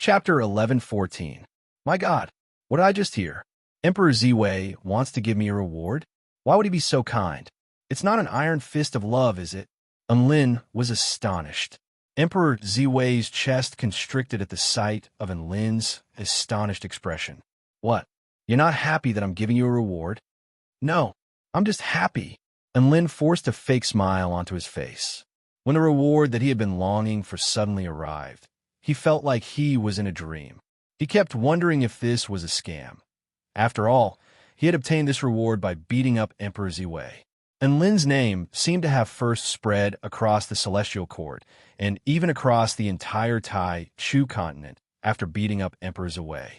Chapter 11:14. My God, what did I just hear? Emperor Ziwei wants to give me a reward? Why would he be so kind? It's not an iron fist of love, is it? Enlin was astonished. Emperor Ziwei's chest constricted at the sight of Enlin's astonished expression. What? You're not happy that I'm giving you a reward? No, I'm just happy. Enlin forced a fake smile onto his face. When the reward that he had been longing for suddenly arrived, he felt like he was in a dream. He kept wondering if this was a scam. After all, he had obtained this reward by beating up Emperor Ziwei. Enlin's name seemed to have first spread across the celestial court and even across the entire Tai Chu continent after beating up Emperor Ziwei.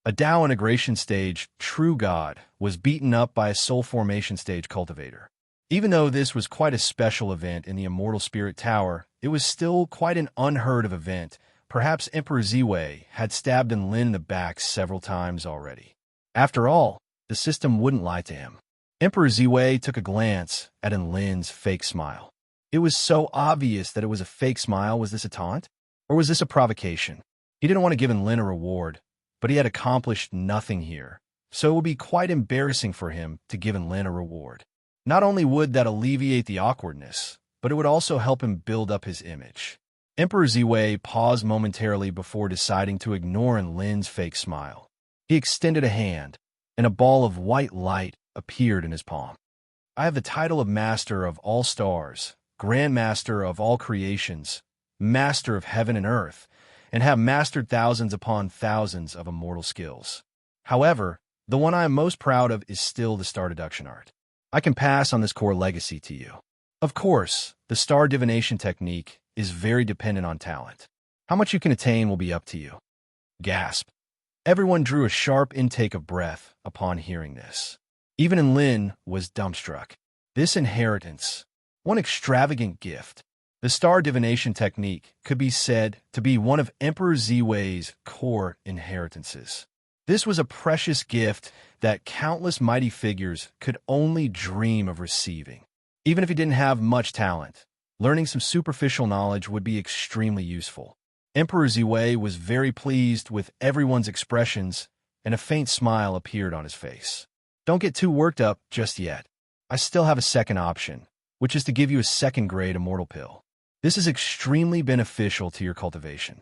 A Tao integration stage true god was beaten up by a soul formation stage cultivator. Even though this was quite a special event in the Immortal Spirit Tower, it was still quite an unheard of event. Perhaps Emperor Ziwei had stabbed Enlin in the back several times already. After all, the system wouldn't lie to him. Emperor Ziwei took a glance at Enlin's fake smile. It was so obvious that it was a fake smile. Was this a taunt? Or was this a provocation? He didn't want to give Enlin a reward, but he had accomplished nothing here, so it would be quite embarrassing for him to give Enlin a reward. Not only would that alleviate the awkwardness, but it would also help him build up his image. Emperor Ziwei paused momentarily before deciding to ignore Enlin's fake smile. He extended a hand, and a ball of white light appeared in his palm. I have the title of Master of all stars, Grand Master of all creations, Master of heaven and earth, and have mastered thousands upon thousands of immortal skills. However, the one I am most proud of is still the star deduction art. I can pass on this core legacy to you. Of course, the star divination technique is very dependent on talent. How much you can attain will be up to you. Gasp. Everyone drew a sharp intake of breath upon hearing this. Even Enlin was dumbstruck. This inheritance, one extravagant gift. The star divination technique could be said to be one of Emperor Ziwei's core inheritances. This was a precious gift that countless mighty figures could only dream of receiving. Even if he didn't have much talent, learning some superficial knowledge would be extremely useful. Emperor Ziwei was very pleased with everyone's expressions, and a faint smile appeared on his face. Don't get too worked up just yet. I still have a second option, which is to give you a second-grade immortal pill. This is extremely beneficial to your cultivation.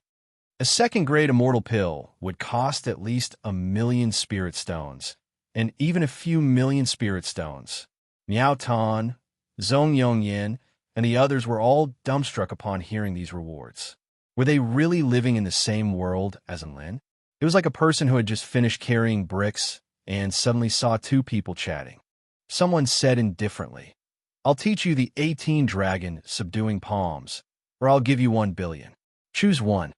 A second-grade immortal pill would cost at least 1,000,000 spirit stones, and even a few million spirit stones. Miao Tan, Zhong Yongyan, and the others were all dumbstruck upon hearing these rewards. Were they really living in the same world as Enlin? It was like a person who had just finished carrying bricks and suddenly saw two people chatting. Someone said indifferently, I'll teach you the 18 dragon subduing palms, or I'll give you 1 billion. Choose one.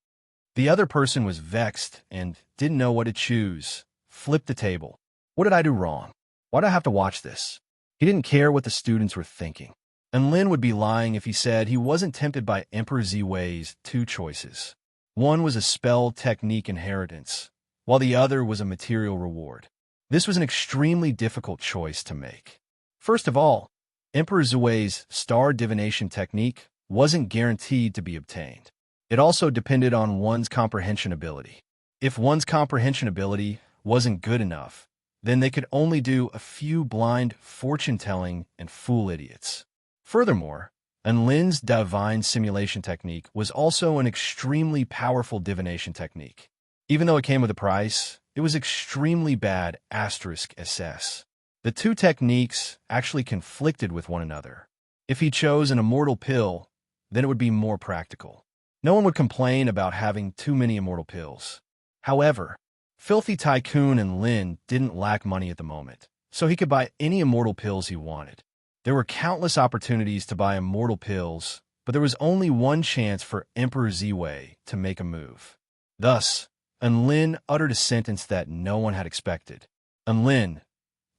The other person was vexed and didn't know what to choose, flipped the table. What did I do wrong? Why do I have to watch this? He didn't care what the students were thinking. Enlin would be lying if he said he wasn't tempted by Emperor Ziwei's two choices. One was a spell technique inheritance, while the other was a material reward. This was an extremely difficult choice to make. First of all, Emperor Ziwei's star divination technique wasn't guaranteed to be obtained. It also depended on one's comprehension ability. If one's comprehension ability wasn't good enough, then they could only do a few blind fortune-telling and fool idiots. Furthermore, Enlin's divine simulation technique was also an extremely powerful divination technique. Even though it came with a price, it was extremely bad *SS. The two techniques actually conflicted with one another. If he chose an immortal pill, then it would be more practical. No one would complain about having too many immortal pills. However, Filthy Tycoon Enlin didn't lack money at the moment, so he could buy any immortal pills he wanted. There were countless opportunities to buy immortal pills, but there was only one chance for Emperor Ziwei to make a move. Thus, Enlin uttered a sentence that no one had expected. Enlin,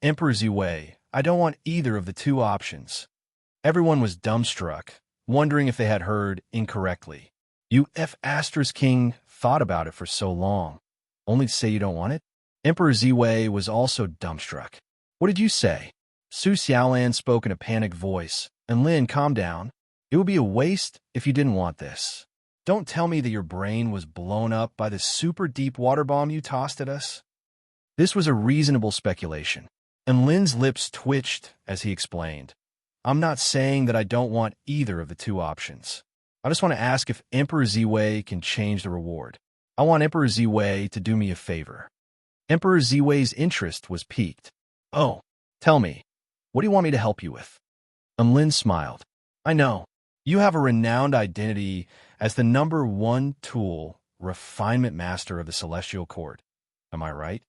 Emperor Ziwei, I don't want either of the two options. Everyone was dumbstruck, wondering if they had heard incorrectly. You King thought about it for so long, only to say you don't want it? Emperor Ziwei was also dumbstruck. What did you say? Su Xiaolan spoke in a panicked voice. Enlin, calm down. It would be a waste if you didn't want this. Don't tell me that your brain was blown up by the super deep water bomb you tossed at us. This was a reasonable speculation, and Lin's lips twitched as he explained. I'm not saying that I don't want either of the two options. I just want to ask if Emperor Ziwei can change the reward. I want Emperor Ziwei to do me a favor. Emperor Ziwei's interest was piqued. Oh, tell me, what do you want me to help you with? Lin smiled. I know. You have a renowned identity as the #1 tool refinement master of the Celestial Court. Am I right?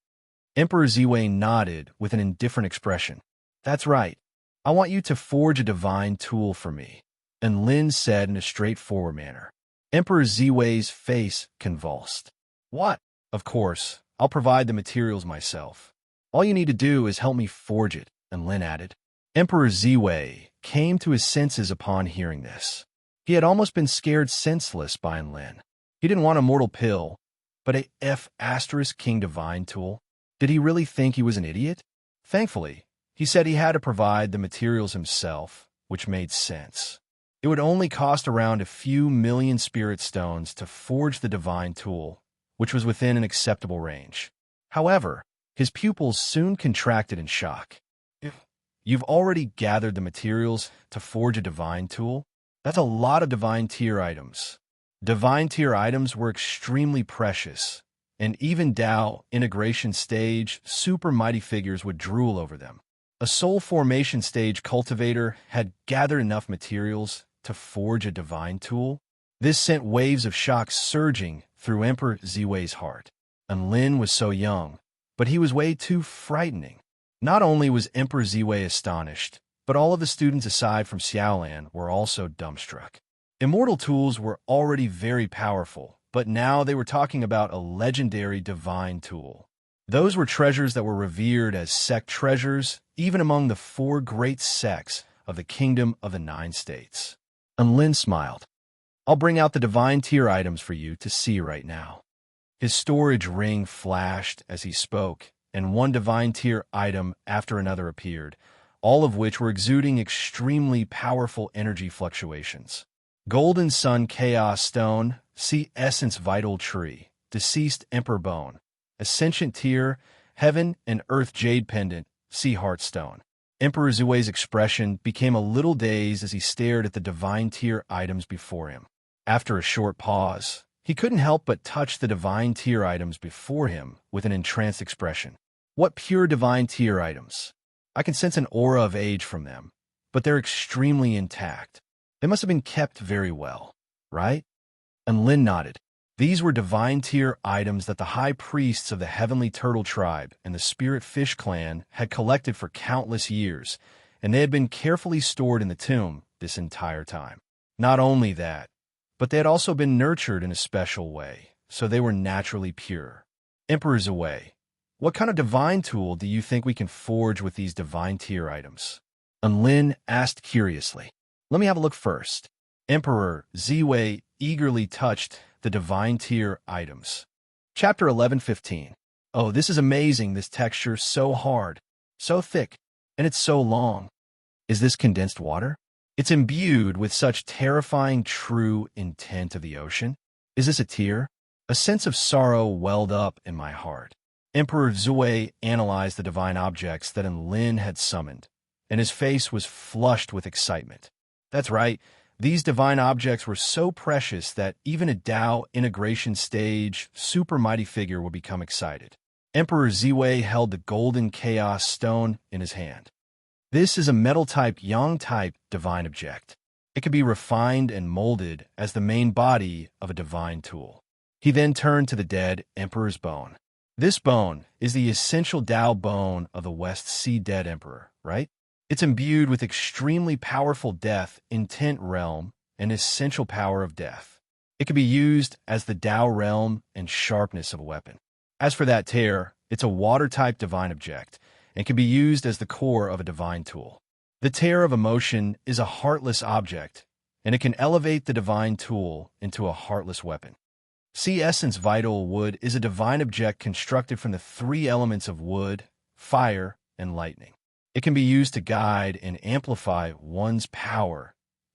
Emperor Ziwei nodded with an indifferent expression. That's right. I want you to forge a divine tool for me, and Lin said in a straightforward manner. Emperor Ziwei's face convulsed. What? Of course, I'll provide the materials myself. All you need to do is help me forge it, and Lin added. Emperor Ziwei came to his senses upon hearing this. He had almost been scared senseless by Lin. He didn't want a mortal pill, but a F***king divine tool. Did he really think he was an idiot? Thankfully, he said he had to provide the materials himself, which made sense. It would only cost around a few million spirit stones to forge the divine tool, which was within an acceptable range. However, his pupils soon contracted in shock. You've already gathered the materials to forge a divine tool? That's a lot of divine tier items. Divine tier items were extremely precious, and even Tao integration stage super mighty figures would drool over them. A soul formation stage cultivator had gathered enough materials to forge a divine tool. This sent waves of shock surging through Emperor Ziwei's heart. And Lin was so young, but he was way too frightening. Not only was Emperor Ziwei astonished, but all of the students aside from Xiaolan were also dumbstruck. Immortal tools were already very powerful, but now they were talking about a legendary divine tool. Those were treasures that were revered as sect treasures, even among the 4 great sects of the Kingdom of the 9 States. And Lin smiled. I'll bring out the divine tier items for you to see right now. His storage ring flashed as he spoke, and one divine tier item after another appeared, all of which were exuding extremely powerful energy fluctuations. Golden Sun Chaos Stone, Sea Essence Vital Tree, Deceased Emperor Bone, Ascension Tier, Heaven and Earth Jade Pendant, Sea Heart Stone. Emperor Ziwei's expression became a little dazed as he stared at the divine tier items before him. After a short pause, he couldn't help but touch the divine tier items before him with an entranced expression. What pure divine tier items! I can sense an aura of age from them, but they're extremely intact. They must have been kept very well, right? And Lin nodded. These were divine tier items that the high priests of the Heavenly Turtle Tribe and the Spirit Fish Clan had collected for countless years, and they had been carefully stored in the tomb this entire time. Not only that, but they had also been nurtured in a special way, so they were naturally pure. Emperor Ziwei, what kind of divine tool do you think we can forge with these divine tier items? And Lin asked curiously. Let me have a look first. Emperor Ziwei eagerly touched the divine tier items. Chapter 11:15. Oh, this is amazing, this texture, so hard, so thick, and it's so long. Is this condensed water? It's imbued with such terrifying true intent of the ocean. Is this a tear? A sense of sorrow welled up in my heart. Emperor Ziwei analyzed the divine objects that Lin had summoned, and his face was flushed with excitement. That's right. These divine objects were so precious that even a Tao integration stage super mighty figure would become excited. Emperor Ziwei held the golden chaos stone in his hand. This is a metal-type yang-type divine object. It can be refined and molded as the main body of a divine tool. He then turned to the dead Emperor's bone. This bone is the essential Tao bone of the West Sea dead Emperor, right? It's imbued with extremely powerful death, intent realm, and essential power of death. It can be used as the Tao realm and sharpness of a weapon. As for that tear, it's a water-type divine object, and can be used as the core of a divine tool. The tear of emotion is a heartless object, and it can elevate the divine tool into a heartless weapon. Sea Essence Vital Wood is a divine object constructed from the 3 elements of wood, fire, and lightning. It can be used to guide and amplify one's power.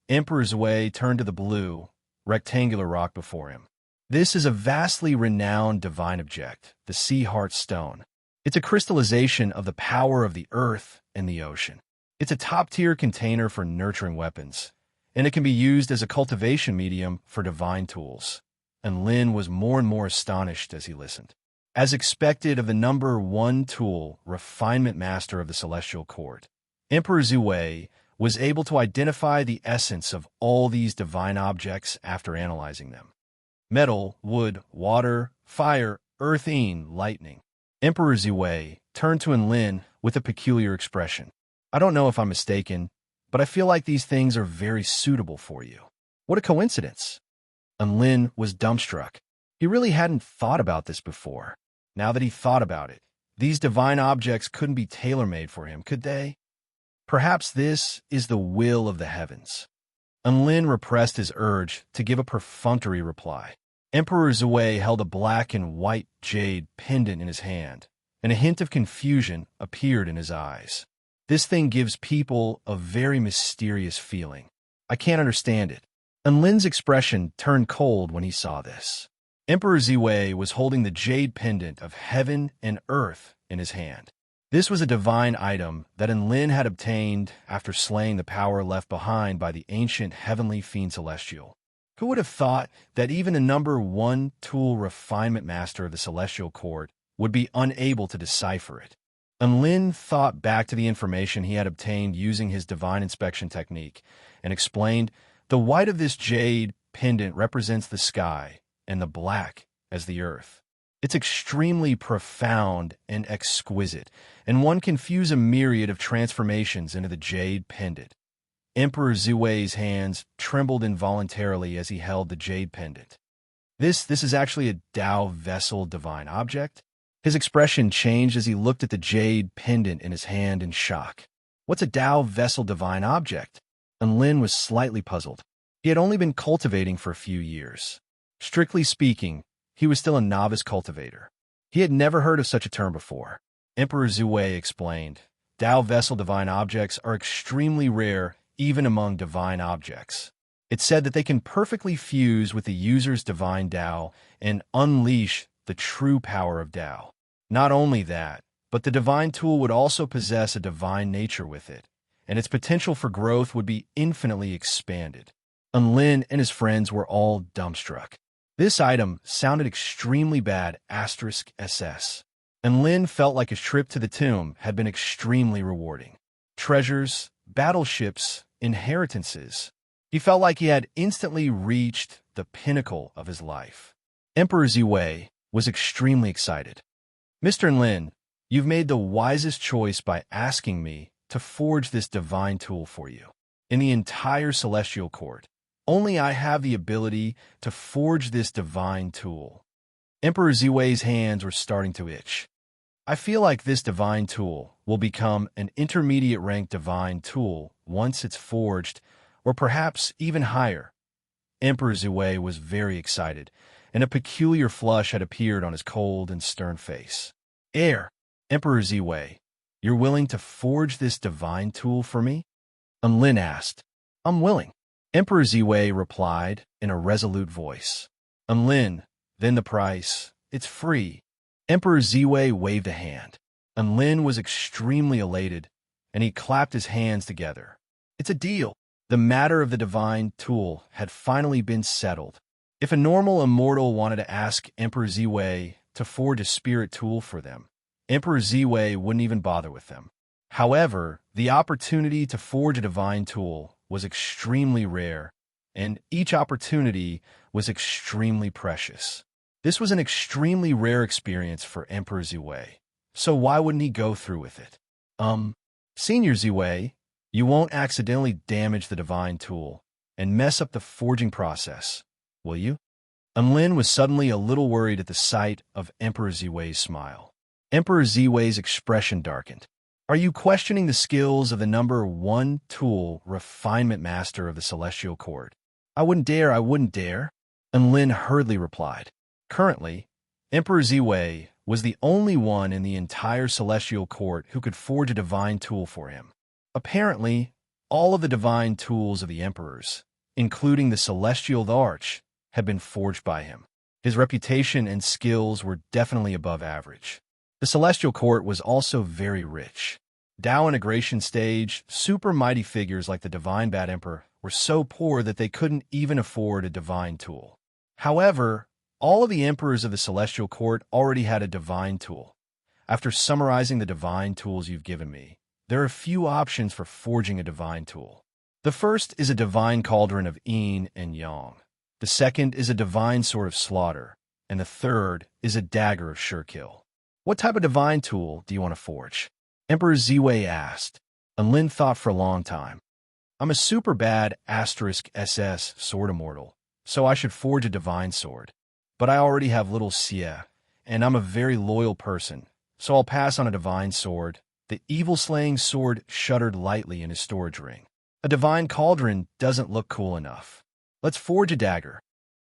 Emperor's Way turned to the blue, rectangular rock before him. This is a vastly renowned divine object, the Sea Heart Stone. It's a crystallization of the power of the earth and the ocean. It's a top-tier container for nurturing weapons, and it can be used as a cultivation medium for divine tools. And Lin was more and more astonished as he listened. As expected of the number one tool, refinement master of the celestial court, Emperor Zhuwei was able to identify the essence of all these divine objects after analyzing them. Metal, wood, water, fire, earth, lightning. Emperor Zhuwei turned to Enlin with a peculiar expression. I don't know if I'm mistaken, but I feel like these things are very suitable for you. What a coincidence. Enlin was dumbstruck. He really hadn't thought about this before. Now that he thought about it, these divine objects couldn't be tailor-made for him, could they? Perhaps this is the will of the heavens. Enlin repressed his urge to give a perfunctory reply. Emperor Zhuwei held a black and white jade pendant in his hand, and a hint of confusion appeared in his eyes. This thing gives people a very mysterious feeling. I can't understand it. Enlin's expression turned cold when he saw this. Emperor Zhuwei was holding the jade pendant of heaven and earth in his hand. This was a divine item that Enlin had obtained after slaying the power left behind by the ancient heavenly fiend Celestial. Who would have thought that even the number one tool refinement master of the Celestial Court would be unable to decipher it? Enlin thought back to the information he had obtained using his divine inspection technique and explained, the white of this jade pendant represents the sky, and the black as the earth. It's extremely profound and exquisite, and one can fuse a myriad of transformations into the jade pendant. Emperor Zhuwei's hands trembled involuntarily as he held the jade pendant. This is actually a Tao vessel divine object? His expression changed as he looked at the jade pendant in his hand in shock. What's a Tao vessel divine object? Enlin was slightly puzzled. He had only been cultivating for a few years. Strictly speaking, he was still a novice cultivator. He had never heard of such a term before. Emperor Zhuwei explained, Tao vessel divine objects are extremely rare even among divine objects. It's said that they can perfectly fuse with the user's divine Tao and unleash the true power of Tao. Not only that, but the divine tool would also possess a divine nature with it, and its potential for growth would be infinitely expanded. Enlin and his friends were all dumbstruck. This item sounded extremely bad, *SS. Enlin felt like his trip to the tomb had been extremely rewarding. Treasures, battleships, inheritances. He felt like he had instantly reached the pinnacle of his life. Emperor Zhuwei was extremely excited. Mr. Enlin, you've made the wisest choice by asking me to forge this divine tool for you. In the entire celestial court, only I have the ability to forge this divine tool. Emperor Zhuwei's hands were starting to itch. I feel like this divine tool will become an intermediate rank divine tool once it's forged, or perhaps even higher. Emperor Zhuwei was very excited, and a peculiar flush had appeared on his cold and stern face. Emperor Zhuwei, you're willing to forge this divine tool for me? Enlin asked. I'm willing. Emperor Zhuwei replied in a resolute voice. Enlin, then the price. It's free. Emperor Zhuwei waved a hand. Enlin was extremely elated, and he clapped his hands together. It's a deal. The matter of the divine tool had finally been settled. If a normal immortal wanted to ask Emperor Zhuwei to forge a spirit tool for them, Emperor Zhuwei wouldn't even bother with them. However, the opportunity to forge a divine tool was extremely rare, and each opportunity was extremely precious. This was an extremely rare experience for Emperor Zhuwei, so why wouldn't he go through with it? Senior Zhuwei, you won't accidentally damage the divine tool and mess up the forging process, will you? Enlin was suddenly a little worried at the sight of Emperor Zhuwei's smile. Emperor Zhuwei's expression darkened. Are you questioning the skills of the number one tool refinement master of the Celestial Court? I wouldn't dare. Enlin hurriedly replied. Currently, Emperor Zhuwei was the only one in the entire Celestial Court who could forge a divine tool for him. Apparently, all of the divine tools of the emperors, including the celestial arch, had been forged by him. His reputation and skills were definitely above average. The celestial court was also very rich. Tao integration stage, super mighty figures like the divine Bat Emperor were so poor that they couldn't even afford a divine tool. However, all of the emperors of the celestial court already had a divine tool. After summarizing the divine tools you've given me, there are a few options for forging a divine tool. The first is a divine cauldron of yin and yang. The second is a divine sword of slaughter, and the third is a dagger of sure kill. What type of divine tool do you want to forge? Emperor Ziwei asked, and Lin thought for a long time. I'm a super bad *SS sword immortal, so I should forge a divine sword. But I already have little Xie, and I'm a very loyal person, so I'll pass on a divine sword. The evil-slaying sword shuddered lightly in his storage ring. A divine cauldron doesn't look cool enough. Let's forge a dagger.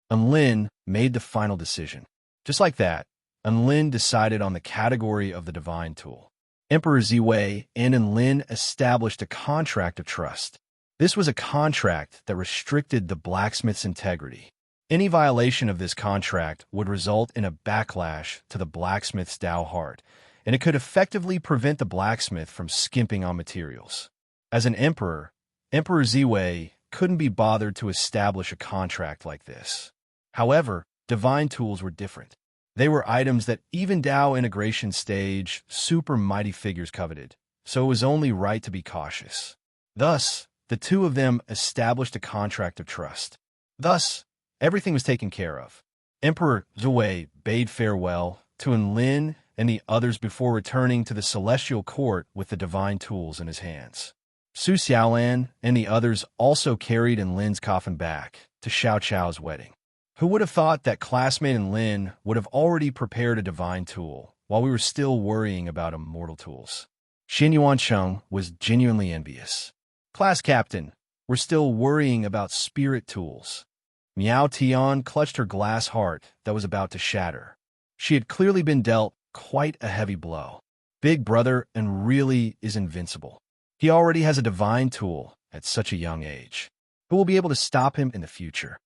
And Lin made the final decision. Just like that, and Lin decided on the category of the divine tool. Emperor Ziwei and Lin established a contract of trust. This was a contract that restricted the blacksmith's integrity. Any violation of this contract would result in a backlash to the blacksmith's Tao heart, and it could effectively prevent the blacksmith from skimping on materials. As an emperor, Emperor Ziwei couldn't be bothered to establish a contract like this. However, divine tools were different. They were items that even Tao integration stage super mighty figures coveted, so it was only right to be cautious. Thus, the two of them established a contract of trust. Thus, everything was taken care of. Emperor Ziwei bade farewell to Lin and the others before returning to the celestial court with the divine tools in his hands. Su Xiaolan and the others also carried Lin's coffin back to Xiao Chao's wedding. Who would have thought that classmate Lin would have already prepared a divine tool while we were still worrying about immortal tools? Xin Yuancheng was genuinely envious. Class captain, we're still worrying about spirit tools. Miao Tian clutched her glass heart that was about to shatter. She had clearly been dealt quite a heavy blow. Big brother and really is invincible. He already has a divine tool at such a young age. Who will be able to stop him in the future?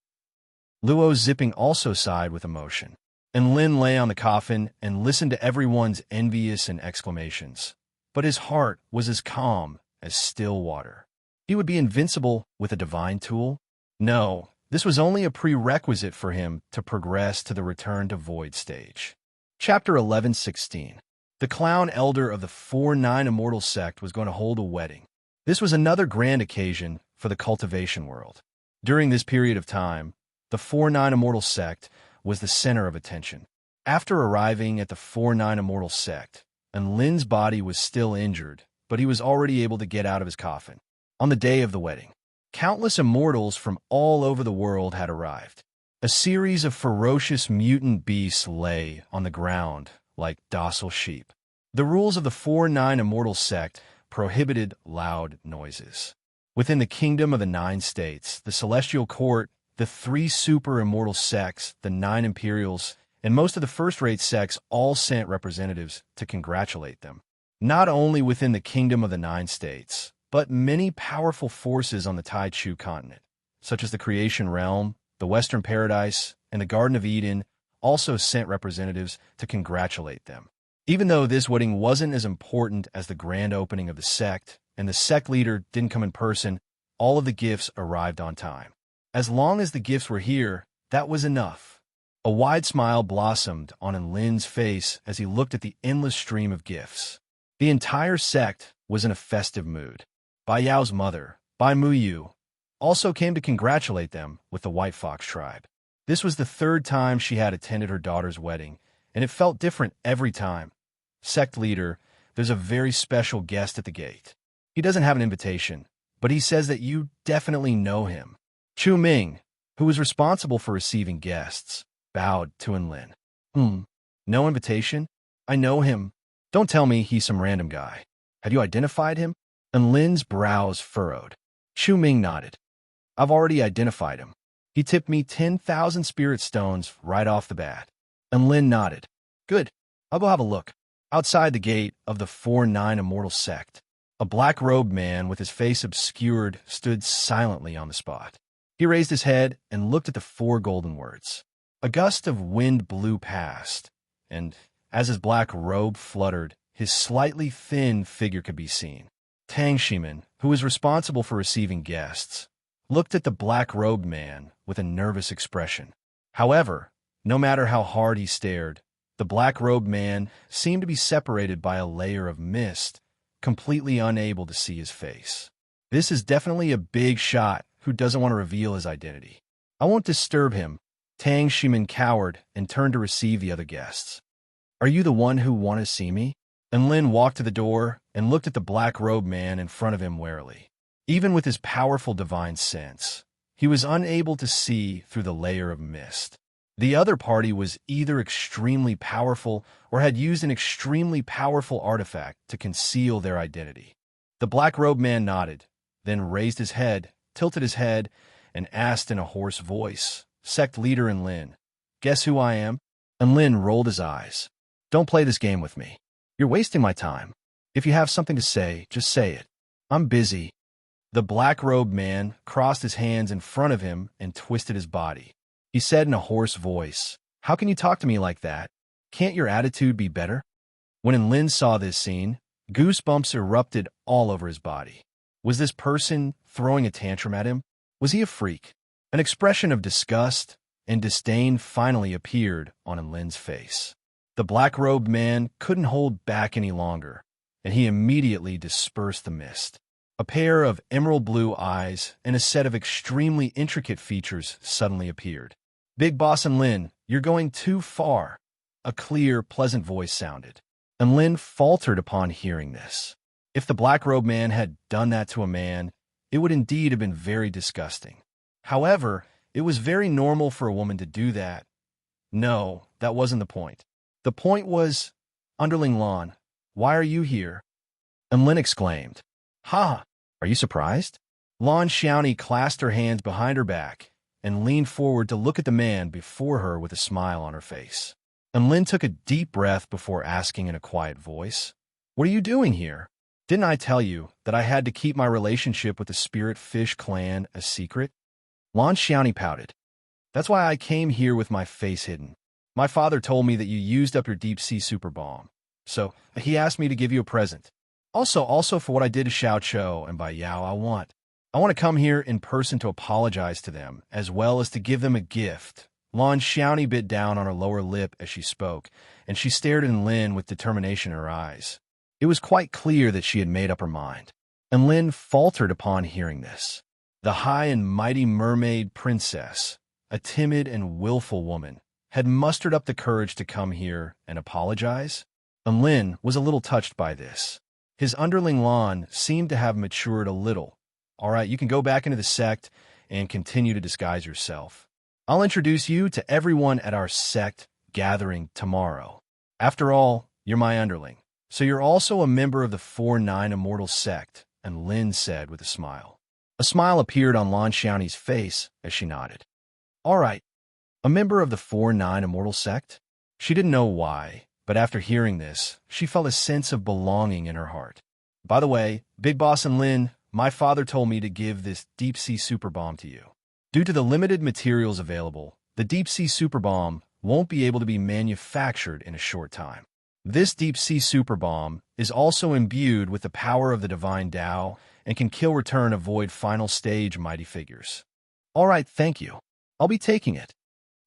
Luo Zipping also sighed with emotion, and Lin lay on the coffin and listened to everyone's envious and exclamations. But his heart was as calm as still water. He would be invincible with a divine tool? No, this was only a prerequisite for him to progress to the return to void stage. Chapter 11:16. The clown elder of the 4-9 Immortal sect was going to hold a wedding. This was another grand occasion for the cultivation world. During this period of time, the 4-9 Immortal sect was the center of attention. After arriving at the 4-9 Immortal sect, and Lin's body was still injured, but he was already able to get out of his coffin. On the day of the wedding, countless immortals from all over the world had arrived. A series of ferocious mutant beasts lay on the ground like docile sheep. The rules of the 4-9 Immortal sect prohibited loud noises. Within the kingdom of the 9 states, the celestial court, the 3 super immortal sects, the 9 imperials, and most of the first-rate sects all sent representatives to congratulate them. Not only within the kingdom of the 9 states, but many powerful forces on the Taichu continent, such as the Creation Realm, the Western Paradise, and the Garden of Eden, also sent representatives to congratulate them. Even though this wedding wasn't as important as the grand opening of the sect, and the sect leader didn't come in person, all of the gifts arrived on time. As long as the gifts were here, that was enough. A wide smile blossomed on Lin's face as he looked at the endless stream of gifts. The entire sect was in a festive mood. Bai Yao's mother, Bai Muyu, also came to congratulate them with the White Fox tribe. This was the 3rd time she had attended her daughter's wedding, and it felt different every time. Sect leader, there's a very special guest at the gate. He doesn't have an invitation, but he says that you definitely know him. Chu Ming, who was responsible for receiving guests, bowed to Lin. No invitation? I know him. Don't tell me he's some random guy. Have you identified him? Lin's brows furrowed. Chu Ming nodded. I've already identified him. He tipped me 10,000 spirit stones right off the bat. Lin nodded. Good. I'll go have a look. Outside the gate of the 4-9 Immortal sect, a black-robed man with his face obscured stood silently on the spot. He raised his head and looked at the four golden words. A gust of wind blew past, and as his black robe fluttered, his slightly thin figure could be seen. Tang Shimin, who was responsible for receiving guests, looked at the black-robed man with a nervous expression. However, no matter how hard he stared, the black-robed man seemed to be separated by a layer of mist, completely unable to see his face. This is definitely a big shot who doesn't want to reveal his identity. I won't disturb him. Tang Shimin cowered and turned to receive the other guests. Are you the one who want to see me? And Lin walked to the door and looked at the black-robed man in front of him warily. Even with his powerful divine sense, he was unable to see through the layer of mist. The other party was either extremely powerful or had used an extremely powerful artifact to conceal their identity. The black-robed man nodded, then raised his head, tilted his head, and asked in a hoarse voice, Sect leader Lin, guess who I am? And Lin rolled his eyes. Don't play this game with me. You're wasting my time. If you have something to say, just say it. I'm busy. The black-robed man crossed his hands in front of him and twisted his body. He said in a hoarse voice, How can you talk to me like that? Can't your attitude be better? When Lin saw this scene, goosebumps erupted all over his body. Was this person throwing a tantrum at him? Was he a freak? An expression of disgust and disdain finally appeared on Lin's face. The black-robed man couldn't hold back any longer, and he immediately dispersed the mist. A pair of emerald blue eyes and a set of extremely intricate features suddenly appeared. Big Boss and Lin, you're going too far. A clear, pleasant voice sounded, and Lin faltered upon hearing this. If the black-robed man had done that to a man, it would indeed have been very disgusting. However, it was very normal for a woman to do that. No, that wasn't the point. The point was, Underling Lan, why are you here? And Lin exclaimed, Ha! Are you surprised? Lan Xiaoni clasped her hands behind her back and leaned forward to look at the man before her with a smile on her face. And Lin took a deep breath before asking in a quiet voice, What are you doing here? Didn't I tell you that I had to keep my relationship with the Spirit Fish clan a secret? Lan Xiaoni pouted. That's why I came here with my face hidden. My father told me that you used up your deep-sea super bomb, so he asked me to give you a present. Also for what I did to Xiao Chou and Bai Yao, I want to come here in person to apologize to them, as well as to give them a gift. Lan Xiaoni bit down on her lower lip as she spoke, and she stared at Lin with determination in her eyes. It was quite clear that she had made up her mind, and Lin faltered upon hearing this. The high and mighty mermaid princess, a timid and willful woman, had mustered up the courage to come here and apologize, and Lin was a little touched by this. His underling Lan seemed to have matured a little. All right, you can go back into the sect and continue to disguise yourself. I'll introduce you to everyone at our sect gathering tomorrow. After all, you're my underling, so you're also a member of the 4-9 Immortal sect, and Lin said with a smile. A smile appeared on Lan Xiaoni's face as she nodded. All right, a member of the 4-9 Immortal sect? She didn't know why, but after hearing this, she felt a sense of belonging in her heart. By the way, Big Boss and Lin, my father told me to give this deep-sea super bomb to you. Due to the limited materials available, the deep-sea super bomb won't be able to be manufactured in a short time. This deep-sea super bomb is also imbued with the power of the divine Tao and can kill, return, avoid final stage mighty figures. All right, thank you. I'll be taking it.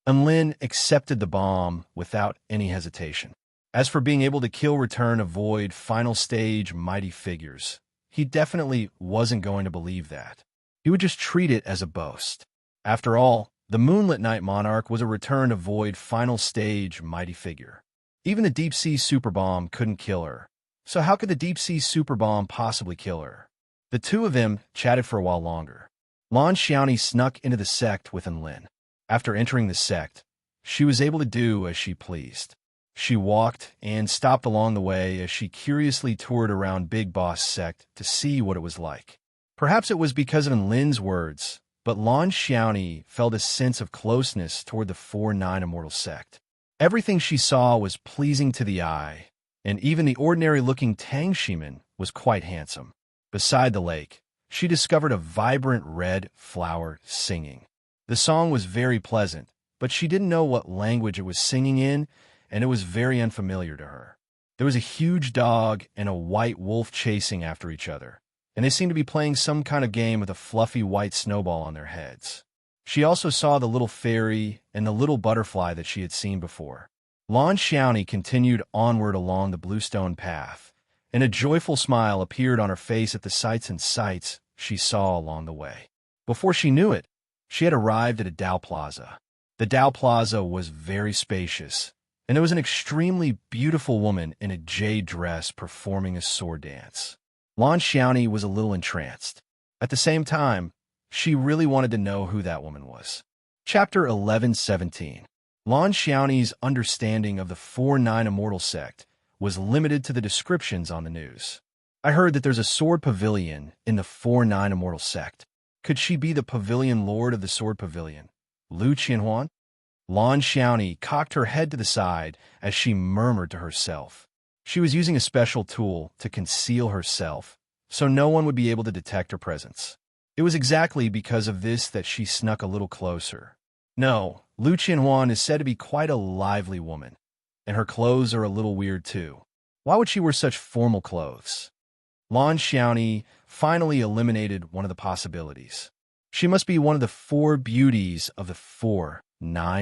And Lin accepted the bomb without any hesitation. As for being able to kill, return, avoid final stage mighty figures, he definitely wasn't going to believe that. He would just treat it as a boast. After all, the Moonlit Night Monarch was a return, avoid final stage mighty figure. Even the deep-sea super bomb couldn't kill her. So how could the deep-sea super bomb possibly kill her? The two of them chatted for a while longer. Lan Xiaoni snuck into the sect with Lin. After entering the sect, she was able to do as she pleased. She walked and stopped along the way as she curiously toured around Big Boss sect to see what it was like. Perhaps it was because of Lin's words, but Lan Xiaoni felt a sense of closeness toward the 4-9 Immortal sect. Everything she saw was pleasing to the eye, and even the ordinary-looking Tang Shimin was quite handsome. Beside the lake, she discovered a vibrant red flower singing. The song was very pleasant, but she didn't know what language it was singing in, and it was very unfamiliar to her. There was a huge dog and a white wolf chasing after each other, and they seemed to be playing some kind of game with a fluffy white snowball on their heads. She also saw the little fairy and the little butterfly that she had seen before. Lan Xiaoni continued onward along the bluestone path, and a joyful smile appeared on her face at the sights and sights she saw along the way. Before she knew it, she had arrived at a Dao Plaza. The Dao Plaza was very spacious, and there was an extremely beautiful woman in a jade dress performing a sword dance. Lan Xiaoni was a little entranced. At the same time, she really wanted to know who that woman was. Chapter 11:17. Lan Xiaoni's understanding of the 4-9 Immortal sect was limited to the descriptions on the news. I heard that there's a sword pavilion in the 4-9 Immortal sect. Could she be the pavilion lord of the sword pavilion, Lu Qianhuan? Lan Xiaoni cocked her head to the side as she murmured to herself. She was using a special tool to conceal herself, so no one would be able to detect her presence. It was exactly because of this that she snuck a little closer. No, Lu Qianhuan is said to be quite a lively woman, and her clothes are a little weird too. Why would she wear such formal clothes? Lan Xiaoni finally eliminated one of the possibilities. She must be one of the 4 beauties of the 4-9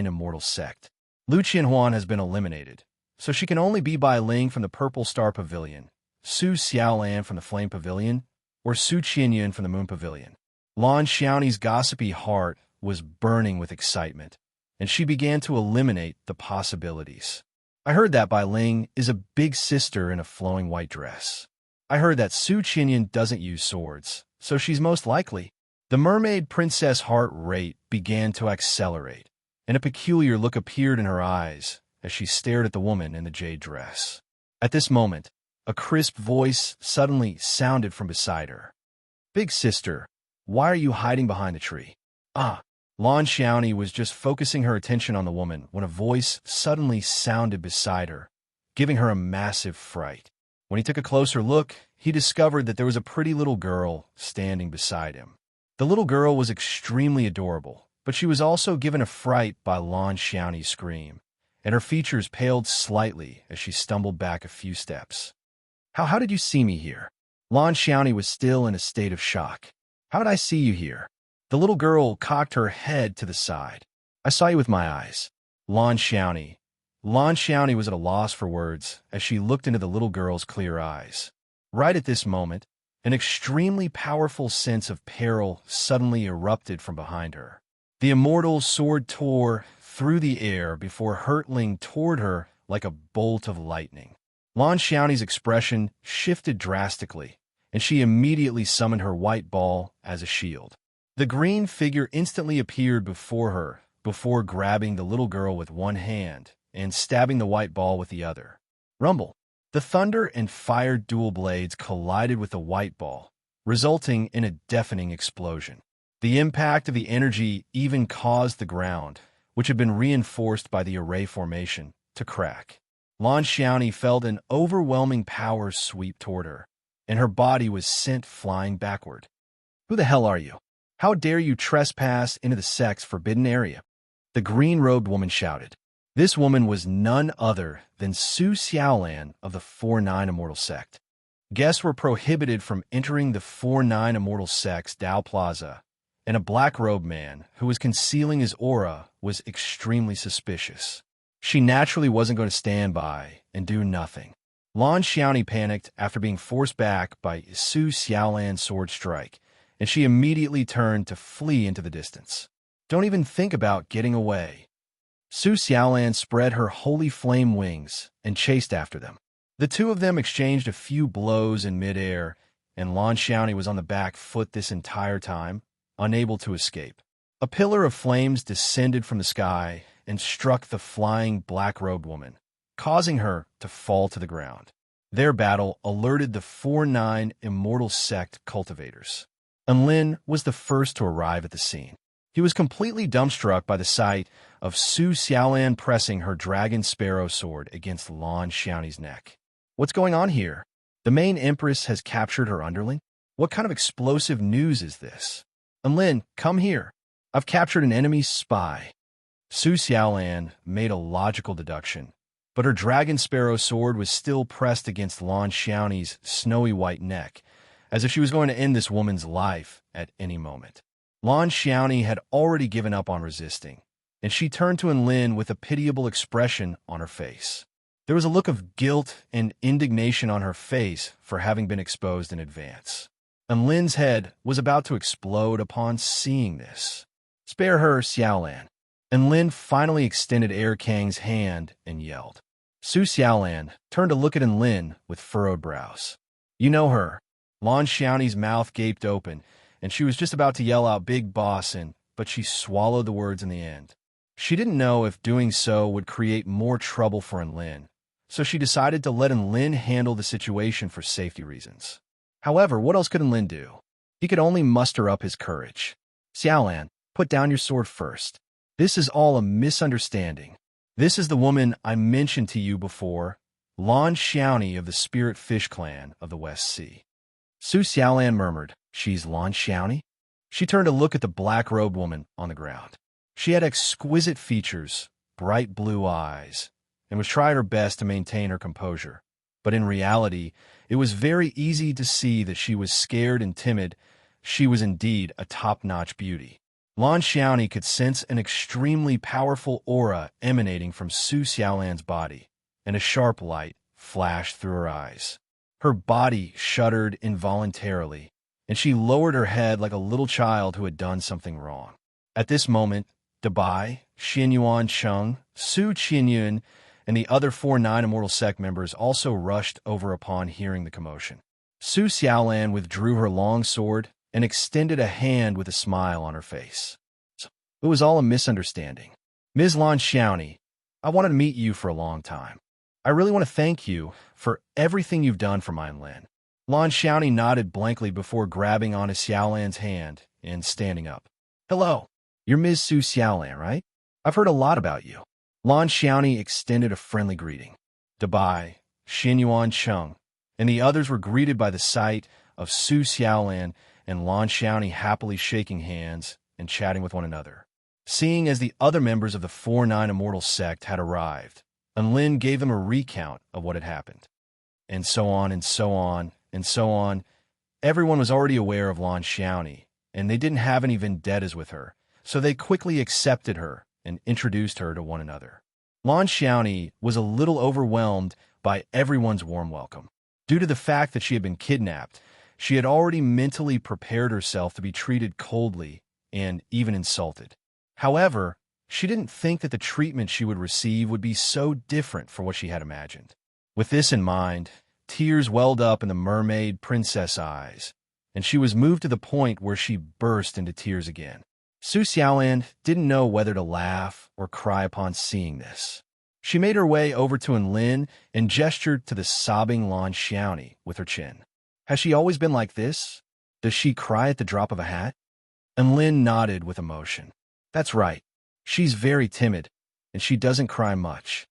Immortal sect. Lu Qianhuan has been eliminated, so she can only be Bai Ling from the Purple Star Pavilion, Su Xiaolan from the Flame Pavilion, or Su Qianyan from the Moon Pavilion. Lan Xiaoni's gossipy heart was burning with excitement, and she began to eliminate the possibilities. I heard that Bai Ling is a big sister in a flowing white dress. I heard that Su Qianyan doesn't use swords, so she's most likely. The mermaid princess heart rate began to accelerate, and a peculiar look appeared in her eyes as she stared at the woman in the jade dress. At this moment, a crisp voice suddenly sounded from beside her. "Big sister, why are you hiding behind the tree?" Ah! Lan Xiaoni was just focusing her attention on the woman when a voice suddenly sounded beside her, giving her a massive fright. When he took a closer look, he discovered that there was a pretty little girl standing beside him. The little girl was extremely adorable, but she was also given a fright by Lan Xiaoni's scream, and her features paled slightly as she stumbled back a few steps. How did you see me here?" Lan Xiaoni was still in a state of shock. "How did I see you here?" The little girl cocked her head to the side. "I saw you with my eyes." Lan Xiaoni was at a loss for words as she looked into the little girl's clear eyes. Right at this moment, an extremely powerful sense of peril suddenly erupted from behind her. The immortal sword tore through the air before hurtling toward her like a bolt of lightning. Lan Xiaoni's expression shifted drastically, and she immediately summoned her white ball as a shield. The green figure instantly appeared before her, before grabbing the little girl with one hand and stabbing the white ball with the other. Rumble! The thunder and fire dual blades collided with the white ball, resulting in a deafening explosion. The impact of the energy even caused the ground, which had been reinforced by the array formation, to crack. Lan Xiaoni felt an overwhelming power sweep toward her, and her body was sent flying backward. "Who the hell are you? How dare you trespass into the sect's forbidden area?" The green-robed woman shouted. This woman was none other than Su Xiaolan of the 4-9 Immortal sect. Guests were prohibited from entering the 4-9 Immortal sect's Dao Plaza, and a black-robed man who was concealing his aura was extremely suspicious. She naturally wasn't going to stand by and do nothing. Lan Xiaoni panicked after being forced back by Su Xiaolan's sword strike, and she immediately turned to flee into the distance. "Don't even think about getting away." Su Xiaolan spread her holy flame wings and chased after them. The two of them exchanged a few blows in midair, and Lan Xiaoni was on the back foot this entire time, unable to escape. A pillar of flames descended from the sky and struck the flying black-robed woman, causing her to fall to the ground. Their battle alerted the 4-9 Immortal sect cultivators. Enlin was the first to arrive at the scene. He was completely dumbstruck by the sight of Su Xiaolan pressing her dragon sparrow sword against Lan Xiaoni's neck. "What's going on here? The main empress has captured her underling? What kind of explosive news is this? Lin, come here. I've captured an enemy spy. Su Xiaolan made a logical deduction, but her dragon sparrow sword was still pressed against Lan Xiaoni's snowy white neck, as if she was going to end this woman's life at any moment. Lan Xiaoni had already given up on resisting, and she turned to Lin with a pitiable expression on her face. There was a look of guilt and indignation on her face for having been exposed in advance. And Lin's head was about to explode upon seeing this. Spare her, Xiaolan. And Lin finally extended Air Kang's hand and yelled. Su Xiaolan turned to look at Lin with furrowed brows. You know her. Lan Xiaoni's mouth gaped open, and she was just about to yell out Big Bossin, but she swallowed the words in the end. She didn't know if doing so would create more trouble for Lin, so she decided to let Lin handle the situation for safety reasons. However, what else could Lin do? He could only muster up his courage. Xiaolan, put down your sword first. This is all a misunderstanding. This is the woman I mentioned to you before, Lan Xiaoni of the Spirit Fish Clan of the West Sea. Su Xiaolan murmured, She's Lan Xiaoni? She turned to look at the black-robed woman on the ground. She had exquisite features, bright blue eyes, and was trying her best to maintain her composure. But in reality, it was very easy to see that she was scared and timid. She was indeed a top-notch beauty. Lan Xiaoni could sense an extremely powerful aura emanating from Su Xiaolan's body, and a sharp light flashed through her eyes. Her body shuddered involuntarily, and she lowered her head like a little child who had done something wrong. At this moment, Dabai, Xinyuan Cheng, Su Qinyun, and the other 4 Nine Immortal Sect members also rushed over upon hearing the commotion. Su Xiaolan withdrew her long sword and extended a hand with a smile on her face. It was all a misunderstanding. Ms. Lan Xiaoni, I wanted to meet you for a long time. I really want to thank you for everything you've done for my Lin. Lan Xiaoni nodded blankly before grabbing onto Xiaolan's hand and standing up. Hello, you're Ms. Su Xiaolan, right? I've heard a lot about you. Lan Xiaoni extended a friendly greeting. Dabai, Xinyuan Cheng, and the others were greeted by the sight of Su Xiaolan and Lan Xiaoni happily shaking hands and chatting with one another. Seeing as the other members of the 4 Nine Immortal Sect had arrived, Lin gave them a recount of what had happened. And so on and so on and so on. Everyone was already aware of Lan Xiaoni, and they didn't have any vendettas with her, so they quickly accepted her and introduced her to one another. Lan Xiaoni was a little overwhelmed by everyone's warm welcome. Due to the fact that she had been kidnapped, she had already mentally prepared herself to be treated coldly and even insulted. However, she didn't think that the treatment she would receive would be so different from what she had imagined. With this in mind, tears welled up in the mermaid princess eyes, and she was moved to the point where she burst into tears again. Su Xiaolan didn't know whether to laugh or cry upon seeing this. She made her way over to Lin and gestured to the sobbing Lan Xiaoni with her chin. Has she always been like this? Does she cry at the drop of a hat? Lin nodded with emotion. That's right. She's very timid, and she doesn't cry much.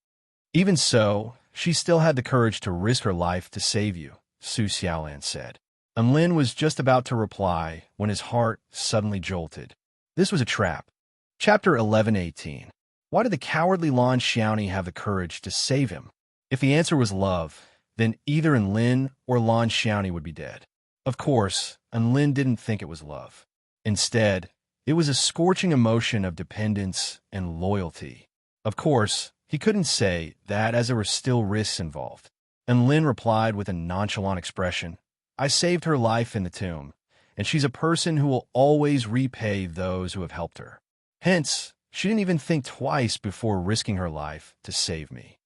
Even so, she still had the courage to risk her life to save you, Su Xiaolan said. Lin was just about to reply when his heart suddenly jolted. This was a trap. Chapter 11:18. Why did the cowardly Lan Xiaoni have the courage to save him? If the answer was love, then either Lin or Lan Xiaoni would be dead. Of course, Lin didn't think it was love. Instead, it was a scorching emotion of dependence and loyalty. Of course, he couldn't say that as there were still risks involved. Lin replied with a nonchalant expression, I saved her life in the tomb, and she's a person who will always repay those who have helped her. Hence, she didn't even think twice before risking her life to save me.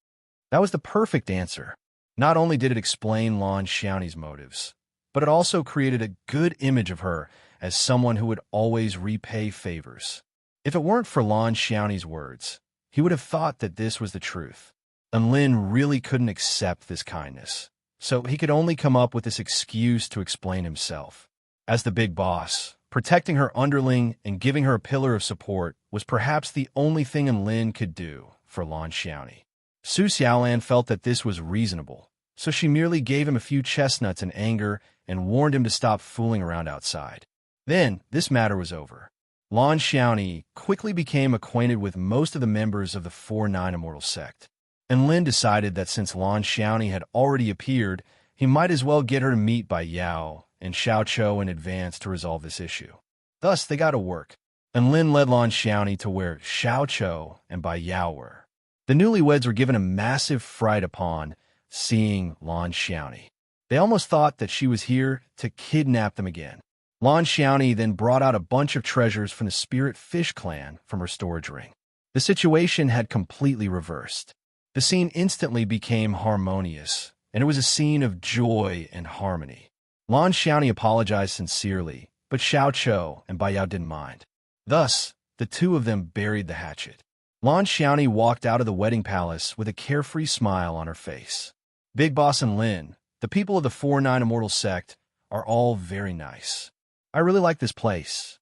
That was the perfect answer. Not only did it explain Lan Xiaoni's motives, but it also created a good image of her as someone who would always repay favors. If it weren't for Lan Xiaoni's words, he would have thought that this was the truth. And Lin really couldn't accept this kindness, so he could only come up with this excuse to explain himself. As the big boss, protecting her underling and giving her a pillar of support was perhaps the only thing Lin could do for Lan Xiaoni. Su Xiaolan felt that this was reasonable, so she merely gave him a few chestnuts in anger and warned him to stop fooling around outside. Then, this matter was over. Lan Xiaoni quickly became acquainted with most of the members of the 4-9 Immortal sect, and Lin decided that since Lan Xiaoni had already appeared, he might as well get her to meet Bai Yao and Xiao Chou in advance to resolve this issue. Thus, they got to work, and Lin led Lan Xiaoni to where Xiao Chou and Bai Yao were. The newlyweds were given a massive fright upon seeing Lan Xiaoni. They almost thought that she was here to kidnap them again. Lan Xiaoni then brought out a bunch of treasures from the Spirit Fish clan from her storage ring. The situation had completely reversed. The scene instantly became harmonious, and it was a scene of joy and harmony. Lan Xiaoni apologized sincerely, but Xiao Chou and Bai Yao didn't mind. Thus, the two of them buried the hatchet. Lan Xiaoni walked out of the wedding palace with a carefree smile on her face. Big Boss and Lin, the people of the 4-9 Immortal sect, are all very nice. I really like this place.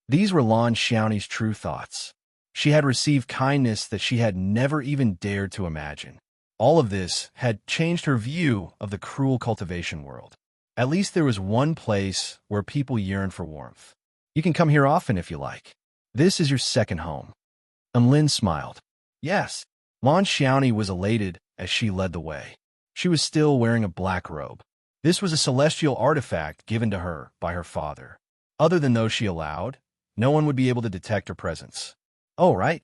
These were Lan Xiaoni's true thoughts. She had received kindness that she had never even dared to imagine. All of this had changed her view of the cruel cultivation world. At least there was one place where people yearn for warmth. You can come here often if you like. This is your second home. And Lin smiled. Yes. Lan Xiaoni was elated as she led the way. She was still wearing a black robe. This was a celestial artifact given to her by her father. Other than those she allowed, no one would be able to detect her presence. Oh, right.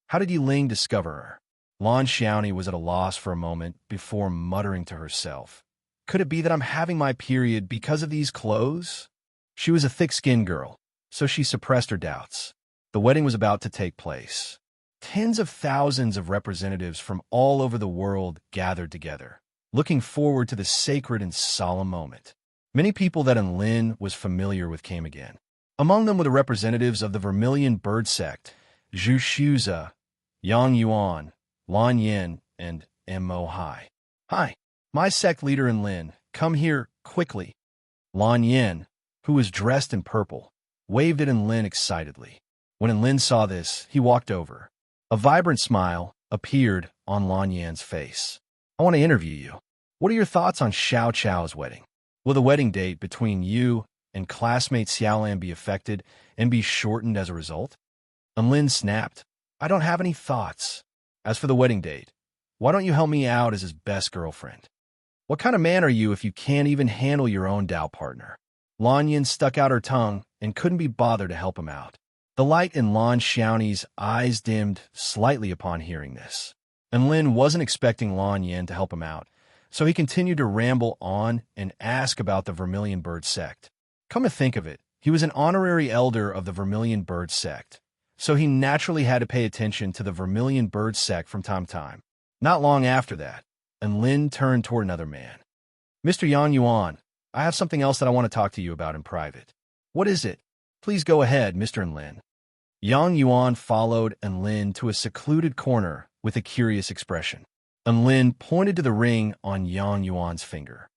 How did Ling discover her? Lan Xiaoni was at a loss for a moment before muttering to herself. Could it be that I'm having my period because of these clothes? She was a thick-skinned girl, so she suppressed her doubts. The wedding was about to take place. Tens of thousands of representatives from all over the world gathered together, looking forward to the sacred and solemn moment. Many people that Lin was familiar with came again. Among them were the representatives of the Vermilion Bird Sect, Zhu Shuza, Yang Yuan, Lan Yin, and Mo Hai. Hi, my sect leader Lin, come here, quickly. Lan Yin, who was dressed in purple, waved at Lin excitedly. When Lin saw this, he walked over. A vibrant smile appeared on Lan Yin's face. I want to interview you. What are your thoughts on Xiao Chou's wedding? Will the wedding date between you and classmate Xiaolan be affected and be shortened as a result? Lin snapped. I don't have any thoughts. As for the wedding date, why don't you help me out as his best girlfriend? What kind of man are you if you can't even handle your own doubt partner? Lan Yin stuck out her tongue and couldn't be bothered to help him out. The light in Lan Xiaoni's eyes dimmed slightly upon hearing this. And Lin wasn't expecting Lan Yin to help him out, so he continued to ramble on and ask about the Vermilion Bird Sect. Come to think of it, he was an honorary elder of the Vermilion Bird Sect, so he naturally had to pay attention to the Vermilion Bird Sect from time to time. Not long after that, and Lin turned toward another man. Mr. Yang Yuan, I have something else that I want to talk to you about in private. What is it? Please go ahead, Mr. Lin. Yang Yuan followed Lin to a secluded corner with a curious expression. Lin pointed to the ring on Yang Yuan's finger.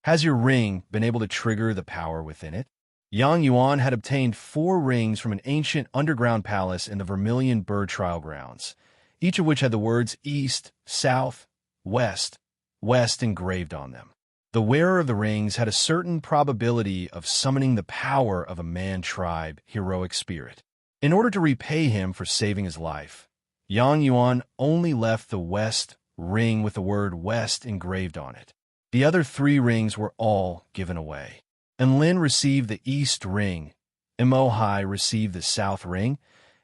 Has your ring been able to trigger the power within it? Yang Yuan had obtained 4 rings from an ancient underground palace in the Vermilion Bird Trial Grounds, each of which had the words East, South, West, West engraved on them. The wearer of the rings had a certain probability of summoning the power of a man-tribe heroic spirit. In order to repay him for saving his life, Yang Yuan only left the West ring with the word West engraved on it. The other 3 rings were all given away. Lin received the East ring, Mo Hai received the South ring,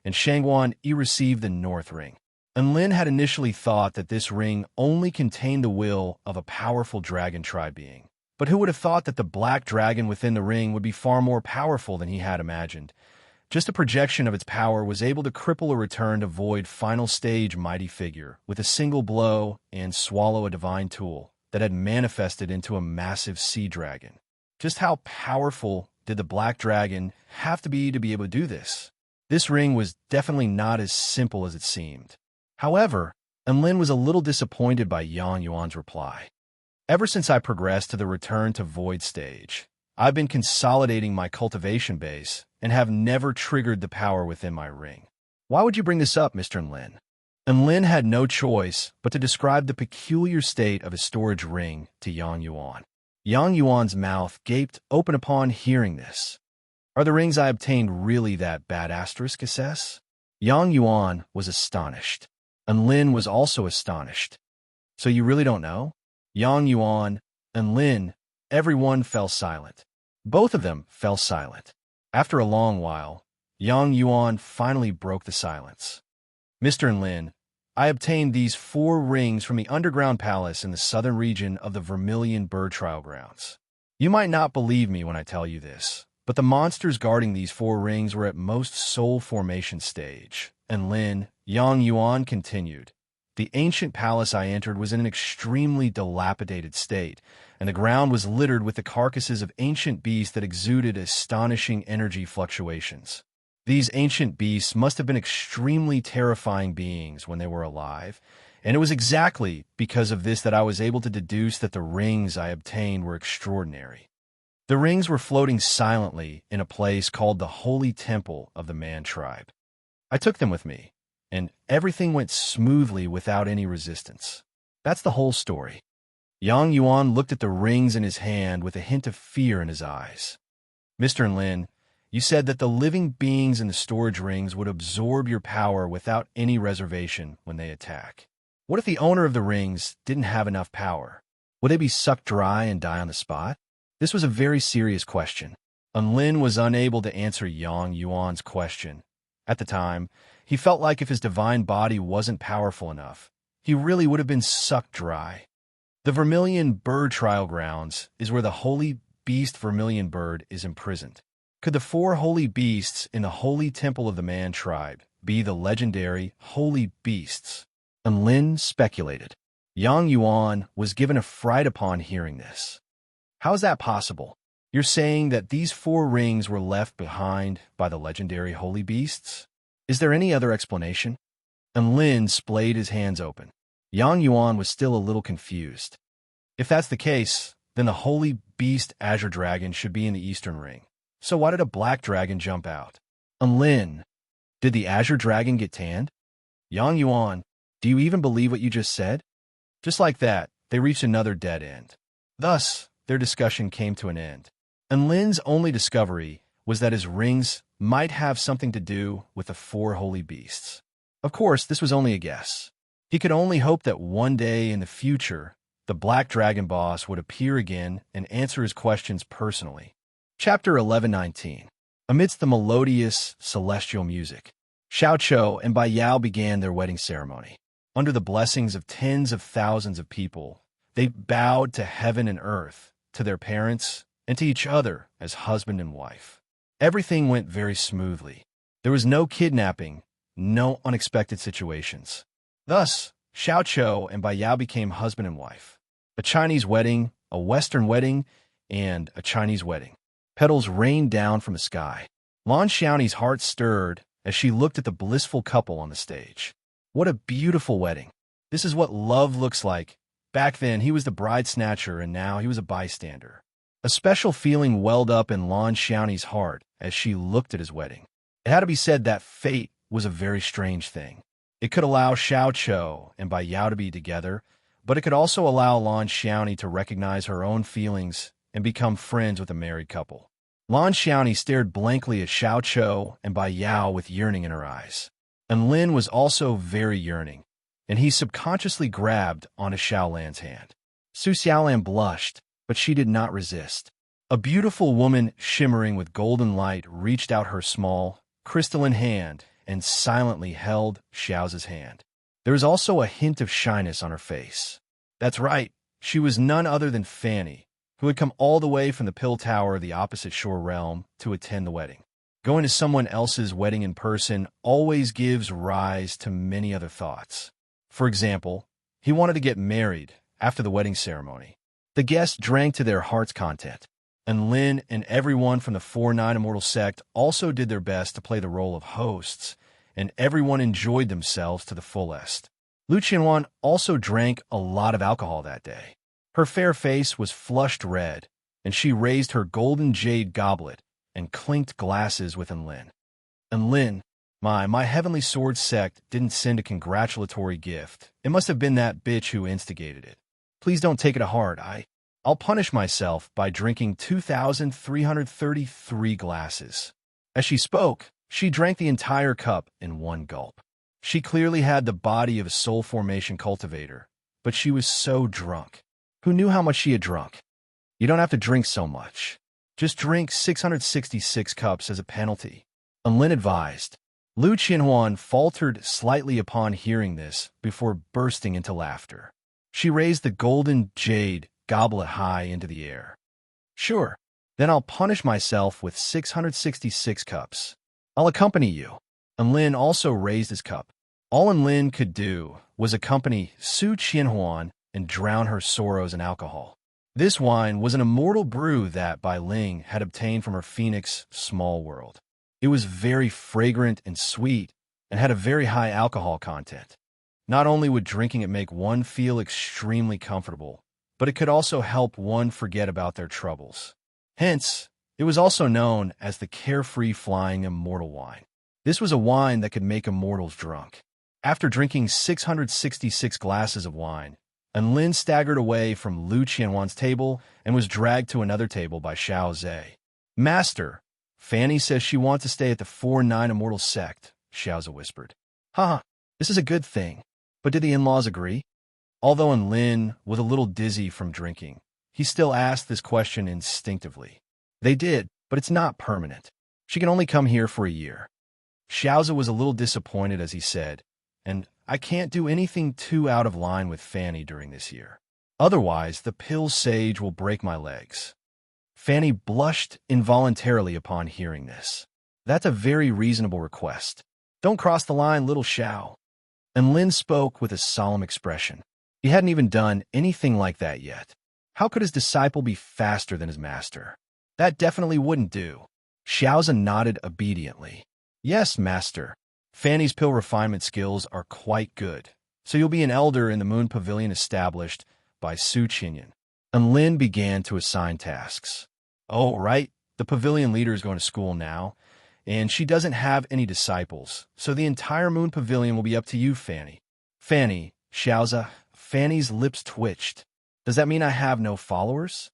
and Shangguan Yi received the North ring. Lin had initially thought that this ring only contained the will of a powerful dragon tribe being. But who would have thought that the black dragon within the ring would be far more powerful than he had imagined? Just a projection of its power was able to cripple a return to void final stage mighty figure with a single blow and swallow a divine tool that had manifested into a massive sea dragon. Just how powerful did the black dragon have to be able to do this? This ring was definitely not as simple as it seemed. However, Lin was a little disappointed by Yang Yuan's reply. Ever since I progressed to the return to void stage, I've been consolidating my cultivation base and have never triggered the power within my ring. Why would you bring this up, Mr. Lin? And Lin had no choice but to describe the peculiar state of his storage ring to Yang Yuan. Yang Yuan's mouth gaped open upon hearing this. Are the rings I obtained really that bad? Assess? Yang Yuan was astonished, and Lin was also astonished. So you really don't know? Yang Yuan and Lin, everyone fell silent. Both of them fell silent. After a long while, Yang Yuan finally broke the silence. Mr. Lin, I obtained these 4 rings from the underground palace in the southern region of the Vermilion Bird Trial Grounds. You might not believe me when I tell you this, but the monsters guarding these 4 rings were at most soul formation stage. And Lin, Yang Yuan continued, the ancient palace I entered was in an extremely dilapidated state, and the ground was littered with the carcasses of ancient beasts that exuded astonishing energy fluctuations. These ancient beasts must have been extremely terrifying beings when they were alive, and it was exactly because of this that I was able to deduce that the rings I obtained were extraordinary. The rings were floating silently in a place called the Holy Temple of the Man tribe. I took them with me, and everything went smoothly without any resistance. That's the whole story. Yang Yuan looked at the rings in his hand with a hint of fear in his eyes. Mr. Lin, you said that the living beings in the storage rings would absorb your power without any reservation when they attack. What if the owner of the rings didn't have enough power? Would they be sucked dry and die on the spot? This was a very serious question, and Lin was unable to answer Yang Yuan's question. At the time, he felt like if his divine body wasn't powerful enough, he really would have been sucked dry. The Vermilion Bird Trial Grounds is where the holy beast Vermilion Bird is imprisoned. Could the 4 holy beasts in the Holy Temple of the Man tribe be the legendary holy beasts? And Lin speculated. Yang Yuan was given a fright upon hearing this. How is that possible? You're saying that these 4 rings were left behind by the legendary holy beasts? Is there any other explanation? And Lin splayed his hands open. Yang Yuan was still a little confused. If that's the case, then the holy beast Azure Dragon should be in the Eastern Ring. So why did a black dragon jump out? And Lin, did the Azure Dragon get tanned? Yang Yuan, do you even believe what you just said? Just like that, they reached another dead end. Thus, their discussion came to an end. And Lin's only discovery was that his rings might have something to do with the 4 holy beasts. Of course, this was only a guess. He could only hope that one day in the future, the Black Dragon boss would appear again and answer his questions personally. Chapter 11:19. Amidst the melodious, celestial music, Xiao Qiu and Bai Yao began their wedding ceremony. Under the blessings of tens of thousands of people, they bowed to heaven and earth, to their parents, and to each other as husband and wife. Everything went very smoothly. There was no kidnapping, no unexpected situations. Thus, Xiao Qiu and Bai Yao became husband and wife. A Chinese wedding, a Western wedding, and a Chinese wedding. Petals rained down from the sky. Lan Xiaoni's heart stirred as she looked at the blissful couple on the stage. What a beautiful wedding. This is what love looks like. Back then, he was the bride snatcher, and now he was a bystander. A special feeling welled up in Lan Xiaoni's heart as she looked at his wedding. It had to be said that fate was a very strange thing. It could allow Xiao Qiu and Bai Yao to be together, but it could also allow Lan Xiaoni to recognize her own feelings and become friends with a married couple. Lan Xiaoni stared blankly at Xiao Qiu and Bai Yao with yearning in her eyes. And Lin was also very yearning, and he subconsciously grabbed onto Xiaolan's hand. Su Xiaolan blushed, but she did not resist. A beautiful woman shimmering with golden light reached out her small, crystalline hand and silently held Xiao's hand. There was also a hint of shyness on her face. That's right, she was none other than Fanny, who had come all the way from the Pill Tower of the opposite shore realm to attend the wedding. Going to someone else's wedding in person always gives rise to many other thoughts. For example, he wanted to get married after the wedding ceremony. The guests drank to their heart's content, and Lin and everyone from the 4-9 Immortal sect also did their best to play the role of hosts, and everyone enjoyed themselves to the fullest. Lu Qianwan also drank a lot of alcohol that day. Her fair face was flushed red, and she raised her golden jade goblet and clinked glasses with Lin. And Lin, My heavenly sword sect didn't send a congratulatory gift. It must have been that bitch who instigated it. Please don't take it to heart. I'll punish myself by drinking 2,333 glasses. As she spoke, she drank the entire cup in one gulp. She clearly had the body of a soul formation cultivator, but she was so drunk. Who knew how much she had drunk? You don't have to drink so much. Just drink 666 cups as a penalty. Lin advised. Lu Qianhuan faltered slightly upon hearing this before bursting into laughter. She raised the golden jade goblet high into the air. Sure, then I'll punish myself with 666 cups. I'll accompany you. Lin also raised his cup. All Lin could do was accompany Su Qianhuan and drown her sorrows in alcohol. This wine was an immortal brew that Bai Ling had obtained from her phoenix small world. It was very fragrant and sweet and had a very high alcohol content. Not only would drinking it make one feel extremely comfortable, but it could also help one forget about their troubles. Hence, it was also known as the carefree flying immortal wine. This was a wine that could make immortals drunk. After drinking 666 glasses of wine, Lin staggered away from Lu Qianhuan's table and was dragged to another table by Xiao Zhe. Master, Fanny says she wants to stay at the 4-9 Immortal Sect, Xiao Zhe whispered. Haha, this is a good thing. But did the in-laws agree? Although Lin was a little dizzy from drinking, he still asked this question instinctively. They did, but it's not permanent. She can only come here for a year. Xiao Zhe was a little disappointed as he said, and I can't do anything too out of line with Fanny during this year. Otherwise, the pill sage will break my legs. Fanny blushed involuntarily upon hearing this. That's a very reasonable request. Don't cross the line, little Xiao. And Lin spoke with a solemn expression. He hadn't even done anything like that yet. How could his disciple be faster than his master? That definitely wouldn't do. Xiao Zhe nodded obediently. Yes, master. Fanny's pill refinement skills are quite good, so you'll be an elder in the Moon Pavilion established by Su Qinyan. And Lin began to assign tasks. Oh, right, the pavilion leader is going to school now, and she doesn't have any disciples, so the entire Moon Pavilion will be up to you, Fanny. Fanny, Xiao Zhe, Fanny's lips twitched. Does that mean I have no followers?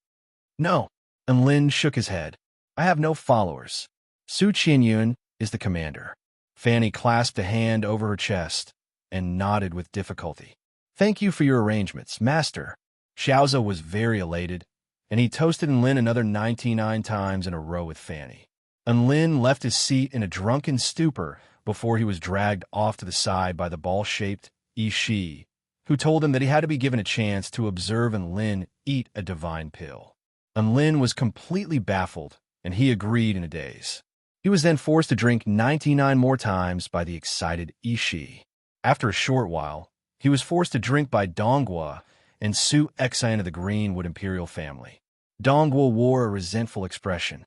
No. And Lin shook his head. I have no followers. Su Qianyun is the commander. Fanny clasped a hand over her chest and nodded with difficulty. Thank you for your arrangements, master. Xiao Zhe was very elated, and he toasted Lin another 99 times in a row with Fanny. And Lin left his seat in a drunken stupor before he was dragged off to the side by the ball-shaped Yi Shi, who told him that he had to be given a chance to observe Lin eat a divine pill. And Lin was completely baffled, and he agreed in a daze. He was then forced to drink 99 more times by the excited Yi Shi. After a short while, he was forced to drink by Donghua and Su Xian of the Greenwood Imperial family. Donghua wore a resentful expression.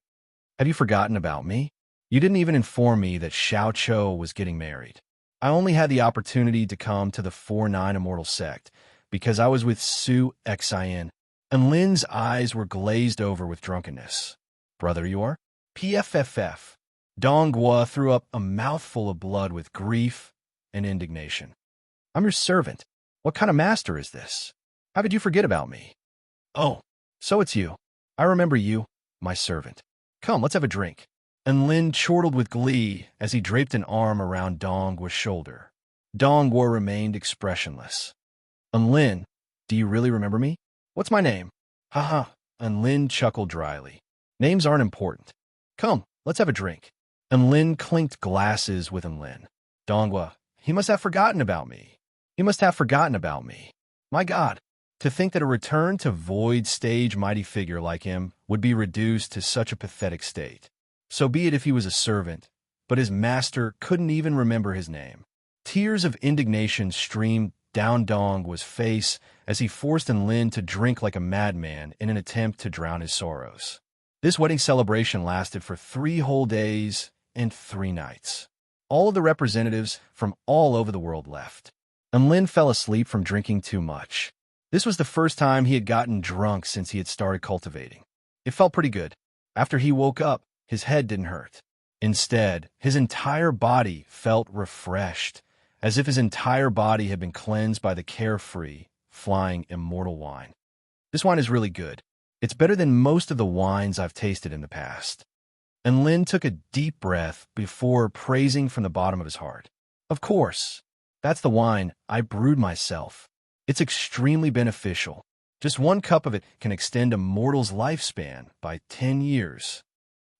Have you forgotten about me? You didn't even inform me that Xiao Chou was getting married. I only had the opportunity to come to the 4-9 Immortal Sect because I was with Su Xian, and Lin's eyes were glazed over with drunkenness. Brother you are? PFFF. Donghua threw up a mouthful of blood with grief and indignation. I'm your servant. What kind of master is this? How could you forget about me? Oh, so it's you. I remember you, my servant. Come, let's have a drink. And Lin chortled with glee as he draped an arm around Donghua's shoulder. Donghua remained expressionless. And Lin, do you really remember me? What's my name? Haha. And Lin chuckled dryly. Names aren't important. Come, let's have a drink. And Lin clinked glasses with Lin. Donghua, he must have forgotten about me. He must have forgotten about me. My God, to think that a return to void stage mighty figure like him would be reduced to such a pathetic state. So be it if he was a servant, but his master couldn't even remember his name. Tears of indignation streamed down Donghua's face as he forced Lin to drink like a madman in an attempt to drown his sorrows. This wedding celebration lasted for 3 whole days and 3 nights. All of the representatives from all over the world left, and Lin fell asleep from drinking too much. This was the first time he had gotten drunk since he had started cultivating. It felt pretty good. After he woke up, his head didn't hurt. Instead, his entire body felt refreshed, as if his entire body had been cleansed by the carefree, flying immortal wine. This wine is really good. It's better than most of the wines I've tasted in the past. And Lin took a deep breath before praising from the bottom of his heart. Of course, that's the wine I brewed myself. It's extremely beneficial. Just one cup of it can extend a mortal's lifespan by 10 years.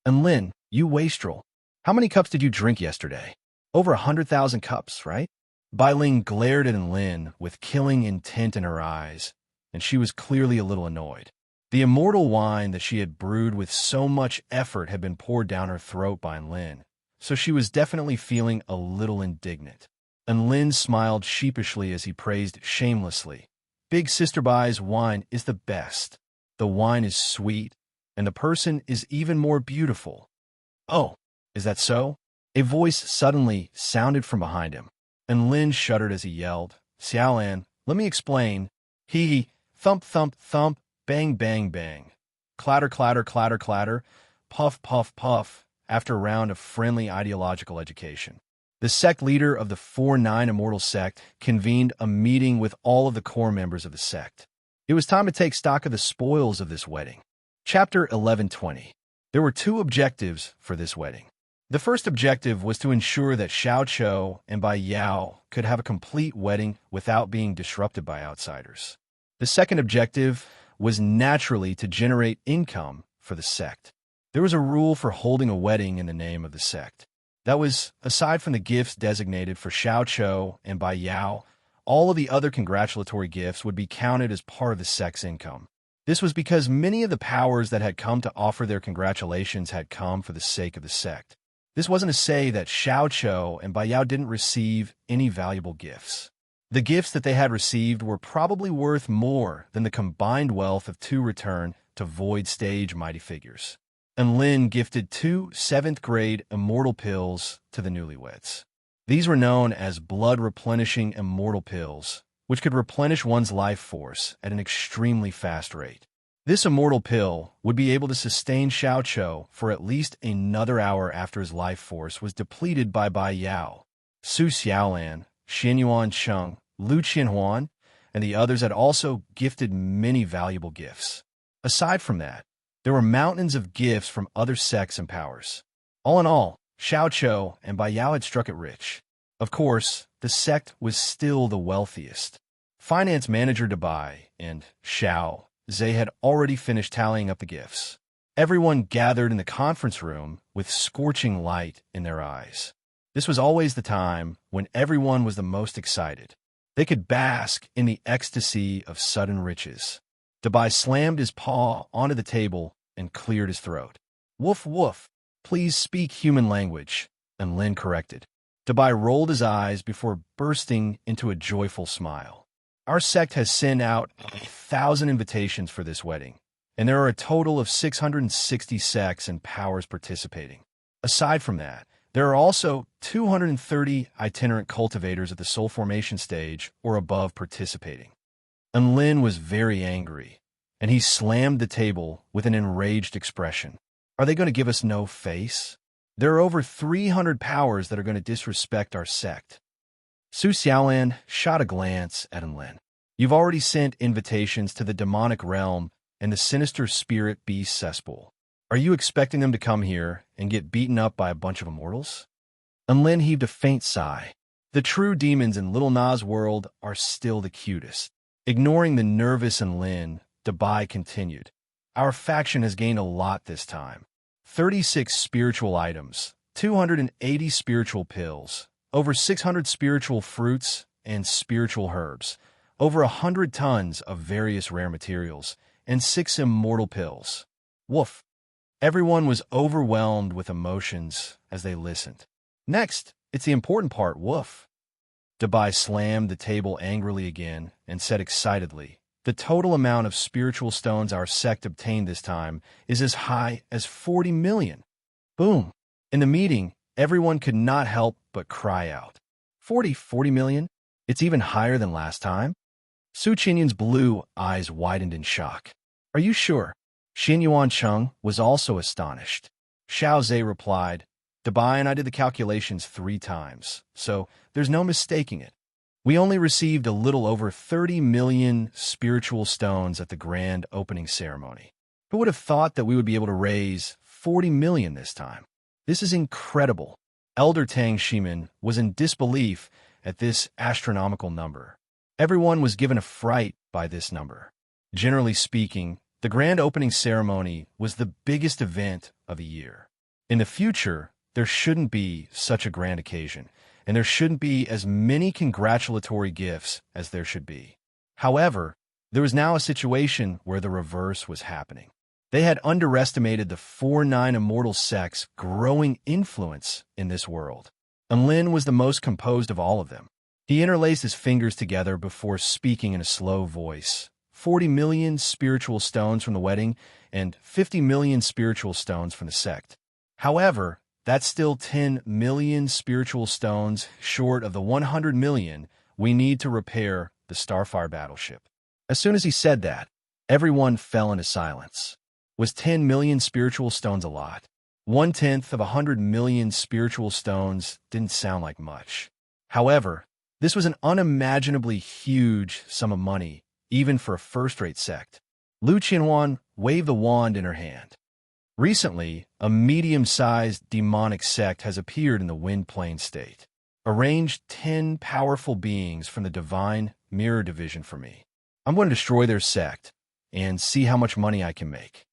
And Lin, you wastrel, how many cups did you drink yesterday? Over 100,000 cups, right? Bai Ling glared at Lin with killing intent in her eyes, and she was clearly a little annoyed. The immortal wine that she had brewed with so much effort had been poured down her throat by Lin, so she was definitely feeling a little indignant. And Lin smiled sheepishly as he praised shamelessly. Big Sister Bai's wine is the best. The wine is sweet, and the person is even more beautiful. Oh, is that so? A voice suddenly sounded from behind him, and Lin shuddered as he yelled, Xiaolan, let me explain. He, thump, thump, thump, bang, bang, bang. Clatter, clatter, clatter, clatter, puff, puff, puff, after a round of friendly ideological education. The sect leader of the 4-9 Immortal sect convened a meeting with all of the core members of the sect. It was time to take stock of the spoils of this wedding. Chapter 1120. There were two objectives for this wedding. The first objective was to ensure that Xiao Chou and Bai Yao could have a complete wedding without being disrupted by outsiders. The second objective was naturally to generate income for the sect. There was a rule for holding a wedding in the name of the sect. That was, aside from the gifts designated for Xiao Chou and Bai Yao, all of the other congratulatory gifts would be counted as part of the sect's income. This was because many of the powers that had come to offer their congratulations had come for the sake of the sect. This wasn't to say that Xiao Chou and Bai Yao didn't receive any valuable gifts. The gifts that they had received were probably worth more than the combined wealth of two return to Void Stage mighty figures. And Lin gifted 2 7th-grade immortal pills to the newlyweds. These were known as blood-replenishing immortal pills, which could replenish one's life force at an extremely fast rate. This immortal pill would be able to sustain Xiao Chou for at least another hour after his life force was depleted by Bai Yao. Su Xiaolan, Xianyuan Cheng, Lu Qianhuan, and the others had also gifted many valuable gifts. Aside from that, there were mountains of gifts from other sects and powers. All in all, Xiao Chou and Bai Yao had struck it rich. Of course, the sect was still the wealthiest. Finance Manager Dabai and Xiao Zhe had already finished tallying up the gifts. Everyone gathered in the conference room with scorching light in their eyes. This was always the time when everyone was the most excited. They could bask in the ecstasy of sudden riches. Dabai slammed his paw onto the table and cleared his throat. Woof, woof. Please speak human language, and Lin corrected. Dabai rolled his eyes before bursting into a joyful smile. Our sect has sent out 1,000 invitations for this wedding, and there are a total of 660 sects and powers participating. Aside from that, there are also 230 itinerant cultivators at the soul formation stage or above participating. And Lin was very angry, and he slammed the table with an enraged expression. Are they going to give us no face? There are over 300 powers that are going to disrespect our sect. Su Xiaolan shot a glance at Lin. You've already sent invitations to the demonic realm and the sinister spirit beast cesspool. Are you expecting them to come here and get beaten up by a bunch of immortals? Lin heaved a faint sigh. The true demons in Little Na's world are still the cutest. Ignoring the nervous Lin, Dabai continued. Our faction has gained a lot this time. 36 spiritual items, 280 spiritual pills, over 600 spiritual fruits and spiritual herbs, over 100 tons of various rare materials, and 6 immortal pills. Woof. Everyone was overwhelmed with emotions as they listened. Next, it's the important part, woof. Dabai slammed the table angrily again and said excitedly, the total amount of spiritual stones our sect obtained this time is as high as 40 million. Boom. In the meeting, everyone could not help but cry out. 40 million? It's even higher than last time? Su Qinyan's blue eyes widened in shock. Are you sure? Xianyuan Cheng was also astonished. Xiao Zhe replied, Dubai and I did the calculations 3 times, so there's no mistaking it. We only received a little over 30 million spiritual stones at the grand opening ceremony. Who would have thought that we would be able to raise 40 million this time? This is incredible. Elder Tang Shimin was in disbelief at this astronomical number. Everyone was given a fright by this number. Generally speaking, the grand opening ceremony was the biggest event of the year. In the future, there shouldn't be such a grand occasion, and there shouldn't be as many congratulatory gifts as there should be. However, there was now a situation where the reverse was happening. They had underestimated the 4-9 immortal sect's growing influence in this world. Lin was the most composed of all of them. He interlaced his fingers together before speaking in a slow voice. 40 million spiritual stones from the wedding and 50 million spiritual stones from the sect. However, that's still 10 million spiritual stones short of the 100 million we need to repair the Starfire battleship. As soon as he said that, everyone fell into silence. Was 10 million spiritual stones a lot? 1/10 of 100 million spiritual stones didn't sound like much. However, this was an unimaginably huge sum of money, even for a first-rate sect. Lu Qianhuan waved the wand in her hand. Recently, a medium-sized demonic sect has appeared in the Wind Plane state. Arranged 10 powerful beings from the Divine Mirror Division for me. I'm going to destroy their sect and see how much money I can make.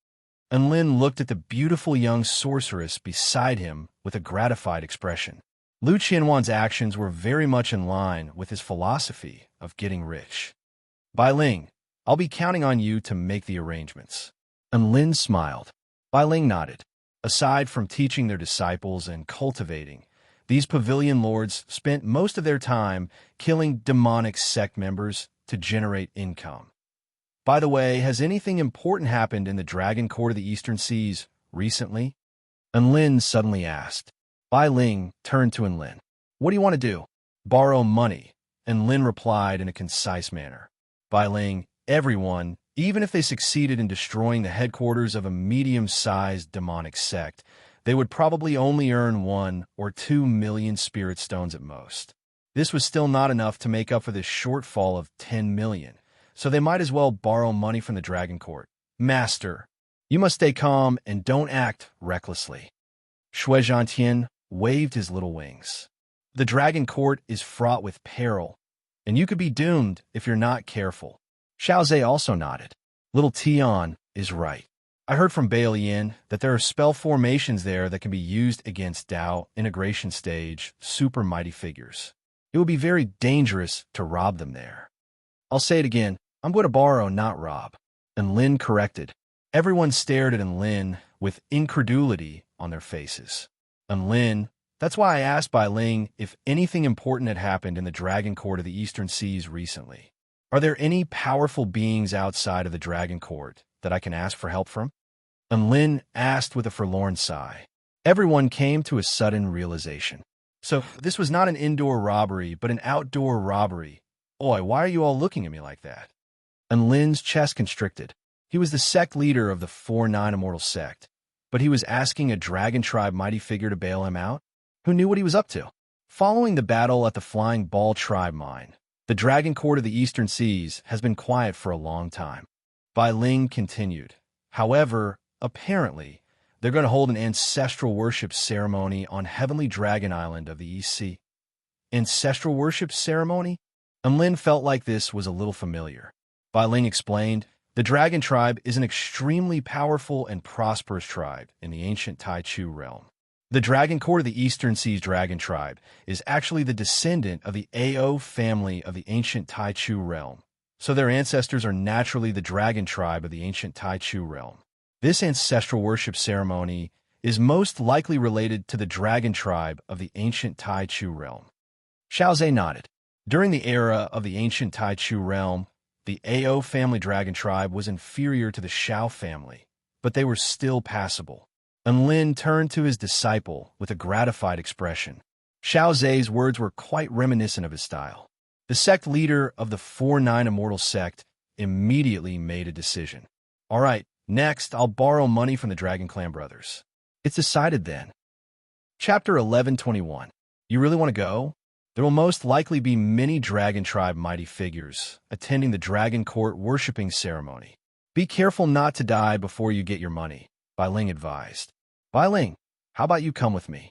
And Lin looked at the beautiful young sorceress beside him with a gratified expression. Lu Qianhuan's actions were very much in line with his philosophy of getting rich. Bai Ling, I'll be counting on you to make the arrangements. And Lin smiled. Bai Ling nodded. Aside from teaching their disciples and cultivating, these pavilion lords spent most of their time killing demonic sect members to generate income. By the way, has anything important happened in the Dragon Court of the Eastern Seas recently? Enlin suddenly asked. Bai Ling turned to Enlin. What do you want to do? Borrow money. Enlin replied in a concise manner. Bai Ling, everyone, even if they succeeded in destroying the headquarters of a medium-sized demonic sect, they would probably only earn 1 or 2 million spirit stones at most. This was still not enough to make up for this shortfall of 10 million. So they might as well borrow money from the Dragon Court. Master, you must stay calm and don't act recklessly. Shui Zhantian waved his little wings. The Dragon Court is fraught with peril, and you could be doomed if you're not careful. Xiao Zhe also nodded. Little Tian is right. I heard from Bailian that there are spell formations there that can be used against Dao integration stage super mighty figures. It would be very dangerous to rob them there. I'll say it again. I'm going to borrow, not rob. And Lin corrected. Everyone stared at Enlin with incredulity on their faces. Enlin, that's why I asked Bai Ling if anything important had happened in the Dragon Court of the Eastern Seas recently. Are there any powerful beings outside of the Dragon Court that I can ask for help from? Enlin asked with a forlorn sigh. Everyone came to a sudden realization. So this was not an indoor robbery, but an outdoor robbery. Oi, why are you all looking at me like that? And Lin's chest constricted. He was the sect leader of the 4-9 immortal sect, but he was asking a dragon tribe mighty figure to bail him out? Who knew what he was up to? Following the battle at the Flying Ball tribe mine, the Dragon Court of the Eastern Seas has been quiet for a long time. Bai Ling continued. However, apparently, they're going to hold an ancestral worship ceremony on Heavenly Dragon Island of the East Sea. Ancestral worship ceremony? Lin felt like this was a little familiar. Bai Ling explained, the Dragon Tribe is an extremely powerful and prosperous tribe in the ancient Taichu realm. The Dragon Court of the Eastern Seas Dragon Tribe is actually the descendant of the Ao family of the ancient Taichu realm, so their ancestors are naturally the Dragon Tribe of the ancient Taichu realm. This ancestral worship ceremony is most likely related to the Dragon Tribe of the ancient Taichu realm. Xiao Zhe nodded. During the era of the ancient Taichu realm, the Ao family Dragon Tribe was inferior to the Xiao family, but they were still passable. And Lin turned to his disciple with a gratified expression. Xiao Zhe's words were quite reminiscent of his style. The sect leader of the 4-9 immortal sect immediately made a decision. All right, next I'll borrow money from the Dragon Clan brothers. It's decided then. Chapter 1121. You really want to go? There will most likely be many Dragon Tribe mighty figures attending the Dragon Court worshipping ceremony. Be careful not to die before you get your money, Bai Ling advised. Bai Ling, how about you come with me?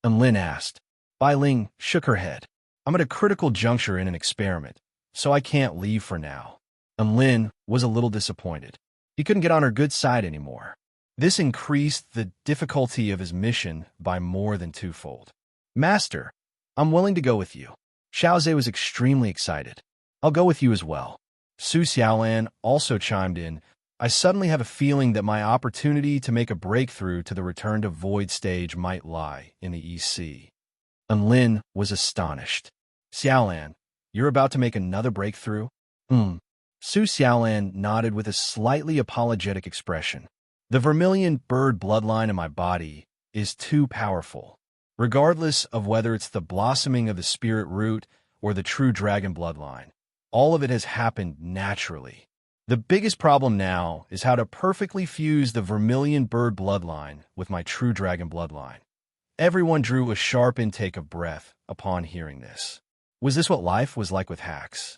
And Lin asked. Bai Ling shook her head. I'm at a critical juncture in an experiment, so I can't leave for now. And Lin was a little disappointed. He couldn't get on her good side anymore. This increased the difficulty of his mission by more than twofold. Master, I'm willing to go with you. Xiaozhe was extremely excited. I'll go with you as well. Su Xiaolan also chimed in. I suddenly have a feeling that my opportunity to make a breakthrough to the return to void stage might lie in the East Sea. And Lin was astonished. Xiaolan, you're about to make another breakthrough? Su Xiaolan nodded with a slightly apologetic expression. The vermilion bird bloodline in my body is too powerful. Regardless of whether it's the blossoming of the spirit root or the true dragon bloodline, all of it has happened naturally. The biggest problem now is how to perfectly fuse the vermilion bird bloodline with my true dragon bloodline. Everyone drew a sharp intake of breath upon hearing this. Was this what life was like with hacks?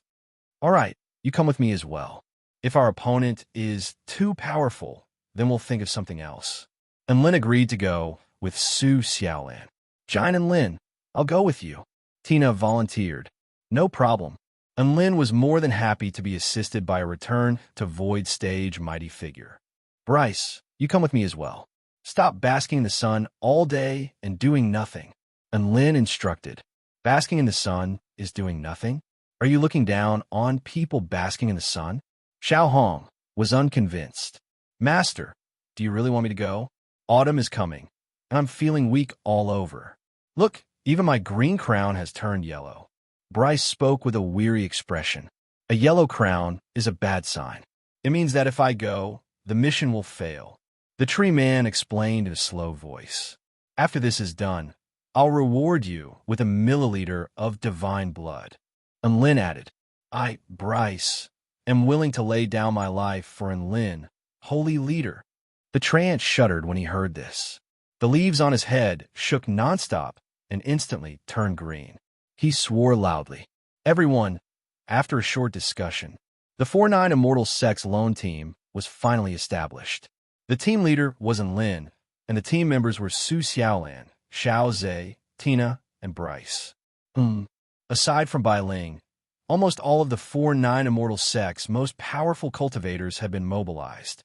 All right, you come with me as well. If our opponent is too powerful, then we'll think of something else. And Lin agreed to go with Su Xiaolan. Jine and Lin, I'll go with you. Tina volunteered. No problem. And Lin was more than happy to be assisted by a return to void stage mighty figure. Bryce, you come with me as well. Stop basking in the sun all day and doing nothing. And Lin instructed. Basking in the sun is doing nothing? Are you looking down on people basking in the sun? Xiao Hong was unconvinced. Master, do you really want me to go? Autumn is coming, and I'm feeling weak all over. Look, even my green crown has turned yellow. Bryce spoke with a weary expression. A yellow crown is a bad sign. It means that if I go, the mission will fail. The tree man explained in a slow voice. After this is done, I'll reward you with a milliliter of divine blood. And Lin added, I, Bryce, am willing to lay down my life for Lin, holy leader. The trance shuddered when he heard this. The leaves on his head shook nonstop and instantly turned green. He swore loudly. Everyone, after a short discussion, the 4-9 Immortal Sex Lone Team was finally established. The team leader was Lin, and the team members were Su Xiaolan, Xiaozhe, Tina, and Bryce. Aside from Bai Ling, almost all of the 4-9 Immortal Sex most powerful cultivators have been mobilized.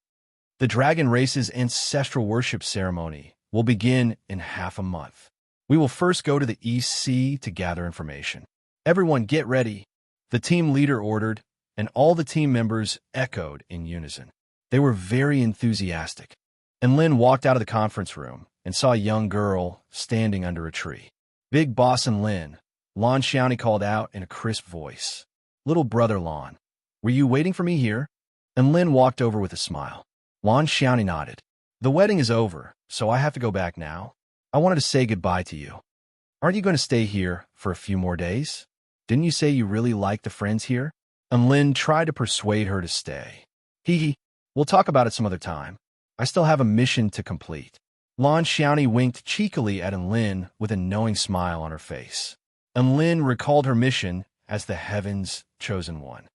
The dragon race's ancestral worship ceremony will begin in half a month. We will first go to the East Sea to gather information. Everyone get ready, the team leader ordered, and all the team members echoed in unison. They were very enthusiastic. And Lin walked out of the conference room and saw a young girl standing under a tree. Big Boss and Lin, Lon Xiaoni called out in a crisp voice. Little brother Lon, were you waiting for me here? And Lin walked over with a smile. Lon Xiaoni nodded. The wedding is over, so I have to go back now. I wanted to say goodbye to you. Aren't you going to stay here for a few more days? Didn't you say you really like the friends here? And Lin tried to persuade her to stay. We'll talk about it some other time. I still have a mission to complete. Lon Xiaoni winked cheekily at Lin with a knowing smile on her face. And Lin recalled her mission as the Heaven's chosen one.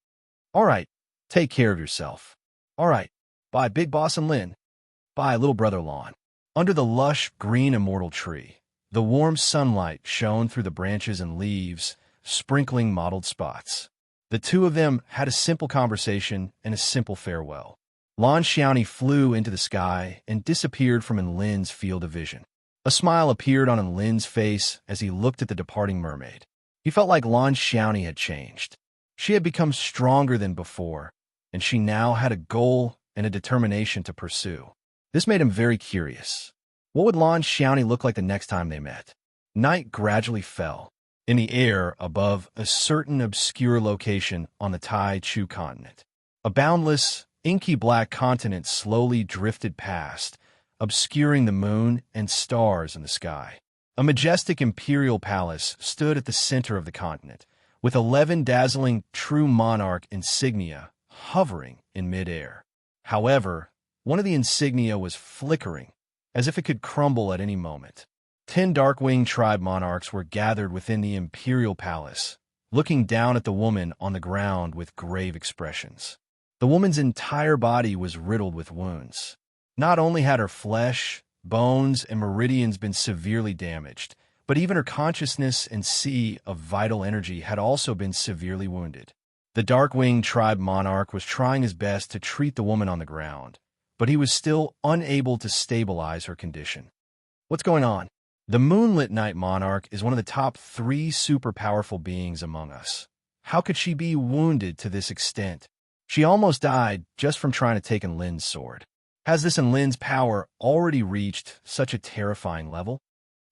All right, take care of yourself. All right, bye Big Boss and Lin. Bye little brother Lon. Under the lush green immortal tree, the warm sunlight shone through the branches and leaves, sprinkling mottled spots. The two of them had a simple conversation and a simple farewell. Lon Xiaoni flew into the sky and disappeared from Lin's field of vision. A smile appeared on Lin's face as he looked at the departing mermaid. He felt like Lon Xiaoni had changed. She had become stronger than before, and she now had a goal and a determination to pursue. This made him very curious. What would Lon Xiaoni look like the next time they met? Night gradually fell. In the air above a certain obscure location on the Tai Chu continent, a boundless, inky black continent slowly drifted past, obscuring the moon and stars in the sky. A majestic imperial palace stood at the center of the continent, with 11 dazzling true monarch insignia hovering in midair. However, one of the insignia was flickering, as if it could crumble at any moment. 10 Darkwing tribe monarchs were gathered within the imperial palace, looking down at the woman on the ground with grave expressions. The woman's entire body was riddled with wounds. Not only had her flesh, bones, and meridians been severely damaged, but even her consciousness and sea of vital energy had also been severely wounded. The Darkwing tribe monarch was trying his best to treat the woman on the ground, but he was still unable to stabilize her condition. What's going on? The Moonlit Night Monarch is one of the top 3 super powerful beings among us. How could she be wounded to this extent? She almost died just from trying to take Enlin's sword. Has this Enlin's power already reached such a terrifying level?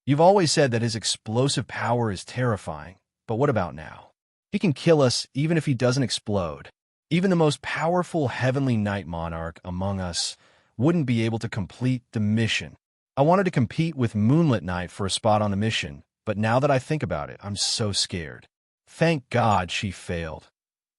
You've always said that his explosive power is terrifying, but what about now? He can kill us even if he doesn't explode. Even the most powerful Heavenly Night Monarch among us wouldn't be able to complete the mission. I wanted to compete with Moonlit Night for a spot on the mission, but now that I think about it, I'm so scared. Thank God she failed.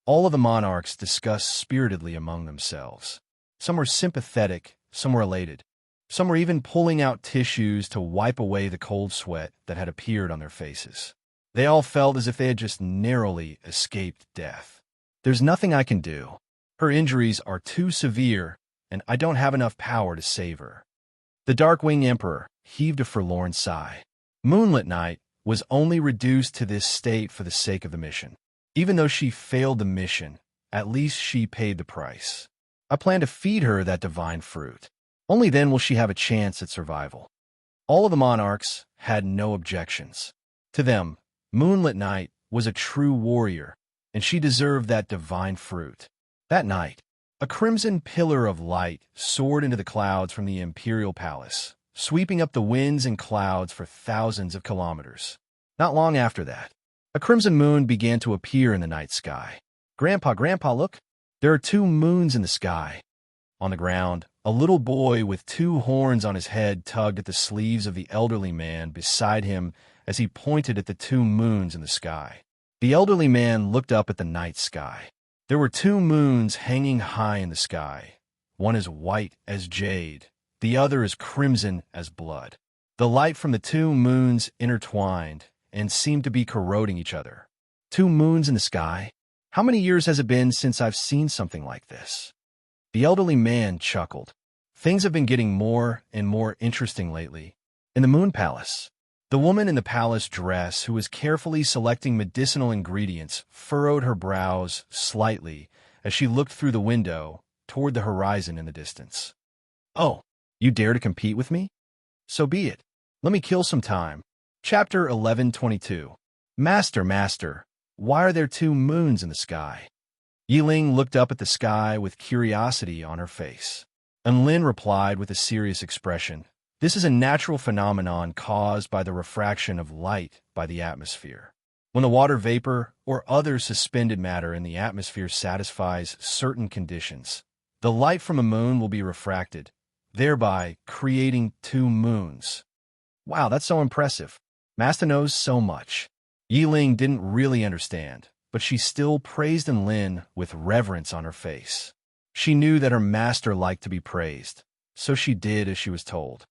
All of the monarchs discussed spiritedly among themselves. Some were sympathetic, some were elated. Some were even pulling out tissues to wipe away the cold sweat that had appeared on their faces. They all felt as if they had just narrowly escaped death. There's nothing I can do. Her injuries are too severe, and I don't have enough power to save her. The Darkwing Emperor heaved a forlorn sigh. Moonlit Night was only reduced to this state for the sake of the mission. Even though she failed the mission, at least she paid the price. I plan to feed her that divine fruit. Only then will she have a chance at survival. All of the monarchs had no objections. To them, Moonlit Night was a true warrior, and she deserved that divine fruit. That night, a crimson pillar of light soared into the clouds from the imperial palace, sweeping up the winds and clouds for thousands of kilometers. Not long after that, a crimson moon began to appear in the night sky. Grandpa, look! There are 2 moons in the sky. On the ground, a little boy with 2 horns on his head tugged at the sleeves of the elderly man beside him as he pointed at the 2 moons in the sky. The elderly man looked up at the night sky. There were 2 moons hanging high in the sky. One is white as jade, the other is crimson as blood. The light from the 2 moons intertwined and seemed to be corroding each other. 2 moons in the sky? How many years has it been since I've seen something like this? The elderly man chuckled. Things have been getting more and more interesting lately. In the Moon Palace, the woman in the palace dress who was carefully selecting medicinal ingredients furrowed her brows slightly as she looked through the window toward the horizon in the distance. Oh, you dare to compete with me? So be it. Let me kill some time. Chapter 1122. Master, why are there 2 moons in the sky? Yiling looked up at the sky with curiosity on her face. Enlin replied with a serious expression. This is a natural phenomenon caused by the refraction of light by the atmosphere. When the water vapor or other suspended matter in the atmosphere satisfies certain conditions, the light from a moon will be refracted, thereby creating 2 moons. Wow, that's so impressive. Master knows so much. Yiling didn't really understand, but she still praised Enlin with reverence on her face. She knew that her master liked to be praised, so she did as she was told.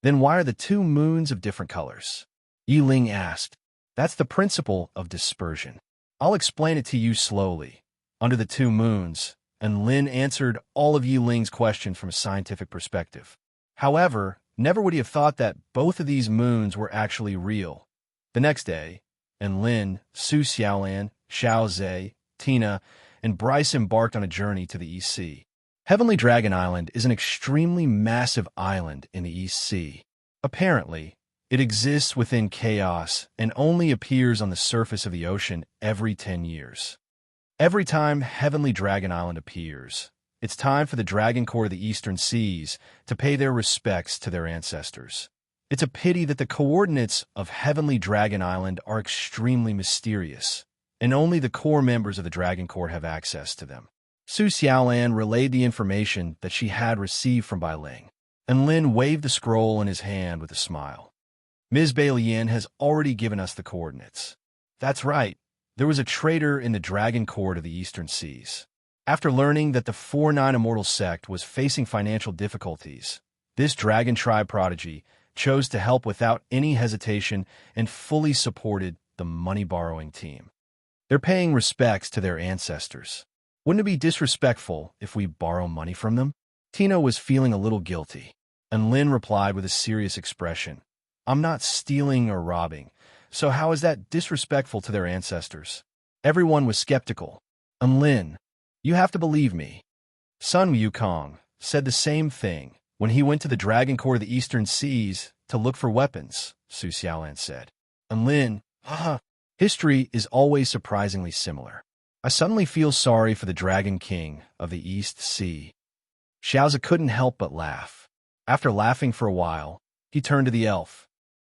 Then why are the 2 moons of different colors? Yiling asked. That's the principle of dispersion. I'll explain it to you slowly. Under the 2 moons, Enlin answered all of Yiling's questions from a scientific perspective. However, never would he have thought that both of these moons were actually real. The next day, Enlin, Su Xiaolan, Xiao Zhe, Tina, and Bryce embarked on a journey to the East Sea. Heavenly Dragon Island is an extremely massive island in the East Sea. Apparently, it exists within chaos and only appears on the surface of the ocean every 10 years. Every time Heavenly Dragon Island appears, it's time for the Dragon Court of the Eastern Seas to pay their respects to their ancestors. It's a pity that the coordinates of Heavenly Dragon Island are extremely mysterious, and only the core members of the Dragon Court have access to them. Su Xiaolan relayed the information that she had received from Bai Ling, and Lin waved the scroll in his hand with a smile. Ms. Bai Lian has already given us the coordinates. That's right, there was a traitor in the Dragon Court of the Eastern Seas. After learning that the 4-9 Immortal sect was facing financial difficulties, this Dragon Tribe prodigy chose to help without any hesitation and fully supported the money-borrowing team. They're paying respects to their ancestors. Wouldn't it be disrespectful if we borrow money from them? Tina was feeling a little guilty, and Lynn replied with a serious expression. I'm not stealing or robbing, so how is that disrespectful to their ancestors? Everyone was skeptical. And Lynn, you have to believe me. Sun Wukong said the same thing when he went to the Dragon Court of the Eastern Seas to look for weapons, Su Xiaolan said. And Lynn, history is always surprisingly similar. I suddenly feel sorry for the Dragon King of the East Sea. Xiaoza couldn't help but laugh. After laughing for a while, he turned to the elf.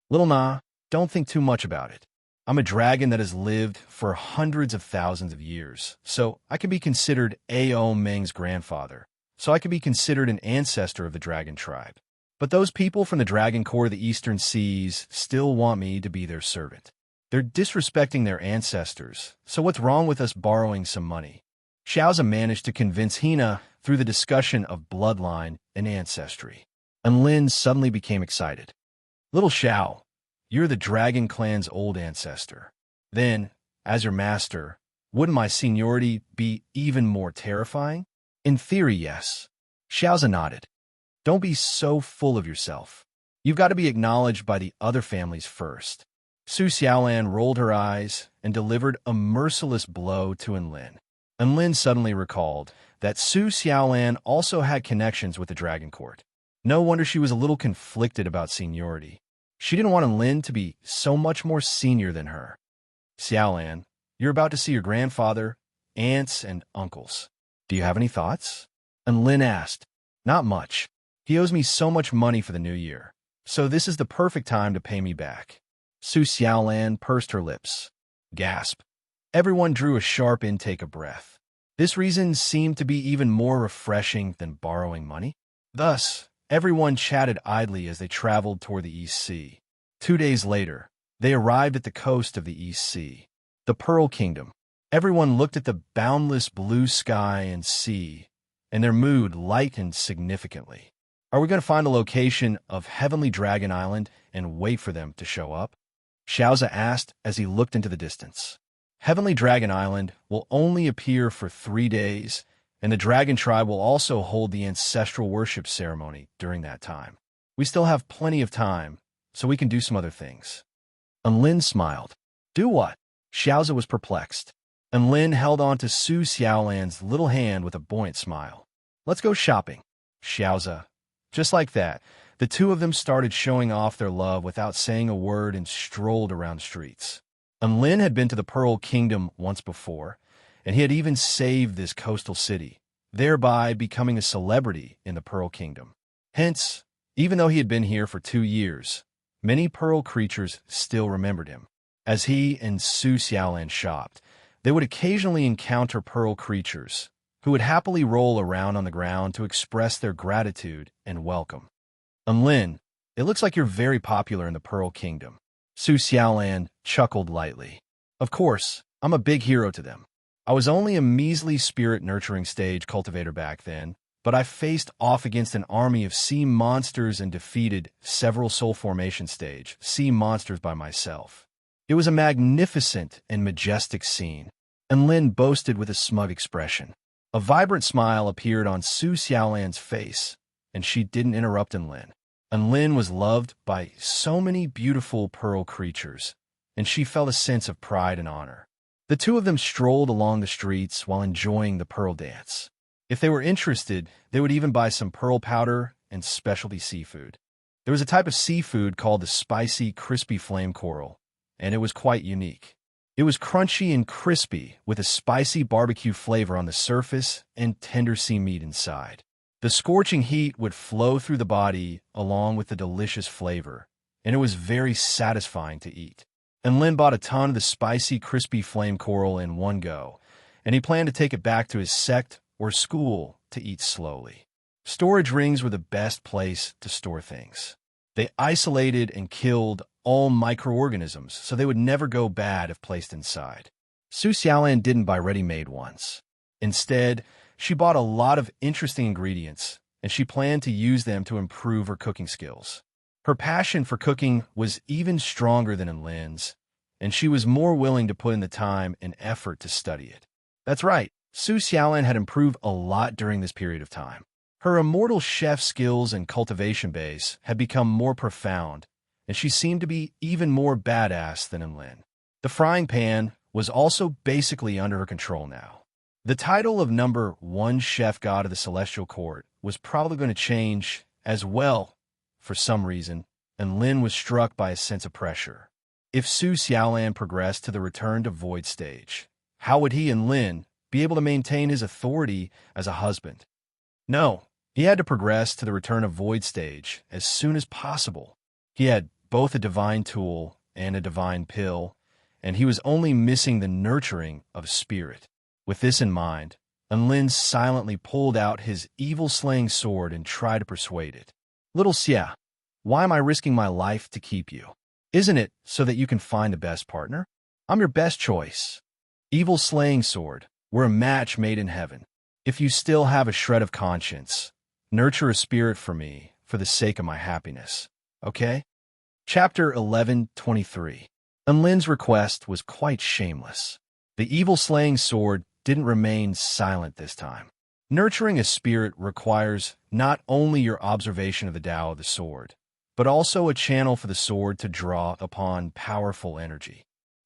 Little Na, don't think too much about it. I'm a dragon that has lived for hundreds of thousands of years, so I can be considered Ao Meng's grandfather, so I can be considered an ancestor of the dragon tribe. But those people from the Dragon Court of the Eastern Seas still want me to be their servant. They're disrespecting their ancestors, so what's wrong with us borrowing some money? Xiaoza managed to convince Hina through the discussion of bloodline and ancestry. And Lin suddenly became excited. Little Xiao, you're the Dragon Clan's old ancestor. Then, as your master, wouldn't my seniority be even more terrifying? In theory, yes. Xiaoza nodded. Don't be so full of yourself. You've got to be acknowledged by the other families first. Su Xiaolan rolled her eyes and delivered a merciless blow to Enlin. Enlin suddenly recalled that Su Xiaolan also had connections with the Dragon Court. No wonder she was a little conflicted about seniority. She didn't want Enlin to be so much more senior than her. Xiaolan, you're about to see your grandfather, aunts, and uncles. Do you have any thoughts? Enlin asked. Not much. He owes me so much money for the new year, so this is the perfect time to pay me back. Su Xiaolan pursed her lips. Gasp. Everyone drew a sharp intake of breath. This reason seemed to be even more refreshing than borrowing money. Thus, everyone chatted idly as they traveled toward the East Sea. 2 days later, they arrived at the coast of the East Sea, the Pearl Kingdom. Everyone looked at the boundless blue sky and sea, and their mood lightened significantly. Are we going to find a location of Heavenly Dragon Island and wait for them to show up? Xiaoza asked as he looked into the distance. Heavenly Dragon Island will only appear for 3 days, and the Dragon Tribe will also hold the ancestral worship ceremony during that time. We still have plenty of time, so we can do some other things. And Lin smiled. Do what? Xiaoza was perplexed. And Lin held on to Su Xiaolan's little hand with a buoyant smile. Let's go shopping, Xiaoza. Just like that, the two of them started showing off their love without saying a word and strolled around the streets. And Lin had been to the Pearl Kingdom once before, and he had even saved this coastal city, thereby becoming a celebrity in the Pearl Kingdom. Hence, even though he had been here for 2 years, many Pearl creatures still remembered him. As he and Su Xiaolan shopped, they would occasionally encounter Pearl creatures who would happily roll around on the ground to express their gratitude and welcome. Lin, it looks like you're very popular in the Pearl Kingdom. Su Xiaolan chuckled lightly. Of course, I'm a big hero to them. I was only a measly spirit-nurturing stage cultivator back then, but I faced off against an army of sea monsters and defeated several soul formation stage sea monsters by myself. It was a magnificent and majestic scene, and Lin boasted with a smug expression. A vibrant smile appeared on Su Xiaolan's face, and she didn't interrupt Enlin. Enlin was loved by so many beautiful pearl creatures, and she felt a sense of pride and honor. The two of them strolled along the streets while enjoying the pearl dance. If they were interested, they would even buy some pearl powder and specialty seafood. There was a type of seafood called the spicy, crispy flame coral, and it was quite unique. It was crunchy and crispy, with a spicy barbecue flavor on the surface and tender sea meat inside. The scorching heat would flow through the body along with the delicious flavor, and it was very satisfying to eat. And Lin bought a ton of the spicy, crispy flame coral in one go, and he planned to take it back to his sect or school to eat slowly. Storage rings were the best place to store things. They isolated and killed all microorganisms, so they would never go bad if placed inside. Su Xiaolan didn't buy ready-made ones. Instead, she bought a lot of interesting ingredients, and she planned to use them to improve her cooking skills. Her passion for cooking was even stronger than Enlin's, and she was more willing to put in the time and effort to study it. That's right, Su Xiaolan had improved a lot during this period of time. Her immortal chef skills and cultivation base had become more profound, and she seemed to be even more badass than Enlin. The frying pan was also basically under her control now. The title of #1 chef god of the Celestial Court was probably going to change as well for some reason, and Lin was struck by a sense of pressure. If Su Xiaolan progressed to the return to void stage, how would he and Lin be able to maintain his authority as a husband? No, he had to progress to the return of void stage as soon as possible. He had both a divine tool and a divine pill, and he was only missing the nurturing of spirit. With this in mind, Enlin silently pulled out his evil-slaying sword and tried to persuade it. Little Xia, why am I risking my life to keep you? Isn't it so that you can find the best partner? I'm your best choice. Evil-slaying sword, we're a match made in heaven. If you still have a shred of conscience, nurture a spirit for me for the sake of my happiness, okay? Chapter 11:23. Enlin's request was quite shameless. The evil-slaying sword didn't remain silent this time. Nurturing a spirit requires not only your observation of the Tao of the sword, but also a channel for the sword to draw upon powerful energy.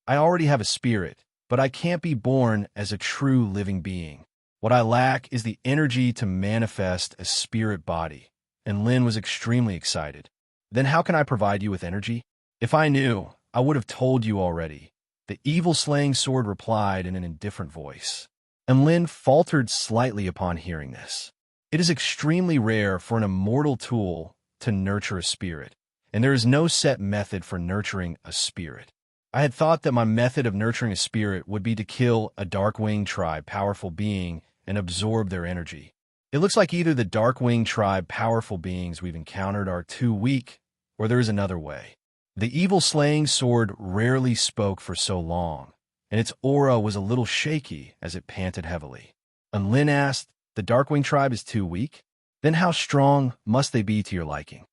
I already have a spirit, but I can't be born as a true living being. What I lack is the energy to manifest a spirit body, and Lin was extremely excited. Then how can I provide you with energy? If I knew, I would have told you already. The evil-slaying sword replied in an indifferent voice, and Lin faltered slightly upon hearing this. It is extremely rare for an immortal tool to nurture a spirit, and there is no set method for nurturing a spirit. I had thought that my method of nurturing a spirit would be to kill a Darkwing tribe powerful being and absorb their energy. It looks like either the Darkwing tribe powerful beings we've encountered are too weak, or there is another way. The evil-slaying sword rarely spoke for so long, and its aura was a little shaky as it panted heavily. And Lin asked, the Darkwing tribe is too weak? Then how strong must they be to your liking?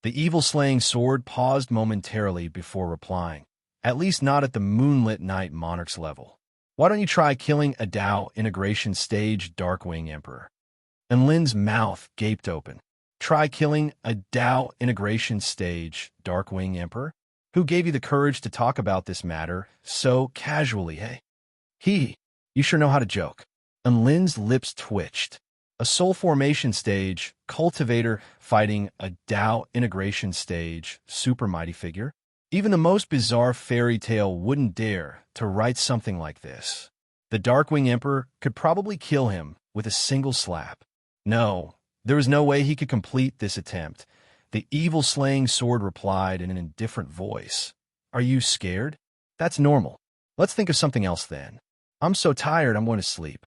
The evil-slaying sword paused momentarily before replying, at least not at the moonlit night monarch's level. Why don't you try killing a Tao integration stage Darkwing Emperor? And Lin's mouth gaped open. Try killing a Tao integration stage Darkwing Emperor? Who gave you the courage to talk about this matter so casually, hey? You sure know how to joke. And Lin's lips twitched. A soul formation stage, Cultivator fighting a Tao integration stage, super mighty figure? Even the most bizarre fairy tale wouldn't dare to write something like this. The Darkwing Emperor could probably kill him with a single slap. No, there was no way he could complete this attempt. The evil-slaying sword replied in an indifferent voice. Are you scared? That's normal. Let's think of something else then. I'm so tired I'm going to sleep.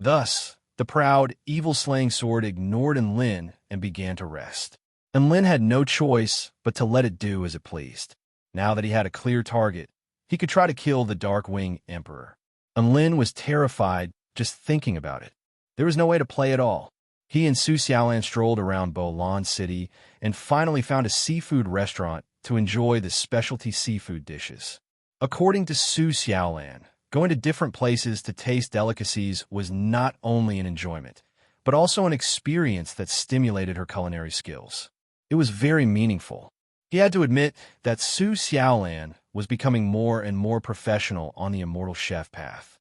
Thus, the proud, evil-slaying sword ignored Enlin and began to rest. Enlin had no choice but to let it do as it pleased. Now that he had a clear target, he could try to kill the Darkwing Emperor. Enlin was terrified just thinking about it. There was no way to play at all. He and Su Xiaolan strolled around Bolan City and finally found a seafood restaurant to enjoy the specialty seafood dishes. According to Su Xiaolan, going to different places to taste delicacies was not only an enjoyment, but also an experience that stimulated her culinary skills. It was very meaningful. He had to admit that Su Xiaolan was becoming more and more professional on the immortal chef path.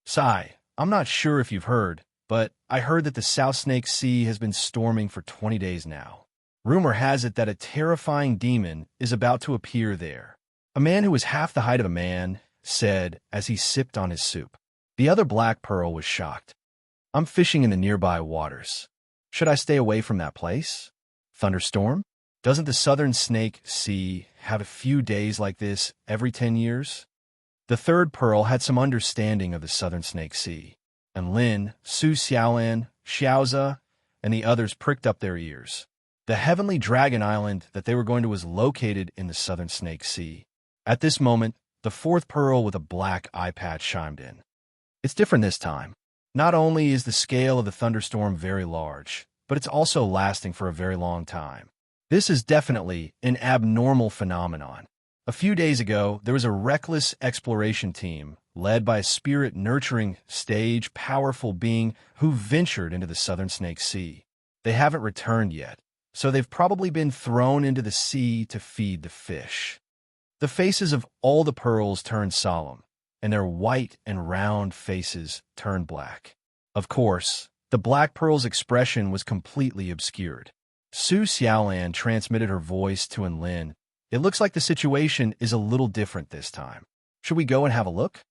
Sai, I'm not sure if you've heard, but I heard that the South Snake Sea has been storming for 20 days now. Rumor has it that a terrifying demon is about to appear there. A man who was half the height of a man said as he sipped on his soup. The other Black Pearl was shocked. I'm fishing in the nearby waters. Should I stay away from that place? Thunderstorm? Doesn't the Southern Snake Sea have a few days like this every 10 years? The third Pearl had some understanding of the Southern Snake Sea, and Lin, Su Xiaolan, Xiaoza, and the others pricked up their ears. The heavenly dragon island that they were going to was located in the Southern Snake Sea. At this moment, the fourth Pearl with a black eye patch chimed in. It's different this time. Not only is the scale of the thunderstorm very large, but it's also lasting for a very long time. This is definitely an abnormal phenomenon. A few days ago, there was a reckless exploration team led by a spirit-nurturing, powerful being who ventured into the southern Snake Sea. They haven't returned yet, so they've probably been thrown into the sea to feed the fish. The faces of all the pearls turned solemn, and their white and round faces turned black. Of course, the black pearl's expression was completely obscured. Su Xiaolan transmitted her voice to Enlin. It looks like the situation is a little different this time. Should we go and have a look?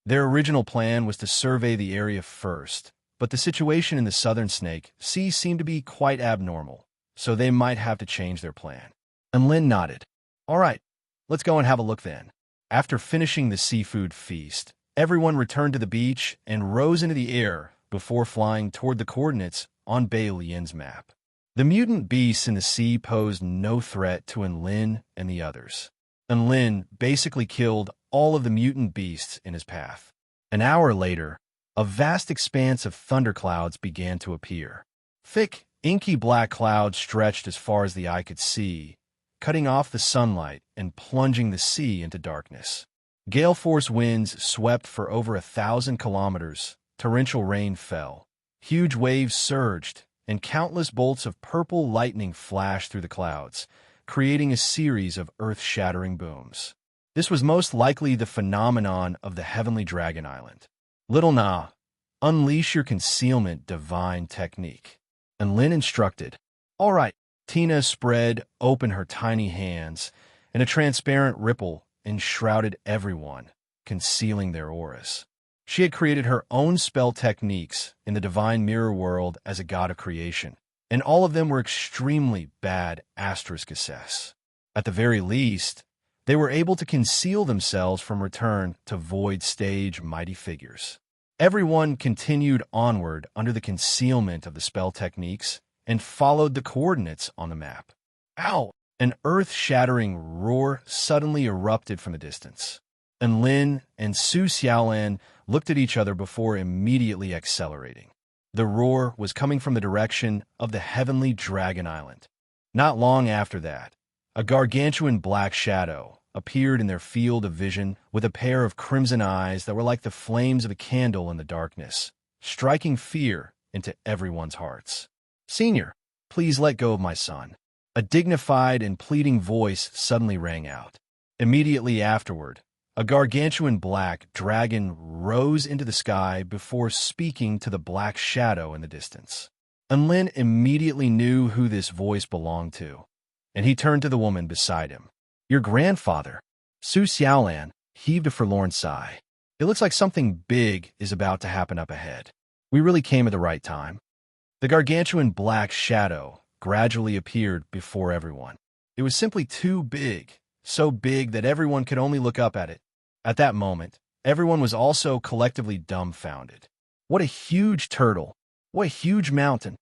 Their original plan was to survey the area first, but the situation in the southern Snake Sea seemed to be quite abnormal, so they might have to change their plan. Enlin nodded. All right, let's go and have a look then. After finishing the seafood feast, everyone returned to the beach and rose into the air before flying toward the coordinates on Bei Lian's map. The mutant beasts in the sea posed no threat to Enlin and the others. Enlin basically killed all of the mutant beasts in his path. An hour later, a vast expanse of thunderclouds began to appear. Thick, inky black clouds stretched as far as the eye could see, cutting off the sunlight and plunging the sea into darkness. Gale-force winds swept for over 1,000 kilometers, torrential rain fell, huge waves surged, and countless bolts of purple lightning flashed through the clouds, creating a series of earth-shattering booms. This was most likely the phenomenon of the Heavenly Dragon Island. Little Na, unleash your concealment divine technique. And Lin instructed. All right, Tina spread open her tiny hands, and a transparent ripple enshrouded everyone, concealing their auras. She had created her own spell techniques in the divine mirror world as a god of creation, and all of them were extremely bad ***. At the very least, they were able to conceal themselves from return to void stage mighty figures. Everyone continued onward under the concealment of the spell techniques and followed the coordinates on the map. Ow! An earth-shattering roar suddenly erupted from the distance. And Lin and Su Xiaolan looked at each other before immediately accelerating. The roar was coming from the direction of the Heavenly Dragon Island. Not long after that, a gargantuan black shadow appeared in their field of vision with a pair of crimson eyes that were like the flames of a candle in the darkness, striking fear into everyone's hearts. Senior, please let go of my son. A dignified and pleading voice suddenly rang out. Immediately afterward, a gargantuan black dragon rose into the sky before speaking to the black shadow in the distance. And Lin immediately knew who this voice belonged to, and he turned to the woman beside him. Your grandfather. Su Xiaolan heaved a forlorn sigh. It looks like something big is about to happen up ahead. We really came at the right time. The gargantuan black shadow gradually appeared before everyone. It was simply too big, so big that everyone could only look up at it. At that moment, everyone was also collectively dumbfounded. What a huge turtle! What a huge mountain!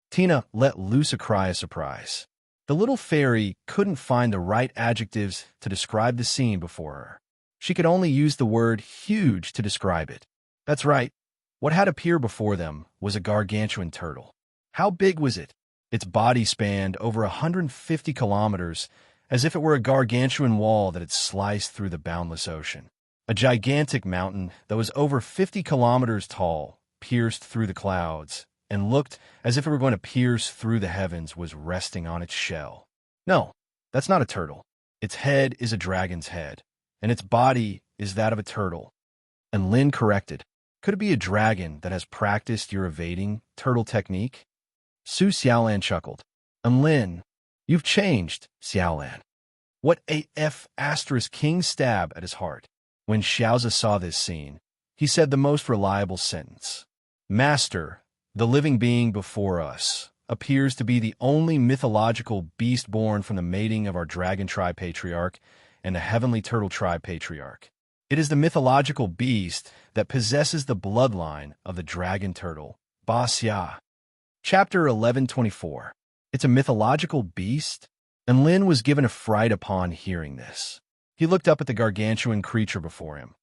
Tina let loose a cry of surprise. The little fairy couldn't find the right adjectives to describe the scene before her. She could only use the word huge to describe it. That's right. What had appeared before them was a gargantuan turtle. How big was it? Its body spanned over 150 kilometers, as if it were a gargantuan wall that had sliced through the boundless ocean. A gigantic mountain that was over 50 kilometers tall, pierced through the clouds, and looked as if it were going to pierce through the heavens, was resting on its shell. No, that's not a turtle. Its head is a dragon's head, and its body is that of a turtle. And Lin corrected. Could it be a dragon that has practiced your evading turtle technique? Su Xiaolan chuckled. And Lin, you've changed, Xiaolan. What AF * King stab at his heart. When Xiaozi saw this scene, he said the most reliable sentence. Master, the living being before us, appears to be the only mythological beast born from the mating of our dragon tribe patriarch and the heavenly turtle tribe patriarch. It is the mythological beast that possesses the bloodline of the dragon turtle, Ba Xia. Chapter 1124. It's a mythological beast? And Lin was given a fright upon hearing this. He looked up at the gargantuan creature before him,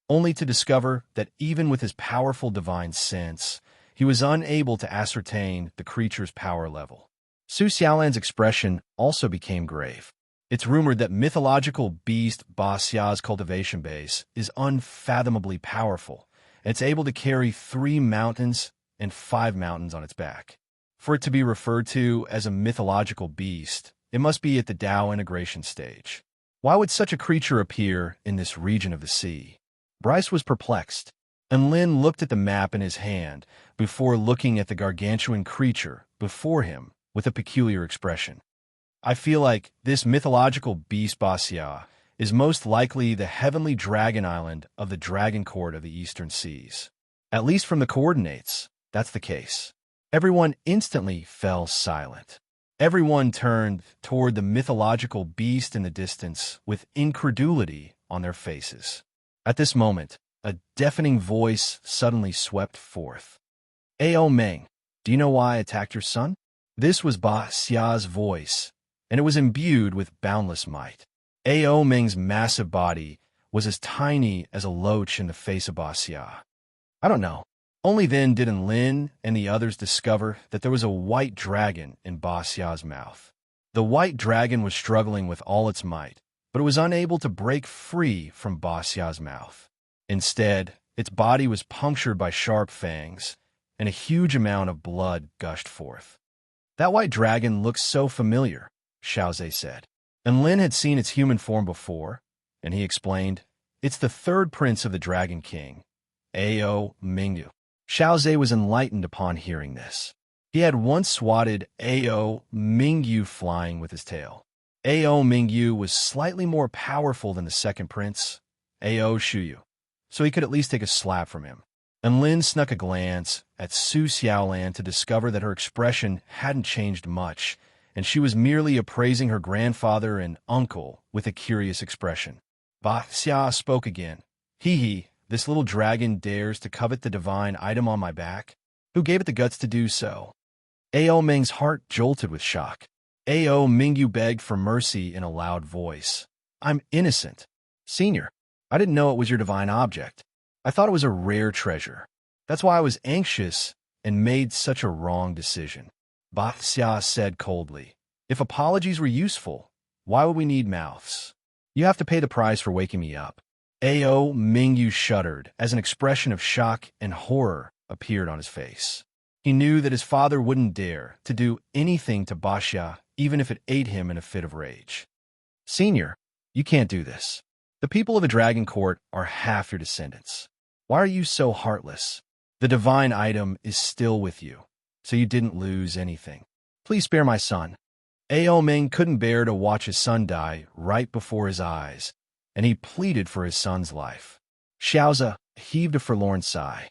only to discover that even with his powerful divine sense, he was unable to ascertain the creature's power level. Su Xiaolan's expression also became grave. It's rumored that mythological beast Ba Xia's cultivation base is unfathomably powerful, and it's able to carry 3 mountains and 5 mountains on its back. For it to be referred to as a mythological beast, it must be at the Tao integration stage. Why would such a creature appear in this region of the sea? Bryce was perplexed, and Lin looked at the map in his hand before looking at the gargantuan creature before him with a peculiar expression. I feel like this mythological beast Ba Xia is most likely the heavenly dragon island of the dragon court of the eastern seas. At least from the coordinates, that's the case. Everyone instantly fell silent. Everyone turned toward the mythological beast in the distance with incredulity on their faces. At this moment, a deafening voice suddenly swept forth. Ao Meng, do you know why I attacked your son? This was Ba Xia's voice, and it was imbued with boundless might. Ao Meng's massive body was as tiny as a loach in the face of Ba Xia. I don't know. Only then did Lin and the others discover that there was a white dragon in Ba Xia's mouth. The white dragon was struggling with all its might, but it was unable to break free from Ba Xia's mouth. Instead, its body was punctured by sharp fangs, and a huge amount of blood gushed forth. That white dragon looks so familiar, Xiaozhe said. And Lin had seen its human form before, and he explained, it's the third prince of the Dragon King, Ao Mingyu. Xiaozhe was enlightened upon hearing this. He had once swatted Ao Mingyu flying with his tail. Ao Mingyu was slightly more powerful than the second prince, Ao Shuyu, so he could at least take a slap from him. And Lin snuck a glance at Su Xiaolan to discover that her expression hadn't changed much, and she was merely appraising her grandfather and uncle with a curious expression. Ba Xia spoke again. Hee, this little dragon dares to covet the divine item on my back? Who gave it the guts to do so? Ao Meng's heart jolted with shock. Ao Mingyu begged for mercy in a loud voice. I'm innocent. Senior, I didn't know it was your divine object. I thought it was a rare treasure. That's why I was anxious and made such a wrong decision. Ba Xia said coldly. If apologies were useful, why would we need mouths? You have to pay the price for waking me up. Ao Mingyu shuddered as an expression of shock and horror appeared on his face. He knew that his father wouldn't dare to do anything to Ba Xia, even if it ate him in a fit of rage. Senior, you can't do this. The people of a dragon court are half your descendants. Why are you so heartless? The divine item is still with you, so you didn't lose anything. Please spare my son. Ao Meng couldn't bear to watch his son die right before his eyes, and he pleaded for his son's life. Xiaoze heaved a forlorn sigh.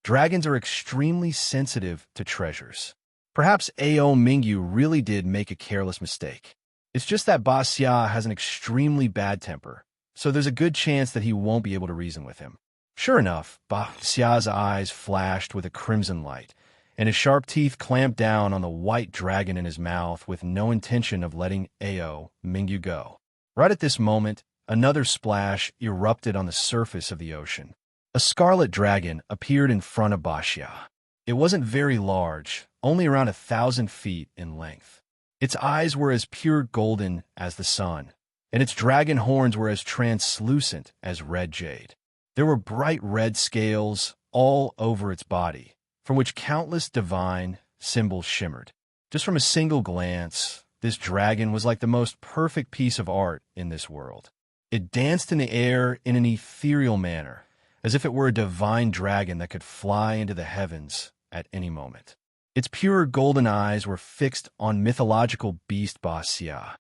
Dragons are extremely sensitive to treasures. Perhaps Ao Mingyu really did make a careless mistake. It's just that Ba Xia has an extremely bad temper, so there's a good chance that he won't be able to reason with him. Sure enough, Ba Xia's eyes flashed with a crimson light, and his sharp teeth clamped down on the white dragon in his mouth with no intention of letting Ao Mingyu go. Right at this moment, another splash erupted on the surface of the ocean. A scarlet dragon appeared in front of Ba Xia. It wasn't very large, only around 1,000 feet in length. Its eyes were as pure golden as the sun, and its dragon horns were as translucent as red jade. There were bright red scales all over its body, from which countless divine symbols shimmered. Just from a single glance, this dragon was like the most perfect piece of art in this world. It danced in the air in an ethereal manner, as if it were a divine dragon that could fly into the heavens at any moment. Its pure golden eyes were fixed on mythological beast Ba Xia.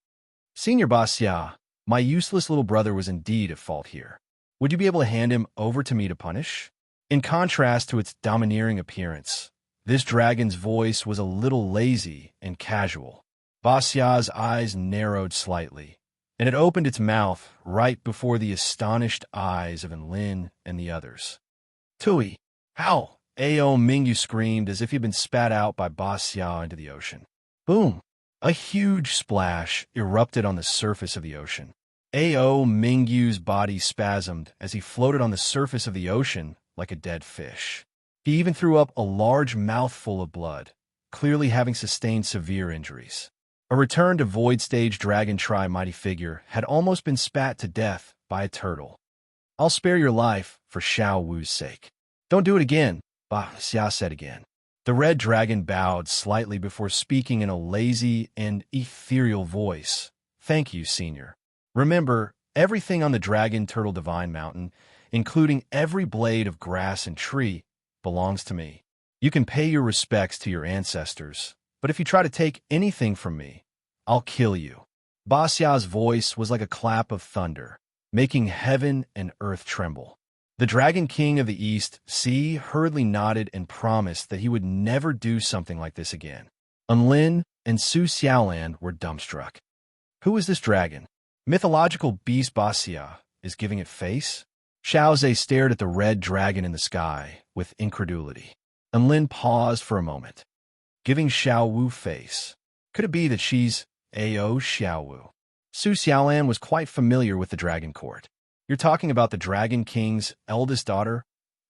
Senior Ba Xia, my useless little brother was indeed at fault here. Would you be able to hand him over to me to punish? In contrast to its domineering appearance, this dragon's voice was a little lazy and casual. Ba Xia's eyes narrowed slightly, and it opened its mouth right before the astonished eyes of Lin and the others. Tui! How? Ao Mingyu screamed as if he'd been spat out by Ba Xia into the ocean. Boom! A huge splash erupted on the surface of the ocean. Ao Mingyu's body spasmed as he floated on the surface of the ocean like a dead fish. He even threw up a large mouthful of blood, clearly having sustained severe injuries. A return to Void Stage Dragon Tri-Mighty figure had almost been spat to death by a turtle. I'll spare your life for Xiao Wu's sake. Don't do it again, Ba Xia said again. The red dragon bowed slightly before speaking in a lazy and ethereal voice. Thank you, Senior. Remember, everything on the Dragon Turtle Divine Mountain, including every blade of grass and tree, belongs to me. You can pay your respects to your ancestors, but if you try to take anything from me, I'll kill you. Ba Xia's voice was like a clap of thunder, making heaven and earth tremble. The Dragon King of the East Sea hurriedly nodded and promised that he would never do something like this again. Unlin and Su Xiaolan were dumbstruck. Who is this dragon? Mythological beast Ba Xia is giving it face? Xiao Zhe stared at the red dragon in the sky with incredulity. Unlin paused for a moment. Giving Xiao Wu face. Could it be that she's Ao Xiao Wu? Su Xiaolan was quite familiar with the Dragon Court. You're talking about the Dragon King's eldest daughter,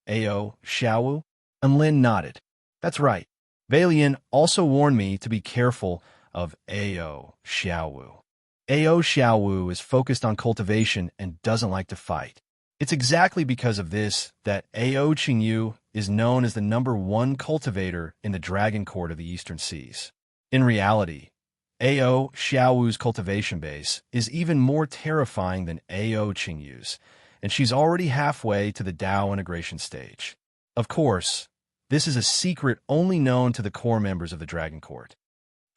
Ao Xiaowu? Unlin nodded. That's right. Valian also warned me to be careful of Ao Xiaowu. Ao Xiaowu is focused on cultivation and doesn't like to fight. It's exactly because of this that Ao Qingyu is known as the #1 cultivator in the Dragon Court of the Eastern Seas. In reality, Ao Xiaowu's cultivation base is even more terrifying than Ao Qingyu's, and she's already halfway to the Dao integration stage. Of course, this is a secret only known to the core members of the Dragon Court.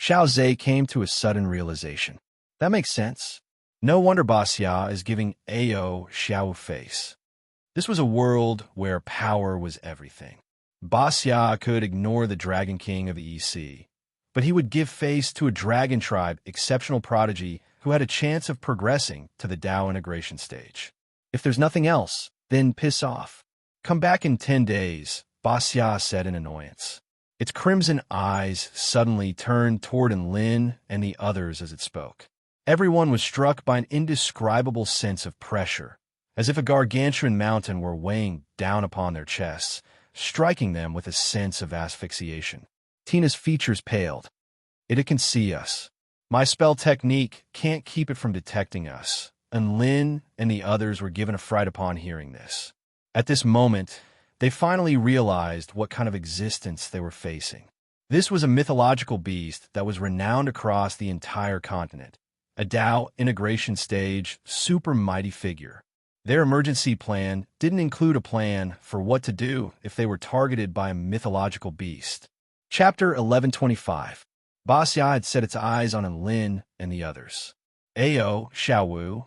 Xiao Zhe came to a sudden realization. That makes sense. No wonder Ba Xia is giving Ao Xiao face. This was a world where power was everything. Ba Xia could ignore the Dragon King of the EC, but he would give face to a dragon tribe exceptional prodigy who had a chance of progressing to the Dao integration stage. If there's nothing else, then piss off. Come back in 10 days, Ba Xia said in annoyance. Its crimson eyes suddenly turned toward Enlin and the others as it spoke. Everyone was struck by an indescribable sense of pressure, as if a gargantuan mountain were weighing down upon their chests, striking them with a sense of asphyxiation. Tina's features paled. It can see us. My spell technique can't keep it from detecting us. And Lin and the others were given a fright upon hearing this. At this moment, they finally realized what kind of existence they were facing. This was a mythological beast that was renowned across the entire continent. A Dao integration stage, super mighty figure. Their emergency plan didn't include a plan for what to do if they were targeted by a mythological beast. Chapter 1125. Ba Xia had set its eyes on Enlin and the others. Ao Xiaowu,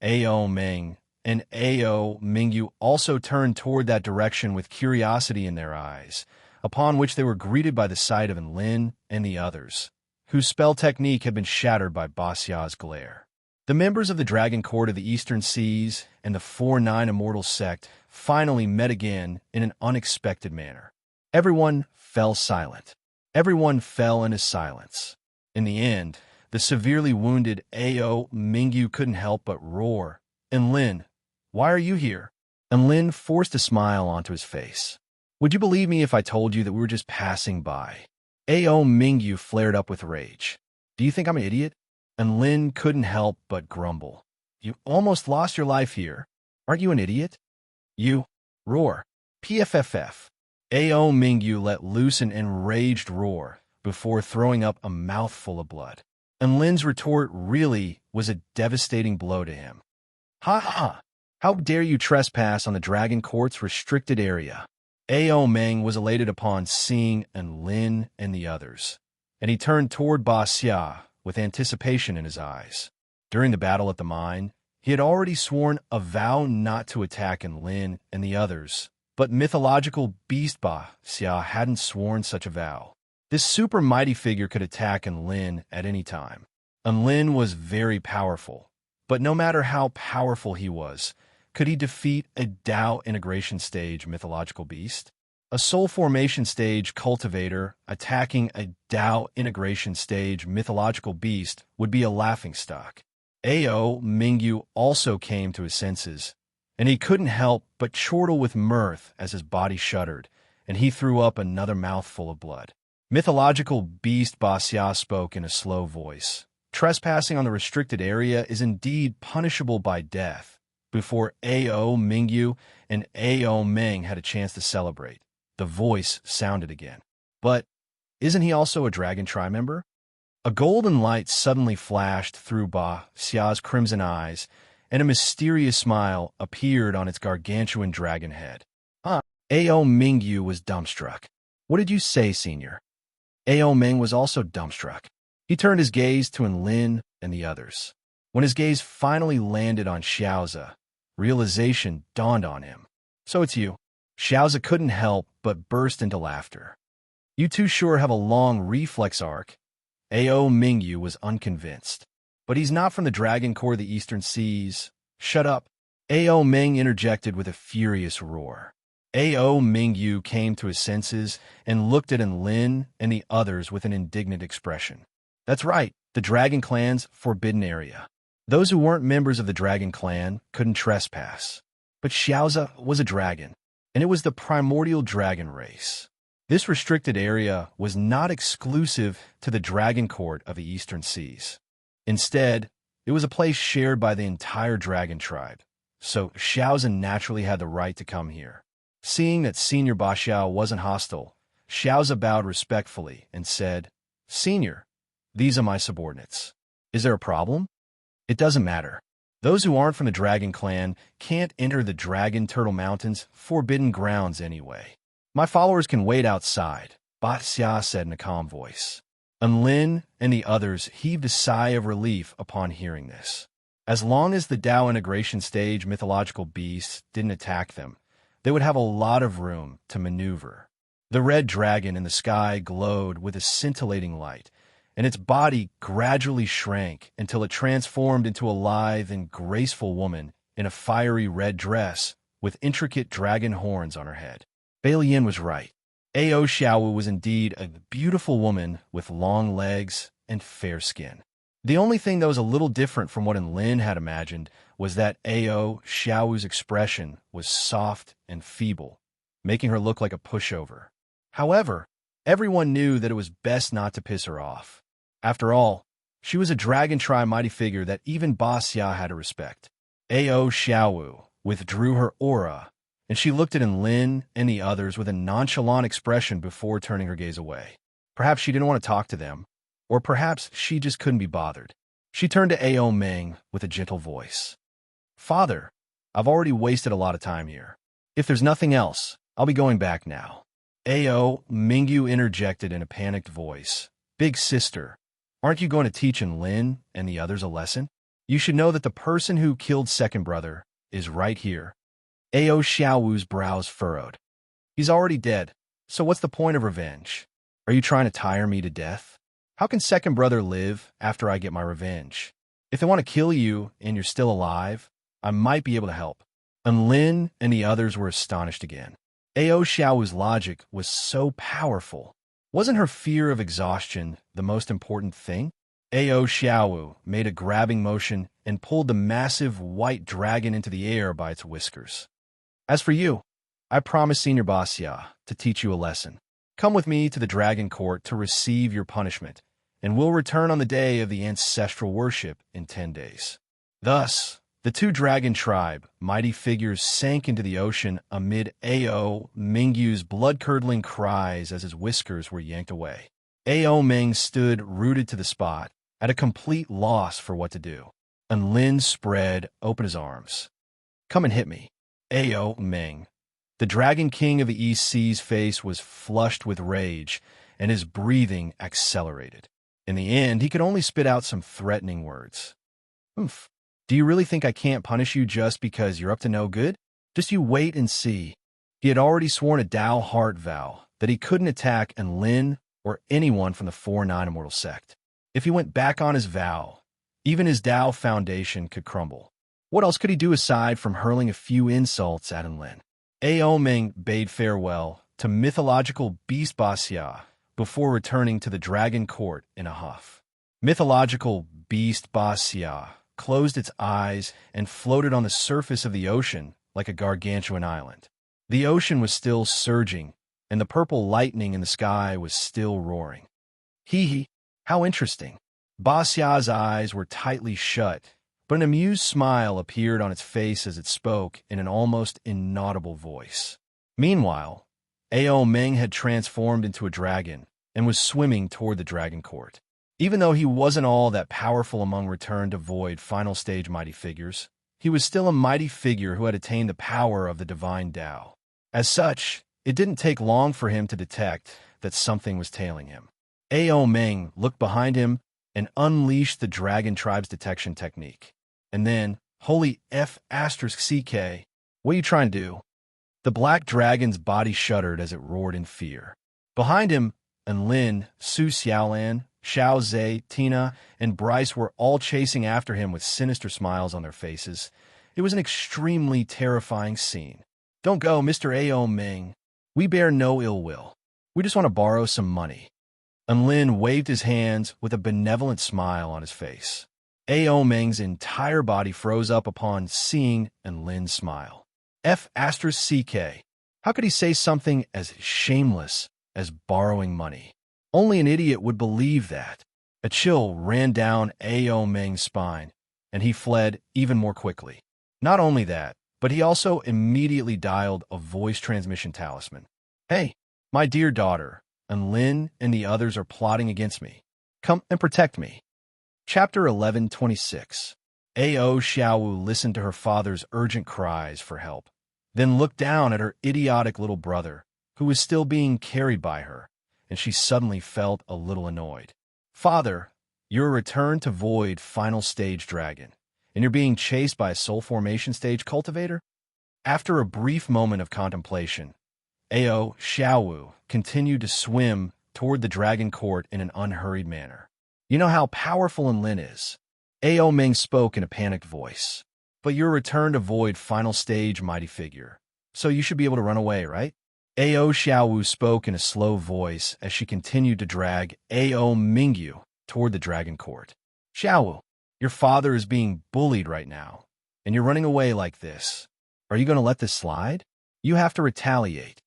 Ao Meng, and Ao Mingyu also turned toward that direction with curiosity in their eyes, upon which they were greeted by the sight of Enlin and the others, whose spell technique had been shattered by Ba Xia's glare. The members of the Dragon Court of the Eastern Seas and the 4-9 Immortal Sect finally met again in an unexpected manner. Everyone fell silent. Everyone fell into silence. In the end, the severely wounded Ao Mingyu couldn't help but roar. Enlin, why are you here? Enlin forced a smile onto his face. Would you believe me if I told you that we were just passing by? Ao Mingyu flared up with rage. Do you think I'm an idiot? Enlin couldn't help but grumble. You almost lost your life here. Aren't you an idiot? You roar. PFFF. Ao Mingyu let loose an enraged roar before throwing up a mouthful of blood. Enlin's retort really was a devastating blow to him. Ha ha! How dare you trespass on the Dragon Court's restricted area? Ao Meng was elated upon seeing Enlin and the others, and he turned toward Ba Xia with anticipation in his eyes. During the battle at the mine, he had already sworn a vow not to attack Enlin and the others, but mythological beast Ba Xia hadn't sworn such a vow. This super mighty figure could attack Enlin at any time. Enlin was very powerful, but no matter how powerful he was, could he defeat a Dao integration stage mythological beast? A soul formation stage cultivator attacking a Dao integration stage mythological beast would be a laughingstock. Ao Mingyu also came to his senses, and he couldn't help but chortle with mirth as his body shuddered, and he threw up another mouthful of blood. Mythological beast Basya spoke in a slow voice. Trespassing on the restricted area is indeed punishable by death. Before Ao Mingyu and Ao Meng had a chance to celebrate, the voice sounded again. But isn't he also a Dragon Tri member? A golden light suddenly flashed through Ba Xia's crimson eyes, and a mysterious smile appeared on its gargantuan dragon head. Ao Mingyu was dumbstruck. What did you say, senior? Ao Meng was also dumbstruck. He turned his gaze to Enlin and the others. When his gaze finally landed on Xiaoza, realization dawned on him. So it's you. Xiaoza couldn't help but burst into laughter. You two sure have a long reflex arc. Ao Mingyu was unconvinced. But he's not from the Dragon Core of the Eastern Seas. Shut up. Ao Meng interjected with a furious roar. Ao Mingyu came to his senses and looked at Enlin and the others with an indignant expression. That's right, the Dragon Clan's forbidden area. Those who weren't members of the Dragon Clan couldn't trespass. But Xiaoza was a dragon, and it was the primordial dragon race. This restricted area was not exclusive to the Dragon Court of the Eastern Seas. Instead, it was a place shared by the entire dragon tribe, so Xiaoza naturally had the right to come here. Seeing that Senior Ba Xiao wasn't hostile, Xiaoza bowed respectfully and said, Senior, these are my subordinates. Is there a problem? It doesn't matter. Those who aren't from the Dragon Clan can't enter the Dragon Turtle Mountains' forbidden grounds anyway. My followers can wait outside, Ba Xia said in a calm voice. Enlin and the others heaved a sigh of relief upon hearing this. As long as the Dao integration stage mythological beasts didn't attack them, they would have a lot of room to maneuver. The red dragon in the sky glowed with a scintillating light, and its body gradually shrank until it transformed into a lithe and graceful woman in a fiery red dress with intricate dragon horns on her head. Balian was right. Ao Xiaowu was indeed a beautiful woman with long legs and fair skin. The only thing that was a little different from what Enlin had imagined was that Ao Xiaowu's expression was soft and feeble, making her look like a pushover. However, everyone knew that it was best not to piss her off. After all, she was a Dragon Tri mighty figure that even Ba Xia had to respect. Ao Xiaowu withdrew her aura, and she looked at Enlin and the others with a nonchalant expression before turning her gaze away. Perhaps she didn't want to talk to them, or perhaps she just couldn't be bothered. She turned to Ao Meng with a gentle voice. Father, I've already wasted a lot of time here. If there's nothing else, I'll be going back now. Ao Mingyu interjected in a panicked voice. Big sister, aren't you going to teach Enlin and the others a lesson? You should know that the person who killed second brother is right here. Ao Xiaowu's brows furrowed. He's already dead, so what's the point of revenge? Are you trying to tire me to death? How can second brother live after I get my revenge? If they want to kill you and you're still alive, I might be able to help. Enlin and the others were astonished again. Ao Xiaowu's logic was so powerful. Wasn't her fear of exhaustion the most important thing? Ao Xiaowu made a grabbing motion and pulled the massive white dragon into the air by its whiskers. As for you, I promise Senior Ba Xia to teach you a lesson. Come with me to the Dragon Court to receive your punishment, and we'll return on the day of the ancestral worship in 10 days. Thus, the two dragon tribe mighty figures sank into the ocean amid Ao Mingyu's blood-curdling cries as his whiskers were yanked away. Ao Meng stood rooted to the spot, at a complete loss for what to do. Enlin spread open his arms. Come and hit me. Ao Meng. The Dragon King of the East Sea's face was flushed with rage, and his breathing accelerated. In the end, he could only spit out some threatening words. Oomph. Do you really think I can't punish you just because you're up to no good? Just you wait and see. He had already sworn a Dao heart vow that he couldn't attack Enlin or anyone from the 4-9 Immortal Sect. If he went back on his vow, even his Dao foundation could crumble. What else could he do aside from hurling a few insults at Enlin? Ao Meng bade farewell to mythological beast Ba Xia before returning to the Dragon Court in a huff. Mythological beast Ba Xia closed its eyes and floated on the surface of the ocean like a gargantuan island. The ocean was still surging, and the purple lightning in the sky was still roaring. Hee, how interesting. Ba Xia's eyes were tightly shut, but an amused smile appeared on its face as it spoke in an almost inaudible voice. Meanwhile, Ao Meng had transformed into a dragon and was swimming toward the dragon court. Even though he wasn't all that powerful among Return to Void final stage mighty figures, he was still a mighty figure who had attained the power of the divine Tao. As such, it didn't take long for him to detect that something was tailing him. Ao Meng looked behind him and unleashed the Dragon Tribe's detection technique. And then, holy F***CK, what are you trying to do? The black dragon's body shuddered as it roared in fear. Behind him, Enlin, Su Xiaolan, Xiao Zhe, Tina, and Bryce were all chasing after him with sinister smiles on their faces. It was an extremely terrifying scene. Don't go, Mr. Ao Meng. We bear no ill will. We just want to borrow some money. Enlin waved his hands with a benevolent smile on his face. Ao Meng's entire body froze up upon seeing Enlin's smile. F***CK. How could he say something as shameless as borrowing money? Only an idiot would believe that. A chill ran down Ao Meng's spine, and he fled even more quickly. Not only that, but he also immediately dialed a voice transmission talisman. Hey, my dear daughter, Enlin and the others are plotting against me. Come and protect me. Chapter 1126. Ao Xiaowu listened to her father's urgent cries for help, then looked down at her idiotic little brother, who was still being carried by her, and she suddenly felt a little annoyed. Father, you're a Return to Void final stage dragon, and you're being chased by a soul formation stage cultivator? After a brief moment of contemplation, Ao Xiaowu continued to swim toward the dragon court in an unhurried manner. You know how powerful Enlin is. Ao Meng spoke in a panicked voice. But you're a Return to Void final stage mighty figure, so you should be able to run away, right? Ao Xiaowu spoke in a slow voice as she continued to drag Ao Mingyu toward the dragon court. Xiaowu, your father is being bullied right now, and you're running away like this. Are you going to let this slide? You have to retaliate.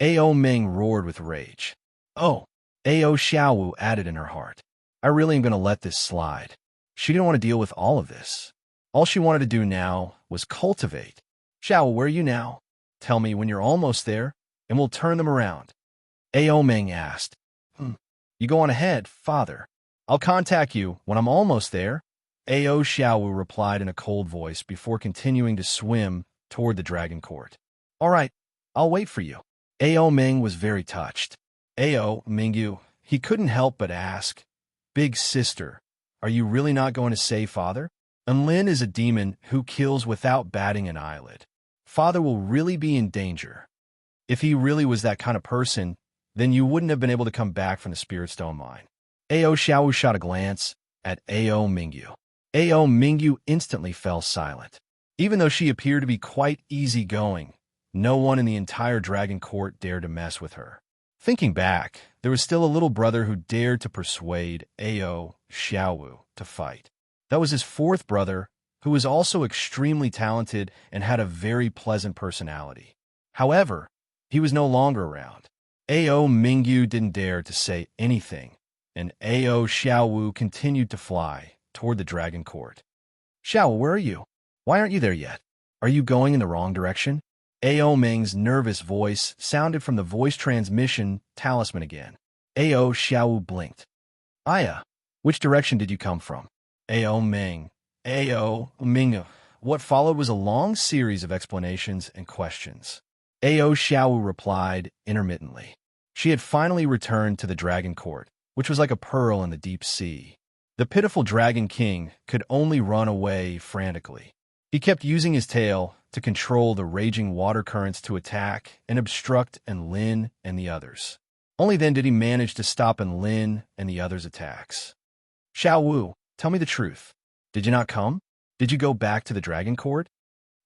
Ao Meng roared with rage. Oh, Ao Xiaowu added in her heart. I really am going to let this slide. She didn't want to deal with all of this. All she wanted to do now was cultivate. Xiaowu, where are you now? Tell me when you're almost there, and we'll turn them around. Ao Meng asked. You go on ahead, father. I'll contact you when I'm almost there. Ao Xiaowu replied in a cold voice before continuing to swim toward the dragon court. All right, I'll wait for you. Ao Meng was very touched. Ao Mingyu, he couldn't help but ask, Big sister, are you really not going to save father? Enlin is a demon who kills without batting an eyelid. Father will really be in danger. If he really was that kind of person, then you wouldn't have been able to come back from the Spirit Stone mine. Ao Xiaowu shot a glance at Ao Mingyu. Ao Mingyu instantly fell silent. Even though she appeared to be quite easygoing, no one in the entire dragon court dared to mess with her. Thinking back, there was still a little brother who dared to persuade Ao Xiaowu to fight. That was his fourth brother, who was also extremely talented and had a very pleasant personality. However, he was no longer around. Ao Mingyu didn't dare to say anything, and Ao Xiaowu continued to fly toward the dragon court. Xiaowu, where are you? Why aren't you there yet? Are you going in the wrong direction? Ao Meng's nervous voice sounded from the voice transmission talisman again. Ao Xiaowu blinked. Aya, which direction did you come from? Ao Meng. Ao Ming. What followed was a long series of explanations and questions. Ao Xiaowu replied intermittently. She had finally returned to the dragon court, which was like a pearl in the deep sea. The pitiful dragon king could only run away frantically. He kept using his tail to control the raging water currents to attack and obstruct Enlin and the others. Only then did he manage to stop Enlin and the others' attacks. Xiaowu, tell me the truth. Did you not come? Did you go back to the dragon court?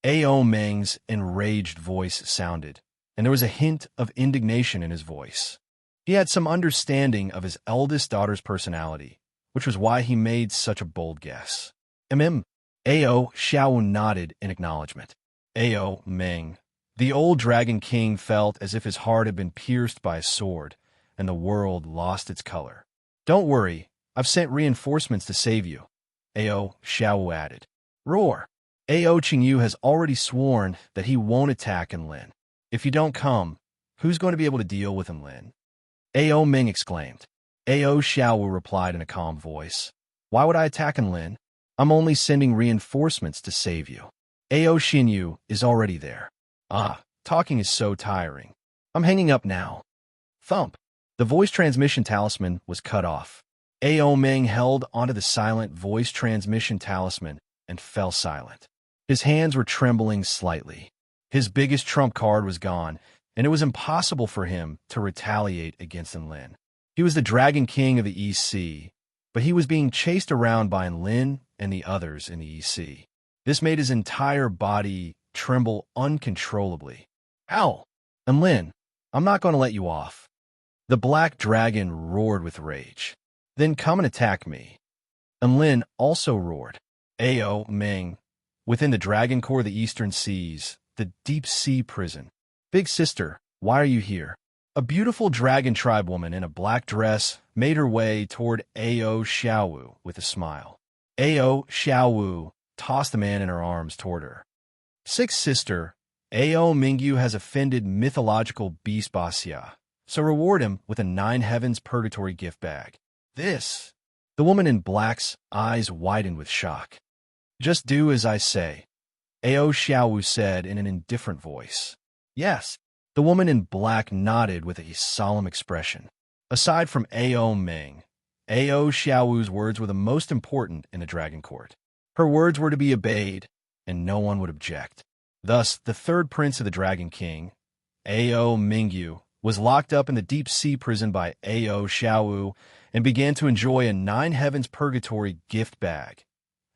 Ao Meng's enraged voice sounded, and there was a hint of indignation in his voice. He had some understanding of his eldest daughter's personality, which was why he made such a bold guess. Ao Xiaowu nodded in acknowledgement. Ao Meng, The old Dragon King felt as if his heart had been pierced by a sword, and the world lost its color. Don't worry, I've sent reinforcements to save you, Ao Xiao added. Roar! Ao Qingyu has already sworn that he won't attack Enlin. If you don't come, who's going to be able to deal with Enlin? Ao Ming exclaimed. Ao Xiao replied in a calm voice. Why would I attack Enlin? I'm only sending reinforcements to save you. Ao Xinyu is already there. Ah, talking is so tiring. I'm hanging up now. Thump. The voice transmission talisman was cut off. Ao Ming held onto the silent voice transmission talisman and fell silent. His hands were trembling slightly. His biggest trump card was gone, and it was impossible for him to retaliate against Enlin. He was the Dragon King of the East Sea, but he was being chased around by Enlin and the others in the East Sea. This made his entire body tremble uncontrollably. Ow! Enlin, I'm not going to let you off. The black dragon roared with rage. Then come and attack me. Enlin also roared. Ao Ming, within the Dragon Core of the Eastern Seas, the deep sea prison. Big sister, why are you here? A beautiful dragon tribe woman in a black dress made her way toward Ao Xiaowu with a smile. Ao Xiaowu tossed the man in her arms toward her. Sixth sister, Ao Mingyu has offended mythological beast Basya, so reward him with a 9 Heavens Purgatory gift bag. This. The woman in black's eyes widened with shock. Just do as I say, Ao Xiaowu said in an indifferent voice. Yes. The woman in black nodded with a solemn expression. Aside from Ao Ming, Ao Xiaowu's words were the most important in the Dragon Court. Her words were to be obeyed, and no one would object. Thus, the third prince of the Dragon King, Ao Mingyu, was locked up in the deep sea prison by Ao Xiaowu and began to enjoy a 9 Heavens Purgatory gift bag.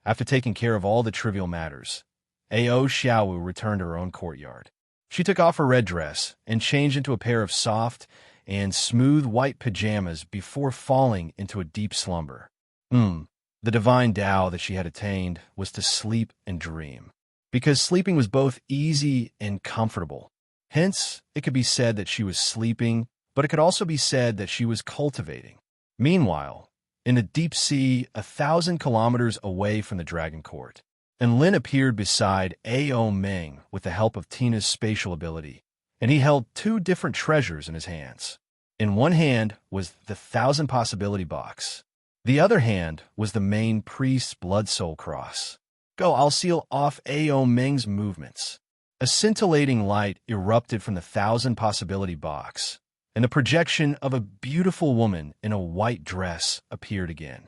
After taking care of all the trivial matters, Ao Xiaowu returned to her own courtyard. She took off her red dress and changed into a pair of soft and smooth white pajamas before falling into a deep slumber. The divine Tao that she had attained was to sleep and dream, because sleeping was both easy and comfortable. Hence, it could be said that she was sleeping, but it could also be said that she was cultivating. Meanwhile, in the deep sea, 1,000 kilometers away from the Dragon Court, Enlin appeared beside Ao Ming with the help of Tina's spatial ability, and he held 2 different treasures in his hands. In one hand was the 1,000 Possibility Box. The other hand was the main priest's blood soul cross. Go, I'll seal off Ao Ming's movements. A scintillating light erupted from the 1,000 Possibility Box, and the projection of a beautiful woman in a white dress appeared again.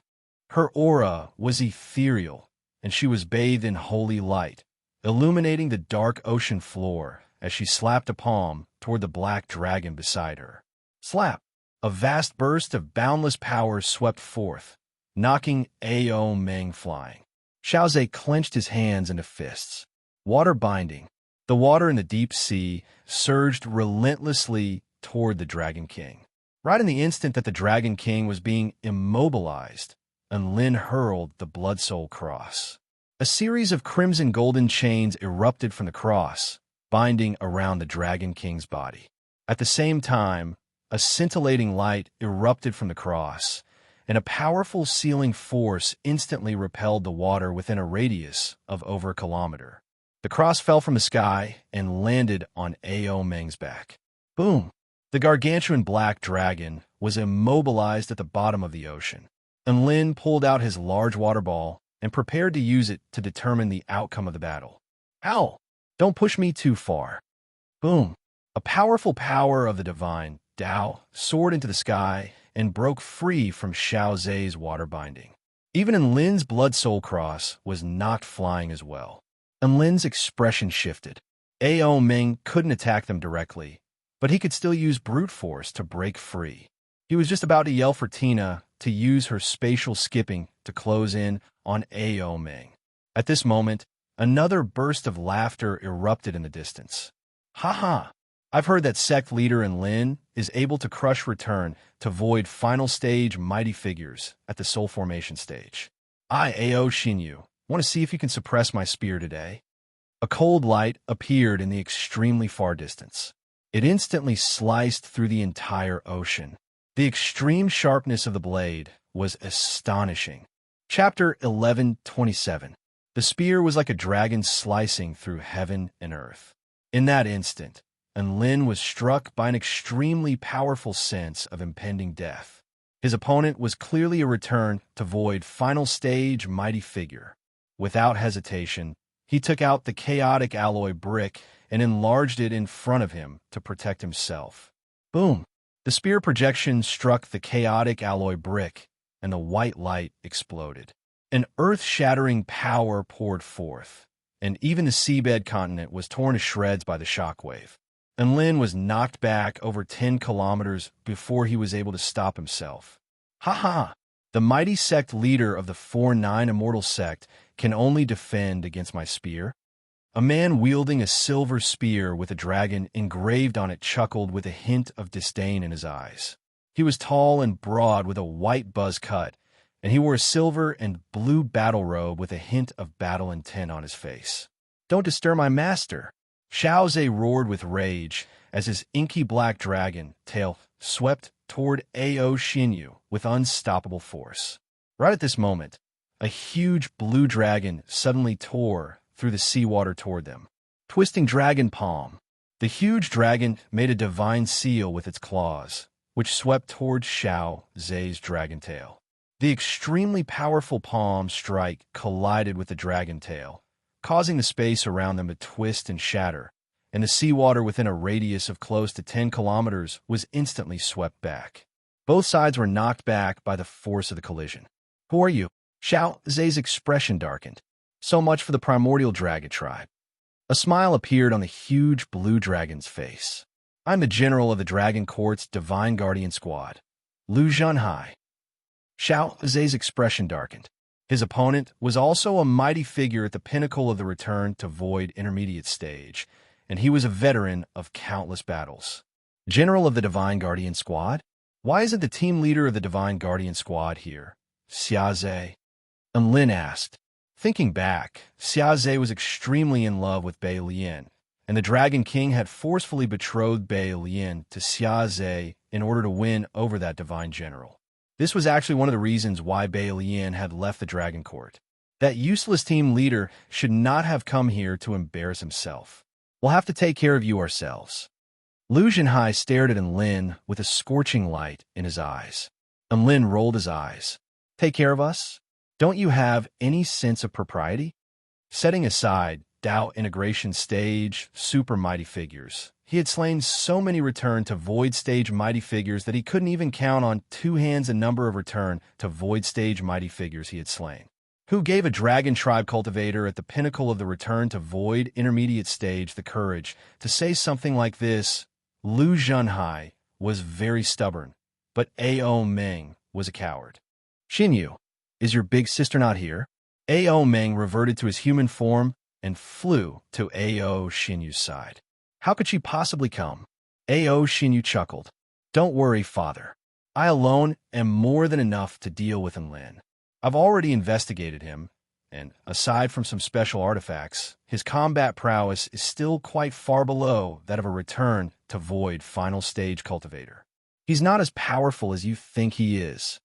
Her aura was ethereal, and she was bathed in holy light, illuminating the dark ocean floor as she slapped a palm toward the black dragon beside her. Slap! A vast burst of boundless power swept forth, knocking Ao Ming flying. Xiaozhe clenched his hands into fists. Water binding. The water in the deep sea surged relentlessly toward the Dragon King. Right in the instant that the Dragon King was being immobilized, Enlin hurled the Blood Soul Cross. A series of crimson golden chains erupted from the cross, binding around the Dragon King's body. At the same time, a scintillating light erupted from the cross, and a powerful sealing force instantly repelled the water within a radius of over a kilometer. The cross fell from the sky and landed on Ao Ming's back. Boom! The gargantuan black dragon was immobilized at the bottom of the ocean. Enlin pulled out his large water ball and prepared to use it to determine the outcome of the battle. Ow! Don't push me too far. Boom! A powerful power of the divine Tao soared into the sky and broke free from Xiaozhe's water binding. Even Enlin's blood soul cross was knocked flying as well. Enlin's expression shifted. Ao Ming couldn't attack them directly, but he could still use brute force to break free. He was just about to yell for Tina to use her spatial skipping to close in on Ao Ming. At this moment, another burst of laughter erupted in the distance. Ha ha! I've heard that sect leader Enlin is able to crush return to void final stage mighty figures at the soul formation stage. I, Ao Xinyu, want to see if you can suppress my spear today. A cold light appeared in the extremely far distance. It instantly sliced through the entire ocean. The extreme sharpness of the blade was astonishing. Chapter 11:27. The spear was like a dragon slicing through heaven and earth. In that instant, Enlin was struck by an extremely powerful sense of impending death. His opponent was clearly a return to Void final stage mighty figure. Without hesitation, he took out the chaotic alloy brick and enlarged it in front of him to protect himself. Boom! The spear projection struck the chaotic alloy brick, and the white light exploded. An earth-shattering power poured forth, and even the seabed continent was torn to shreds by the shockwave. Enlin was knocked back over 10 kilometers before he was able to stop himself. Ha ha! The mighty sect leader of the 4-9 immortal sect can only defend against my spear. A man wielding a silver spear with a dragon engraved on it chuckled with a hint of disdain in his eyes. He was tall and broad with a white buzz cut, and he wore a silver and blue battle robe with a hint of battle intent on his face. "Don't disturb my master!" Xiao Zhe roared with rage as his inky black dragon tail swept toward Ao Xinyu with unstoppable force. Right at this moment, a huge blue dragon suddenly tore through the seawater toward them. Twisting dragon palm. The huge dragon made a divine seal with its claws, which swept toward Xiao Zhe's dragon tail. The extremely powerful palm strike collided with the dragon tail, causing the space around them to twist and shatter, and the seawater within a radius of close to 10 kilometers was instantly swept back. Both sides were knocked back by the force of the collision. "Who are you?" Xiao Zhe's expression darkened. "So much for the primordial dragon tribe." A smile appeared on the huge blue dragon's face. "I'm the general of the Dragon Court's Divine Guardian Squad, Lu Zhenhai." Xiao Zhe's expression darkened. His opponent was also a mighty figure at the pinnacle of the return to Void intermediate stage, and he was a veteran of countless battles. "General of the Divine Guardian Squad? Why isn't the team leader of the Divine Guardian Squad here?" Xiao Zhe. Enlin asked. Thinking back, Xiao Zhe was extremely in love with Bai Lian, and the Dragon King had forcefully betrothed Bai Lian to Xiao Zhe in order to win over that divine general. This was actually one of the reasons why Bai Lian had left the Dragon Court. That useless team leader should not have come here to embarrass himself. "We'll have to take care of you ourselves." Lu Zhenhai stared at Enlin with a scorching light in his eyes. Enlin rolled his eyes. "Take care of us? Don't you have any sense of propriety?" Setting aside Dao integration stage super mighty figures, he had slain so many return to Void stage mighty figures that he couldn't even count on two hands the number of return to Void stage mighty figures he had slain. Who gave a dragon tribe cultivator at the pinnacle of the return to Void intermediate stage the courage to say something like this? Lu Zhenhai was very stubborn, but Ao Meng was a coward. "Xinyu, is your big sister not here?" Ao Meng reverted to his human form and flew to Ao Xinyu's side. "How could she possibly come?" Ao Xinyu chuckled. "Don't worry, father. I alone am more than enough to deal with Enlin. I've already investigated him, and aside from some special artifacts, his combat prowess is still quite far below that of a return to Void final stage cultivator. He's not as powerful as you think he is."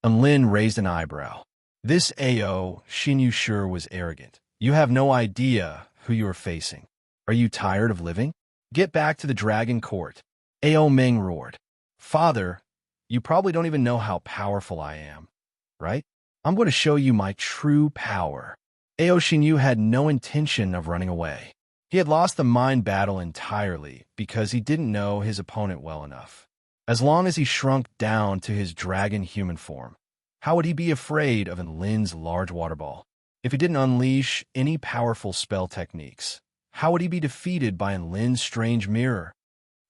Enlin raised an eyebrow. This Ao Xinyu sure was arrogant. "You have no idea who you are facing. Are you tired of living? Get back to the Dragon Court." Ao Meng roared. "Father, you probably don't even know how powerful I am, right? I'm going to show you my true power." Ao Xinyu had no intention of running away. He had lost the mind battle entirely because he didn't know his opponent well enough. As long as he shrunk down to his dragon human form, how would he be afraid of Enlin's large water ball? If he didn't unleash any powerful spell techniques, how would he be defeated by Enlin's strange mirror?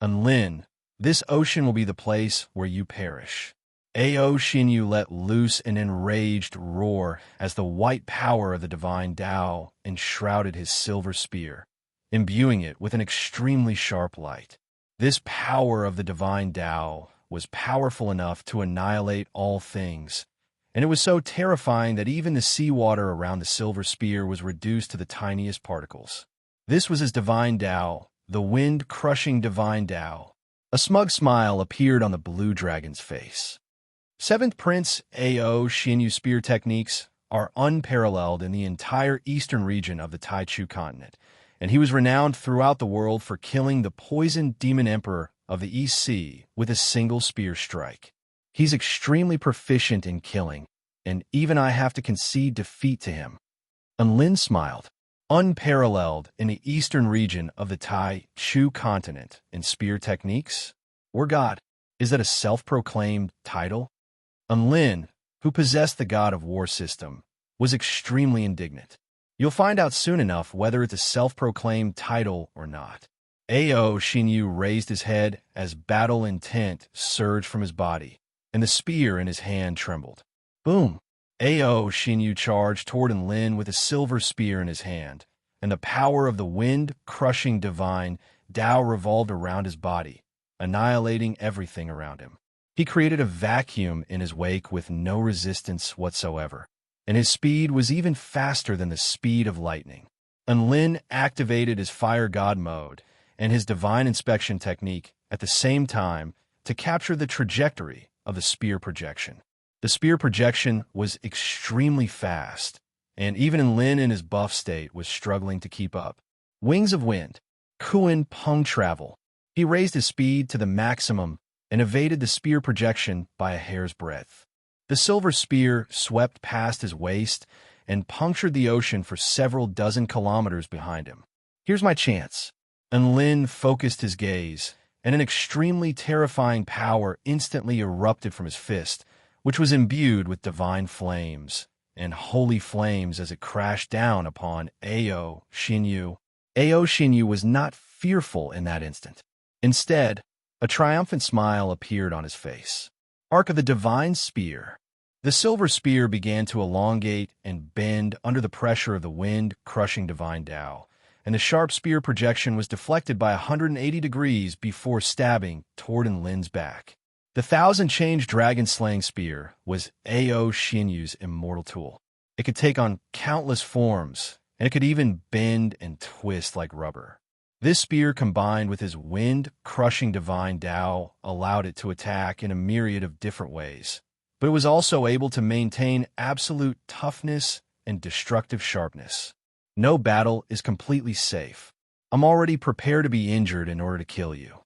"Enlin, this ocean will be the place where you perish." Ao Xinyu let loose an enraged roar as the white power of the divine Tao enshrouded his silver spear, imbuing it with an extremely sharp light. This power of the divine Tao was powerful enough to annihilate all things, and it was so terrifying that even the seawater around the silver spear was reduced to the tiniest particles. This was his divine Tao, the wind-crushing divine Tao. A smug smile appeared on the blue dragon's face. Seventh Prince Ao Xinyu spear techniques are unparalleled in the entire eastern region of the Taichu continent, and he was renowned throughout the world for killing the poisoned demon emperor of the East Sea with a single spear strike. He's extremely proficient in killing, and even I have to concede defeat to him. And Lin smiled. Unparalleled in the eastern region of the Taichu continent in spear techniques? Or God, is that a self-proclaimed title? And Lin, who possessed the God of War system, was extremely indignant. You'll find out soon enough whether it's a self-proclaimed title or not. Ao Xinyu raised his head as battle intent surged from his body, and the spear in his hand trembled. Boom! Ao Xinyu charged toward Lin with a silver spear in his hand, and the power of the wind-crushing divine Tao revolved around his body, annihilating everything around him. He created a vacuum in his wake with no resistance whatsoever, and his speed was even faster than the speed of lightning. And Lin activated his fire god mode and his divine inspection technique at the same time to capture the trajectory of the spear projection. The spear projection was extremely fast, and even Lin in his buff state was struggling to keep up. Wings of Wind, Kuan Peng Travel. He raised his speed to the maximum and evaded the spear projection by a hair's breadth. The silver spear swept past his waist and punctured the ocean for several dozen kilometers behind him. Here's my chance. And Lin focused his gaze, and an extremely terrifying power instantly erupted from his fist, which was imbued with divine flames and holy flames as it crashed down upon Ao Xinyu. Ao Xinyu was not fearful in that instant. Instead, a triumphant smile appeared on his face. Arc of the Divine Spear. The silver spear began to elongate and bend under the pressure of the wind-crushing divine Tao, and the sharp spear projection was deflected by 180 degrees before stabbing toward Lin's back. The thousand-change dragon-slaying spear was Ao Xinyu's immortal tool. It could take on countless forms, and it could even bend and twist like rubber. This spear, combined with his wind-crushing divine Tao, allowed it to attack in a myriad of different ways, but it was also able to maintain absolute toughness and destructive sharpness. No battle is completely safe. I'm already prepared to be injured in order to kill you.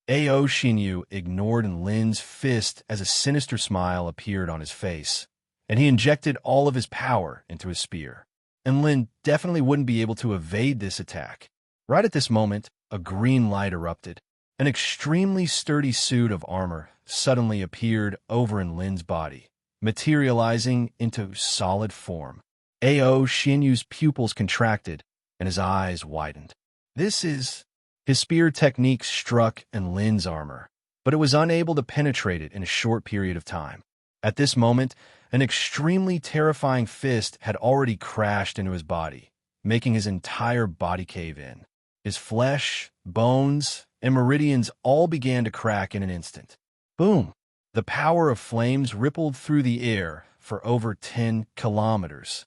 Ao Xinyu ignored Lin's fist as a sinister smile appeared on his face, and he injected all of his power into his spear. And Lin definitely wouldn't be able to evade this attack. Right at this moment, a green light erupted. An extremely sturdy suit of armor suddenly appeared over Lin's body, materializing into solid form. Ao Xinyu's pupils contracted, and his eyes widened. His spear technique struck Lin's armor, but it was unable to penetrate it in a short period of time. At this moment, an extremely terrifying fist had already crashed into his body, making his entire body cave in. His flesh, bones, and meridians all began to crack in an instant. Boom! The power of flames rippled through the air for over 10 kilometers.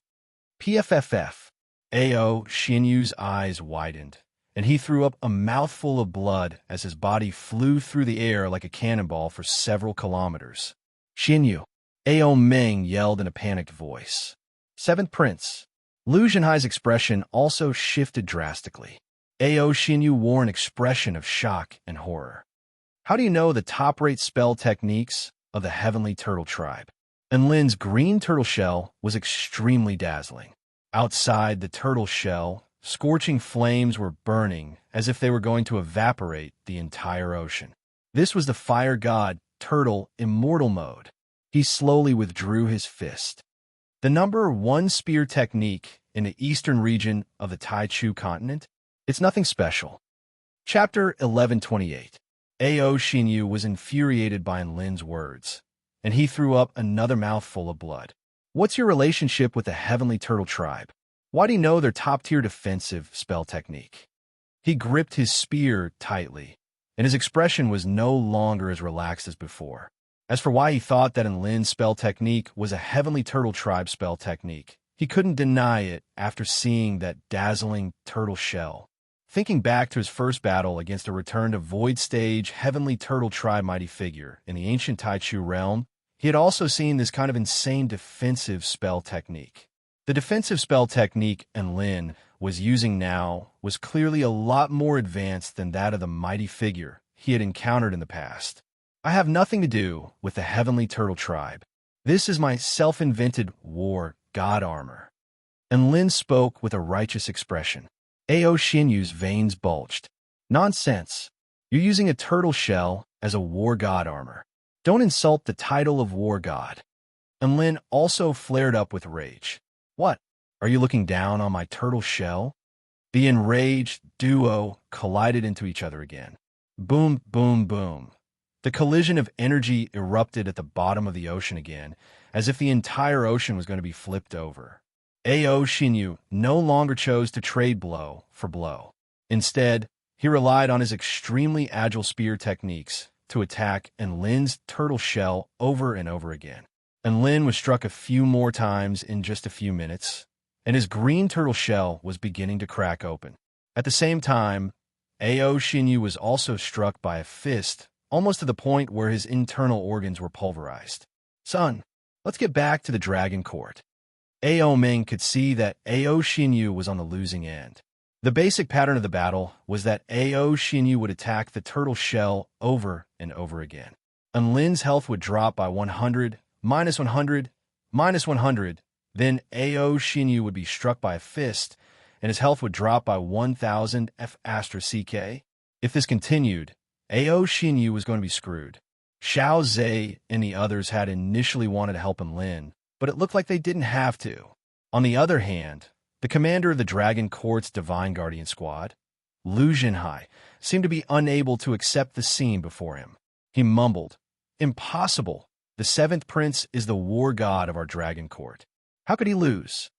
PFFF. Ao Xinyu's eyes widened, and he threw up a mouthful of blood as his body flew through the air like a cannonball for several kilometers. Xinyu. Ao Meng yelled in a panicked voice. Seventh Prince. Lu Zhenhai's expression also shifted drastically. Ao Xinyu wore an expression of shock and horror. How do you know the top-rate spell techniques of the Heavenly Turtle Tribe? And Lin's green turtle shell was extremely dazzling. Outside the turtle shell, scorching flames were burning as if they were going to evaporate the entire ocean. This was the fire god turtle immortal mode. He slowly withdrew his fist. The number 1 spear technique in the eastern region of the Taichu continent? It's nothing special. Chapter 1128. Ao Xinyu was infuriated by Lin's words, and he threw up another mouthful of blood. What's your relationship with the Heavenly Turtle Tribe? Why do you know their top-tier defensive spell technique? He gripped his spear tightly, and his expression was no longer as relaxed as before. As for why he thought that Lin's spell technique was a Heavenly Turtle Tribe spell technique, he couldn't deny it after seeing that dazzling turtle shell. Thinking back to his first battle against a return to Void Stage Heavenly Turtle Tribe mighty figure in the ancient Taichu realm, he had also seen this kind of insane defensive spell technique. The defensive spell technique Enlin was using now was clearly a lot more advanced than that of the mighty figure he had encountered in the past. I have nothing to do with the Heavenly Turtle Tribe. This is my self-invented war god armor. Enlin spoke with a righteous expression. Ao Xinyu's veins bulged. Nonsense. You're using a turtle shell as a war god armor. Don't insult the title of war god. Enlin also flared up with rage. What? Are you looking down on my turtle shell? The enraged duo collided into each other again. Boom, boom, boom. The collision of energy erupted at the bottom of the ocean again, as if the entire ocean was going to be flipped over. Ao Xinyu no longer chose to trade blow for blow. Instead, he relied on his extremely agile spear techniques to attack Enlin's turtle shell over and over again. Enlin was struck a few more times in just a few minutes, and his green turtle shell was beginning to crack open. At the same time, Ao Xinyu was also struck by a fist, almost to the point where his internal organs were pulverized. Son, let's get back to the Dragon Court. Ao Ming could see that Ao Xinyu was on the losing end. The basic pattern of the battle was that Ao Xinyu would attack the turtle shell over and over again. Enlin's health would drop by 100, minus 100, minus 100. Then Ao Xinyu would be struck by a fist, and his health would drop by 1,000 F astra CK. If this continued, Ao Xinyu was going to be screwed. Xiao Zhe and the others had initially wanted to help Enlin, but it looked like they didn't have to. On the other hand, the commander of the Dragon Court's Divine Guardian Squad, Lu Jinhai, seemed to be unable to accept the scene before him. He mumbled, "Impossible. The seventh prince is the war god of our Dragon Court. How could he lose?"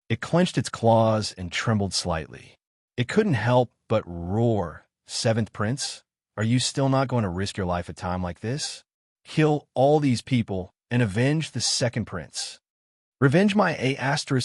It clenched its claws and trembled slightly. It couldn't help but roar, "Seventh prince? Are you still not going to risk your life at a time like this? Kill all these people and avenge the second prince. Revenge my A**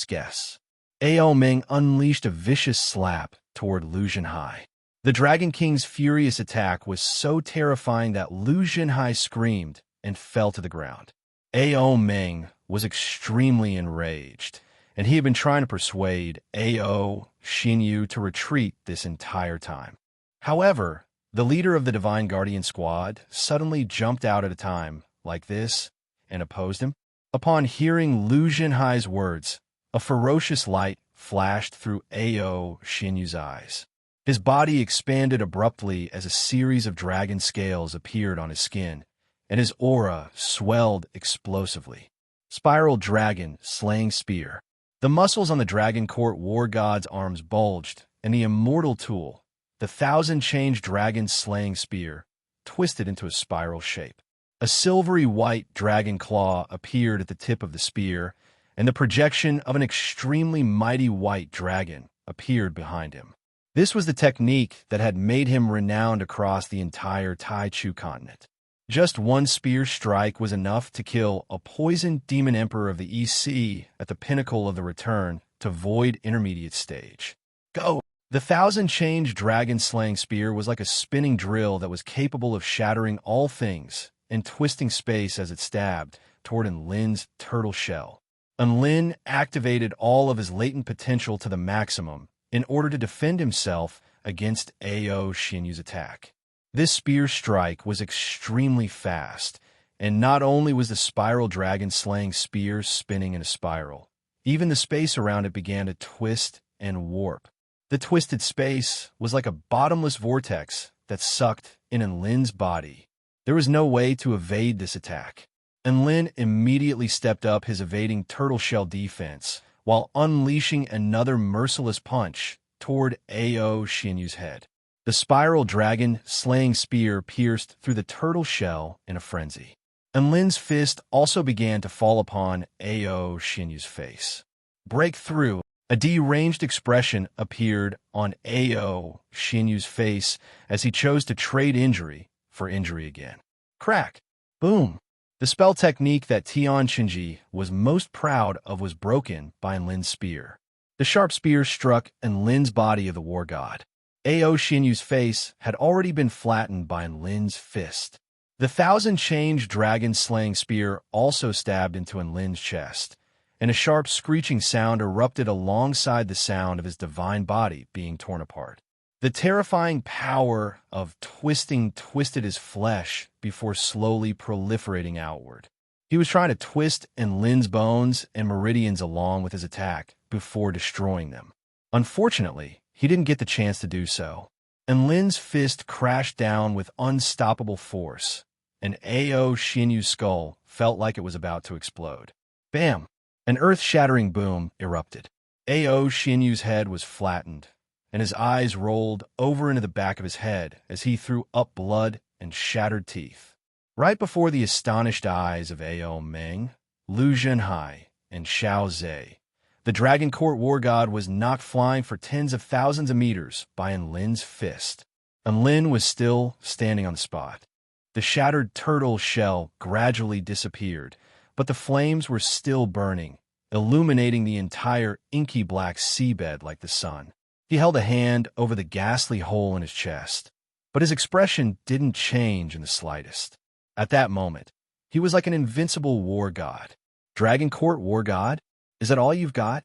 guess." Ao Ming unleashed a vicious slap toward Lu Jinhai. The Dragon King's furious attack was so terrifying that Lu Jinhai screamed and fell to the ground. Ao Ming was extremely enraged, and he had been trying to persuade Ao Xinyu to retreat this entire time. However, the leader of the Divine Guardian Squad suddenly jumped out at a time like this and opposed him. Upon hearing Lu Jinhai's words, a ferocious light flashed through Ao Xinyu's eyes. His body expanded abruptly as a series of dragon scales appeared on his skin, and his aura swelled explosively. Spiral Dragon Slaying Spear. The muscles on the Dragon Court War God's arms bulged, and the immortal tool, the thousand-change dragon slaying spear, twisted into a spiral shape. A silvery white dragon claw appeared at the tip of the spear, and the projection of an extremely mighty white dragon appeared behind him. This was the technique that had made him renowned across the entire Taichu continent. Just one spear strike was enough to kill a poisoned demon emperor of the EC at the pinnacle of the return to Void Intermediate Stage. Go! The thousand-change dragon-slaying spear was like a spinning drill that was capable of shattering all things and twisting space as it stabbed toward Enlin's turtle shell. Enlin activated all of his latent potential to the maximum in order to defend himself against Ao Xinyu's attack. This spear strike was extremely fast, and not only was the spiral dragon-slaying spear spinning in a spiral, even the space around it began to twist and warp. The twisted space was like a bottomless vortex that sucked in Enlin's body. There was no way to evade this attack. Enlin immediately stepped up his evading turtle shell defense while unleashing another merciless punch toward Ao Xinyu's head. The spiral dragon slaying spear pierced through the turtle shell in a frenzy. Enlin's fist also began to fall upon Ao Xinyu's face. Breakthrough! A deranged expression appeared on Ao Xinyu's face as he chose to trade injury for injury again. Crack! Boom! The spell technique that Tian Qingji was most proud of was broken by Enlin's spear. The sharp spear struck Enlin's body of the war god. Ao Xinyu's face had already been flattened by Enlin's fist. The thousand-change dragon-slaying spear also stabbed into Enlin's chest, and a sharp screeching sound erupted alongside the sound of his divine body being torn apart. The terrifying power of twisting twisted his flesh before slowly proliferating outward. He was trying to twist Enlin's bones and meridians along with his attack before destroying them. Unfortunately, he didn't get the chance to do so. Enlin's fist crashed down with unstoppable force, and Ao Xinyu's skull felt like it was about to explode. Bam! An earth-shattering boom erupted. Ao Xinyu's head was flattened, and his eyes rolled over into the back of his head as he threw up blood and shattered teeth. Right before the astonished eyes of Ao Meng, Lu Zhenhai, and Xiao Zhe, the Dragon Court war god was knocked flying for tens of thousands of meters by Enlin's fist. Enlin was still standing on the spot. The shattered turtle shell gradually disappeared, but the flames were still burning, illuminating the entire inky black seabed like the sun. He held a hand over the ghastly hole in his chest, but his expression didn't change in the slightest. At that moment, he was like an invincible war god. Dragon Court war god? Is that all you've got?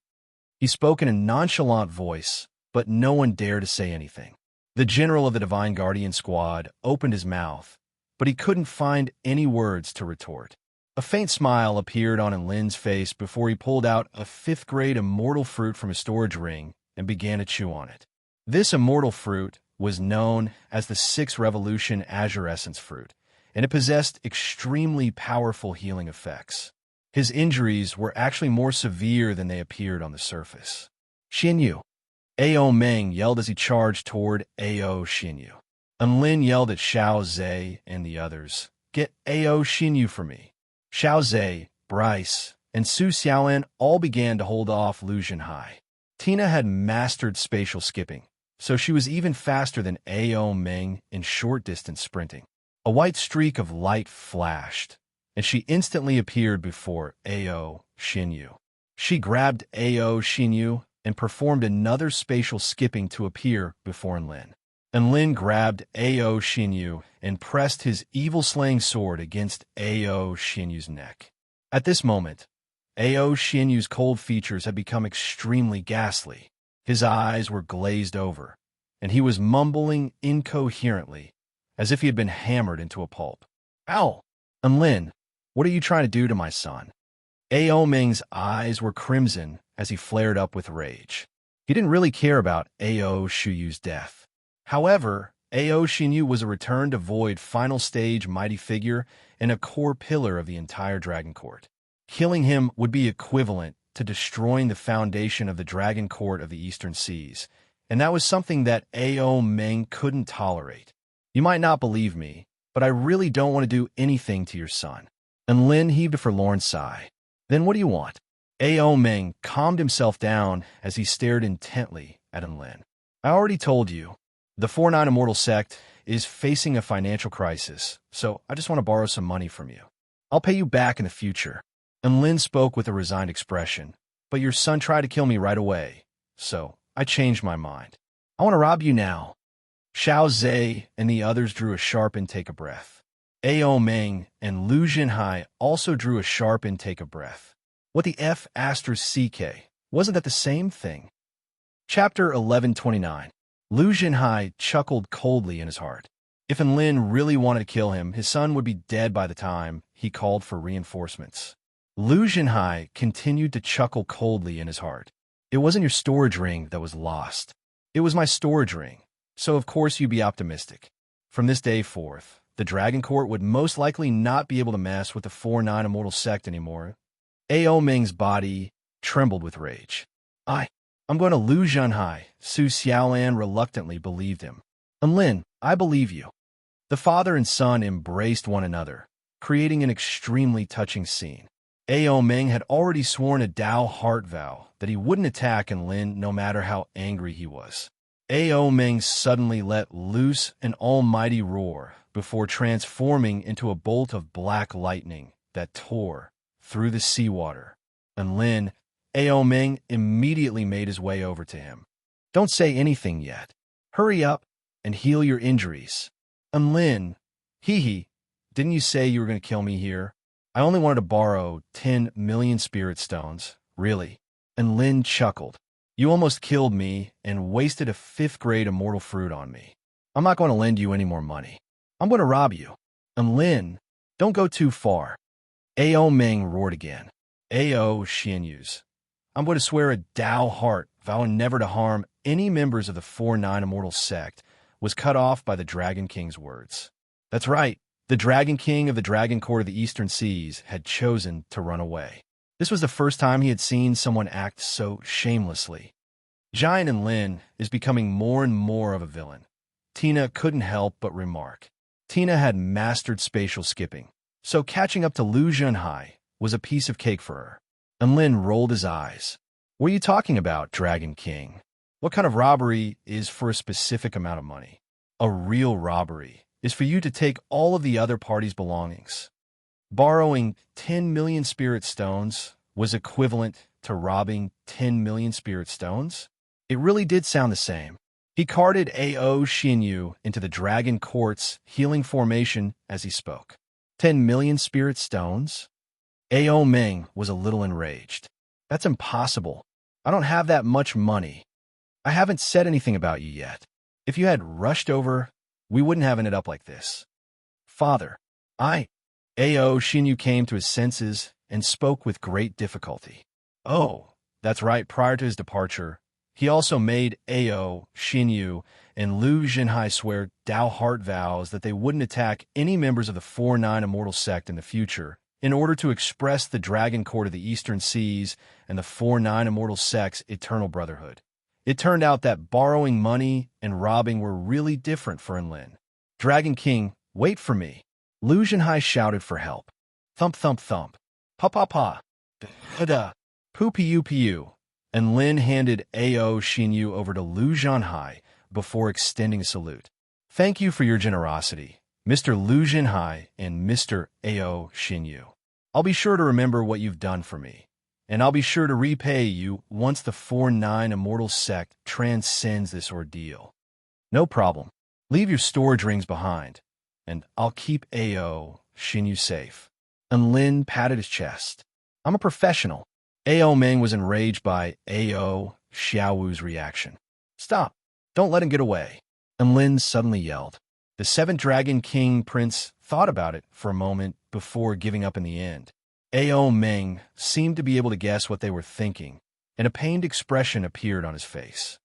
He spoke in a nonchalant voice, but no one dared to say anything. The general of the Divine Guardian Squad opened his mouth, but he couldn't find any words to retort. A faint smile appeared on Enlin's face before he pulled out a fifth-grade immortal fruit from his storage ring and began to chew on it. This immortal fruit was known as the Sixth Revolution Azure Essence fruit, and it possessed extremely powerful healing effects. His injuries were actually more severe than they appeared on the surface. Xinyu. Ao Meng yelled as he charged toward Ao Xinyu. Enlin yelled at Xiao Zhe and the others, "Get Ao Xinyu for me." Xiao Zhe, Bryce, and Su Xiaolan all began to hold off Lu Zhenhai. Tina had mastered spatial skipping, so she was even faster than Ao Meng in short-distance sprinting. A white streak of light flashed, and she instantly appeared before Ao Xinyu. She grabbed Ao Xinyu and performed another spatial skipping to appear before Enlin. Enlin grabbed Ao Xinyu and pressed his evil-slaying sword against Ao Xinyu's neck. At this moment, Ao Xinyu's cold features had become extremely ghastly. His eyes were glazed over, and he was mumbling incoherently, as if he had been hammered into a pulp. "Ow! Enlin, what are you trying to do to my son?" Ao Meng's eyes were crimson as he flared up with rage. He didn't really care about Ao Xinyu's death. However, Ao Xinyu was a returned to void final stage mighty figure and a core pillar of the entire Dragon Court. Killing him would be equivalent to destroying the foundation of the Dragon Court of the Eastern Seas, and that was something that Ao Meng couldn't tolerate. "You might not believe me, but I really don't want to do anything to your son." Enlin heaved a forlorn sigh. "Then what do you want?" Ao Meng calmed himself down as he stared intently at Enlin. "I already told you, the 4-9 Immortal Sect is facing a financial crisis, so I just want to borrow some money from you. I'll pay you back in the future." Enlin spoke with a resigned expression, "But your son tried to kill me right away, so I changed my mind. I want to rob you now." Xiao Zhe and the others drew a sharp intake of breath. Ao Meng and Lu Zhenhai also drew a sharp intake of breath. What the F*** CK? Wasn't that the same thing? Chapter 1129. Lu Zhenhai chuckled coldly in his heart. If Enlin really wanted to kill him, his son would be dead by the time he called for reinforcements. Lu Zhenhai continued to chuckle coldly in his heart. "It wasn't your storage ring that was lost. It was my storage ring, so of course you'd be optimistic. From this day forth, the Dragon Court would most likely not be able to mess with the 4-9 Immortal Sect anymore." Ao Meng's body trembled with rage. I'm going to Lu Zhenhai." Su Xiaolan reluctantly believed him. "Enlin, I believe you." The father and son embraced one another, creating an extremely touching scene. Ao Meng had already sworn a Dao heart vow that he wouldn't attack Enlin no matter how angry he was. Ao Meng suddenly let loose an almighty roar before transforming into a bolt of black lightning that tore through the seawater. Enlin, Ao Meng immediately made his way over to him. "Don't say anything yet." Hurry up and heal your injuries. Unlin, hee, didn't you say you were going to kill me here? I only wanted to borrow 10 million spirit stones, really. And Lin chuckled. You almost killed me and wasted a 5th grade immortal fruit on me. I'm not going to lend you any more money. I'm going to rob you. And Lin, don't go too far. Ao Meng roared again. Ao Xianyus. I'm going to swear a Tao heart, vowing never to harm any members of the 4-9 immortal sect, was cut off by the Dragon King's words. That's right. The Dragon King of the Dragon Court of the Eastern Seas had chosen to run away. This was the first time he had seen someone act so shamelessly. Giant and Lin is becoming more and more of a villain. Tina couldn't help but remark. Tina had mastered spatial skipping, so catching up to Lu Zhenhai was a piece of cake for her. And Lin rolled his eyes. What are you talking about, Dragon King? What kind of robbery is for a specific amount of money? A real robbery is for you to take all of the other party's belongings. Borrowing 10 million spirit stones was equivalent to robbing 10 million spirit stones? It really did sound the same. He carted Ao Xinyu into the Dragon Court's healing formation as he spoke. 10 million spirit stones? Ao Meng was a little enraged. That's impossible. I don't have that much money. I haven't said anything about you yet. If you had rushed over, we wouldn't have ended up like this. Father, Ao Xinyu came to his senses and spoke with great difficulty. Oh, that's right. Prior to his departure, he also made Ao Xinyu and Lu Zhenhai swear Tao heart vows that they wouldn't attack any members of the 4-9 immortal sect in the future in order to express the Dragon Court of the Eastern Seas and the 4-9 immortal sect's eternal brotherhood. It turned out that borrowing money and robbing were really different for Enlin. Dragon King, wait for me. Lu Zhenhai shouted for help. Thump, thump, thump. Pa, pa, pa. Da, poo, pu, pu. And Lin handed Ao Xinyu over to Lu Zhenhai before extending a salute. Thank you for your generosity, Mr. Lu Zhenhai and Mr. Ao Xinyu. I'll be sure to remember what you've done for me, and I'll be sure to repay you once the 4-9 immortal sect transcends this ordeal. No problem. Leave your storage rings behind, and I'll keep Ao Xinyu safe. And Lin patted his chest. I'm a professional. Ao Meng was enraged by Ao Xiaowu's reaction. Stop. Don't let him get away. And Lin suddenly yelled. The 7th Dragon King Prince thought about it for a moment before giving up in the end. Ao Meng seemed to be able to guess what they were thinking, and a pained expression appeared on his face.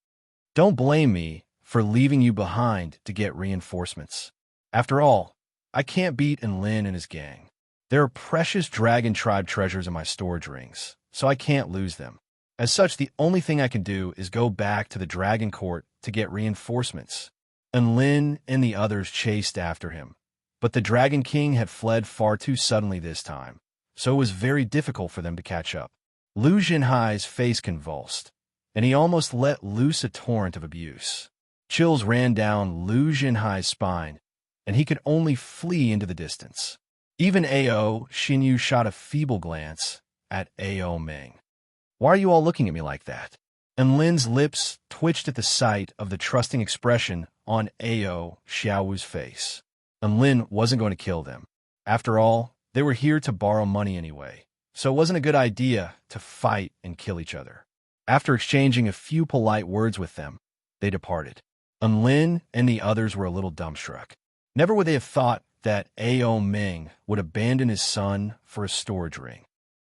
Don't blame me for leaving you behind to get reinforcements. After all, I can't beat Enlin and his gang. There are precious Dragon Tribe treasures in my storage rings, so I can't lose them. As such, the only thing I can do is go back to the Dragon Court to get reinforcements. Enlin and the others chased after him, but the Dragon King had fled far too suddenly this time, so it was very difficult for them to catch up. Lu Zhenhai's face convulsed, and he almost let loose a torrent of abuse. Chills ran down Lu Zhenhai's spine, and he could only flee into the distance. Even Ao Xinyu shot a feeble glance at Ao Meng. Why are you all looking at me like that? And Lin's lips twitched at the sight of the trusting expression on Ao Xiaowu's face. And Lin wasn't going to kill them. After all, they were here to borrow money anyway, so it wasn't a good idea to fight and kill each other. After exchanging a few polite words with them, they departed. And Lin and the others were a little dumbstruck. Never would they have thought that Ao Meng would abandon his son for a storage ring.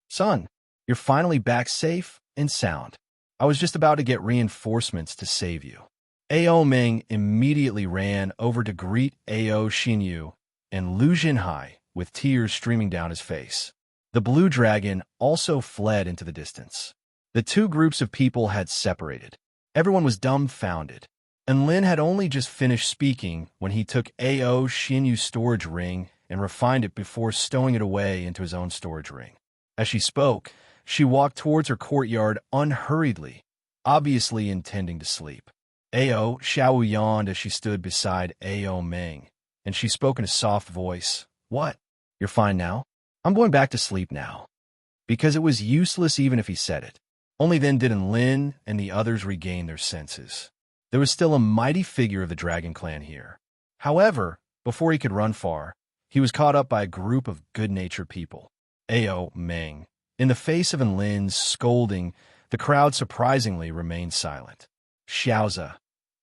Son, you're finally back safe and sound. I was just about to get reinforcements to save you. Ao Meng immediately ran over to greet Ao Xinyu and Lu Zhenhai with tears streaming down his face. The blue dragon also fled into the distance. The two groups of people had separated. Everyone was dumbfounded. And Lin had only just finished speaking when he took Ao Xinyu's storage ring and refined it before stowing it away into his own storage ring. As she spoke, she walked towards her courtyard unhurriedly, obviously intending to sleep. Ao Xiaowu yawned as she stood beside Ao Meng, and she spoke in a soft voice. What? You're fine now? I'm going back to sleep now. Because it was useless even if he said it. Only then did Lin and the others regain their senses. There was still a mighty figure of the Dragon Clan here. However, before he could run far, he was caught up by a group of good-natured people. Ao Meng. In the face of Enlin's scolding, the crowd surprisingly remained silent. Xiaoza,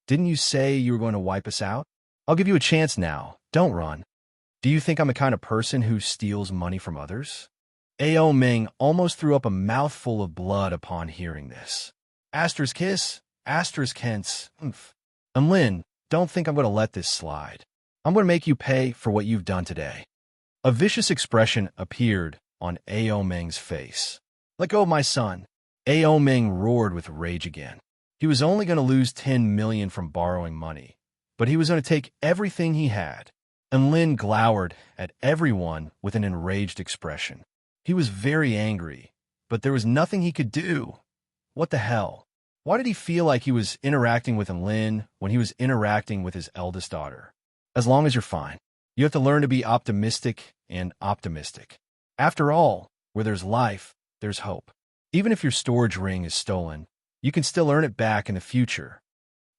didn't you say you were going to wipe us out? I'll give you a chance now. Don't run. Do you think I'm the kind of person who steals money from others? Ao Meng almost threw up a mouthful of blood upon hearing this. Aster's kiss, Aster's Kent's. Enlin, don't think I'm going to let this slide. I'm going to make you pay for what you've done today. A vicious expression appeared on Ao Meng's face. Let go of my son. Ao Meng roared with rage again. He was only going to lose 10 million from borrowing money, but he was going to take everything he had. Enlin glowered at everyone with an enraged expression. He was very angry, but there was nothing he could do. What the hell? Why did he feel like he was interacting with Enlin when he was interacting with his eldest daughter? As long as you're fine. You have to learn to be optimistic and optimistic. After all, where there's life, there's hope. Even if your storage ring is stolen, you can still earn it back in the future.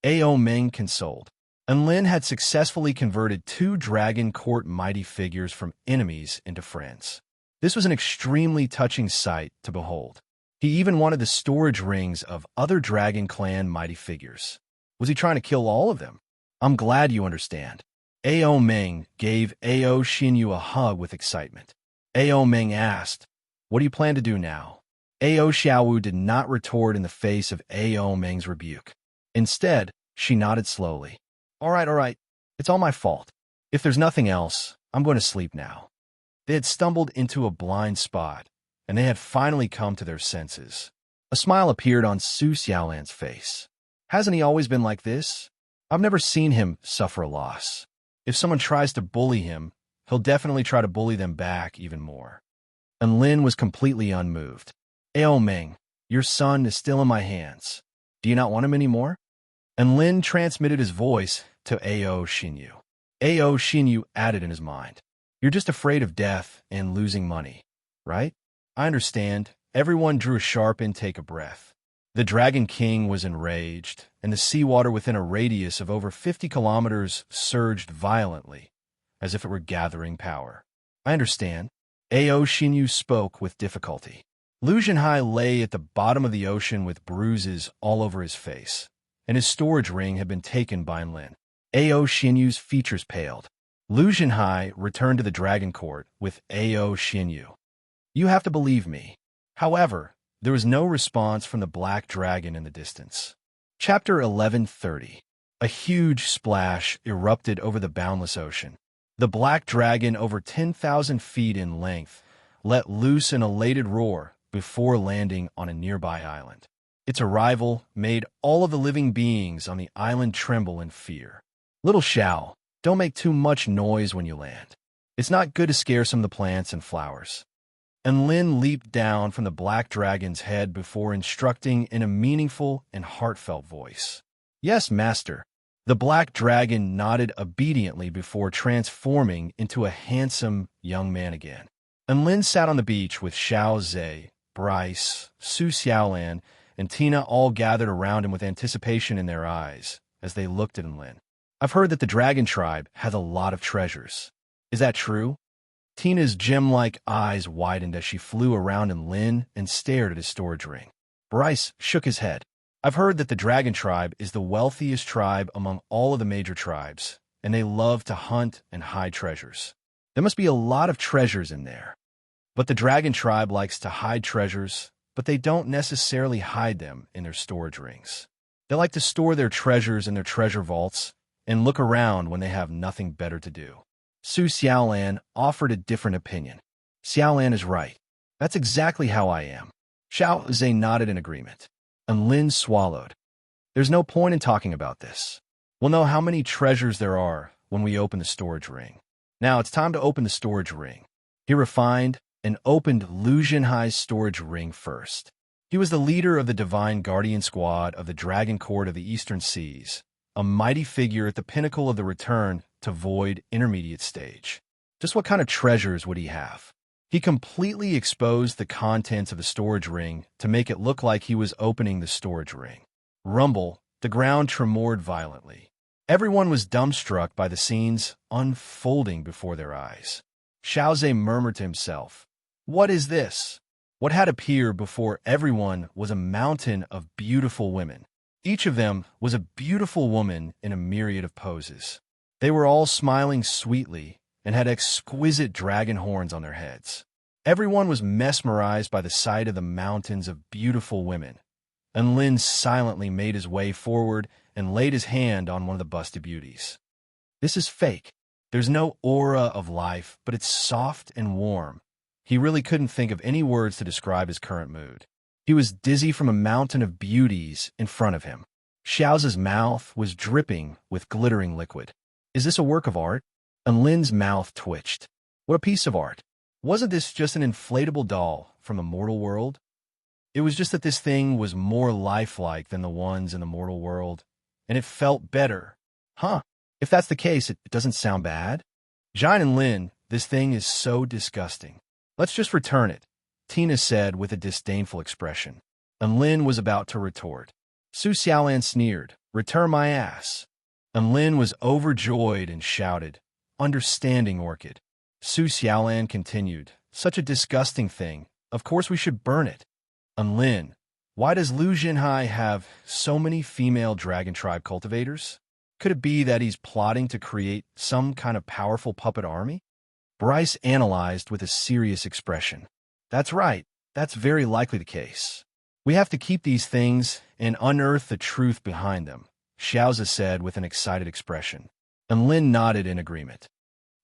Ao Meng consoled. Enlin had successfully converted 2 Dragon Court mighty figures from enemies into friends. This was an extremely touching sight to behold. He even wanted the storage rings of other Dragon Clan mighty figures. Was he trying to kill all of them? I'm glad you understand. Ao Meng gave Ao Xinyu a hug with excitement. Ao Meng asked, what do you plan to do now? Ao Xiaowu did not retort in the face of Ao Meng's rebuke. Instead, she nodded slowly. All right. It's all my fault. If there's nothing else, I'm going to sleep now. They had stumbled into a blind spot, and they had finally come to their senses. A smile appeared on Su Xiaolan's face. Hasn't he always been like this? I've never seen him suffer a loss. If someone tries to bully him, he'll definitely try to bully them back even more. Enlin was completely unmoved. Ao Meng, your son is still in my hands. Do you not want him anymore? Enlin transmitted his voice to Ao Xinyu. Ao Xinyu added in his mind, you're just afraid of death and losing money, right? I understand. Everyone drew a sharp intake of breath. The Dragon King was enraged, and the seawater within a radius of over 50 kilometers surged violently, as if it were gathering power. I understand. Ao Xinyu spoke with difficulty. Lu Zhenhai lay at the bottom of the ocean with bruises all over his face, and his storage ring had been taken by Enlin. Ao Xinyu's features paled. Lu Zhenhai returned to the Dragon Court with Ao Xinyu. You have to believe me. However, there was no response from the black dragon in the distance. Chapter 1130. A huge splash erupted over the boundless ocean. The black dragon, over 10,000 feet in length, let loose an elated roar before landing on a nearby island. Its arrival made all of the living beings on the island tremble in fear. Little Xiao, don't make too much noise when you land. It's not good to scare some of the plants and flowers. Enlin leaped down from the black dragon's head before instructing in a meaningful and heartfelt voice. Yes, master. The black dragon nodded obediently before transforming into a handsome young man again. Enlin sat on the beach with Xiao Zhe, Bryce, Su Xiaolan, and Tina all gathered around him with anticipation in their eyes as they looked at Enlin. I've heard that the dragon tribe has a lot of treasures. Is that true? Tina's gem-like eyes widened as she flew around Enlin and stared at his storage ring. Bryce shook his head. I've heard that the dragon tribe is the wealthiest tribe among all of the major tribes, and they love to hunt and hide treasures. There must be a lot of treasures in there. But the dragon tribe likes to hide treasures, but they don't necessarily hide them in their storage rings. They like to store their treasures in their treasure vaults and look around when they have nothing better to do. Su Xiaolan offered a different opinion. Xiaolan is right. That's exactly how I am. Xiao Zhe nodded in agreement. Enlin swallowed. There's no point in talking about this. We'll know how many treasures there are when we open the storage ring. Now it's time to open the storage ring. He refined and opened Lu Zhenhai's storage ring first. He was the leader of the Divine Guardian Squad of the Dragon Court of the Eastern Seas, a mighty figure at the pinnacle of the return to Void intermediate stage. Just what kind of treasures would he have? He completely exposed the contents of the storage ring to make it look like he was opening the storage ring. Rumble, The ground tremored violently. Everyone was dumbstruck by the scenes unfolding before their eyes. Xiaoze murmured to himself, "What is this?" What had appeared before everyone was a mountain of beautiful women. Each of them was a beautiful woman in a myriad of poses. They were all smiling sweetly and had exquisite dragon horns on their heads. Everyone was mesmerized by the sight of the mountains of beautiful women. And Lin silently made his way forward and laid his hand on one of the busty beauties. This is fake. There's no aura of life, but it's soft and warm. He really couldn't think of any words to describe his current mood. He was dizzy from a mountain of beauties in front of him. Xiao's mouth was dripping with glittering liquid. Is this a work of art? And Lin's mouth twitched. What a piece of art. Wasn't this just an inflatable doll from the mortal world? It was just that this thing was more lifelike than the ones in the mortal world, and it felt better. Huh. If that's the case, it doesn't sound bad. Jine and Lin, this thing is so disgusting. Let's just return it, Tina said with a disdainful expression. And Lin was about to retort. Su Xiaolan sneered, "Return my ass." And Lin was overjoyed and shouted, "Understanding orchid." Su Xiaolan continued, "Such a disgusting thing. Of course we should burn it." And Lin, "Why does Lu Jinhai have so many female dragon tribe cultivators? Could it be that he's plotting to create some kind of powerful puppet army?" Bryce analyzed with a serious expression. "That's right. That's very likely the case. We have to keep these things and unearth the truth behind them," Xiaoze said with an excited expression. And Lin nodded in agreement.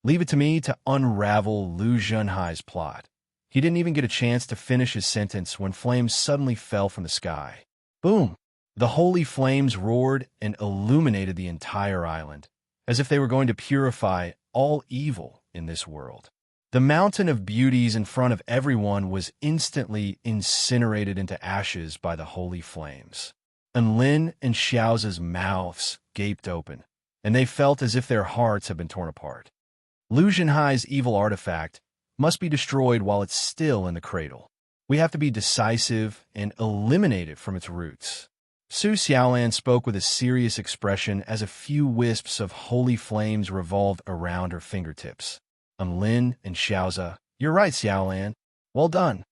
"Leave it to me to unravel Lu Junhai's plot." He didn't even get a chance to finish his sentence when flames suddenly fell from the sky. Boom! The holy flames roared and illuminated the entire island, as if they were going to purify all evil in this world. The mountain of beauties in front of everyone was instantly incinerated into ashes by the holy flames. And Lin and Xiao's mouths gaped open, and they felt as if their hearts had been torn apart. Lu Jinhai's evil artifact must be destroyed while it's still in the cradle. We have to be decisive and eliminate it from its roots. Su Xiaolan spoke with a serious expression as a few wisps of holy flames revolved around her fingertips. And Lin and Xiaoze, "You're right, Xiaolan. Well done."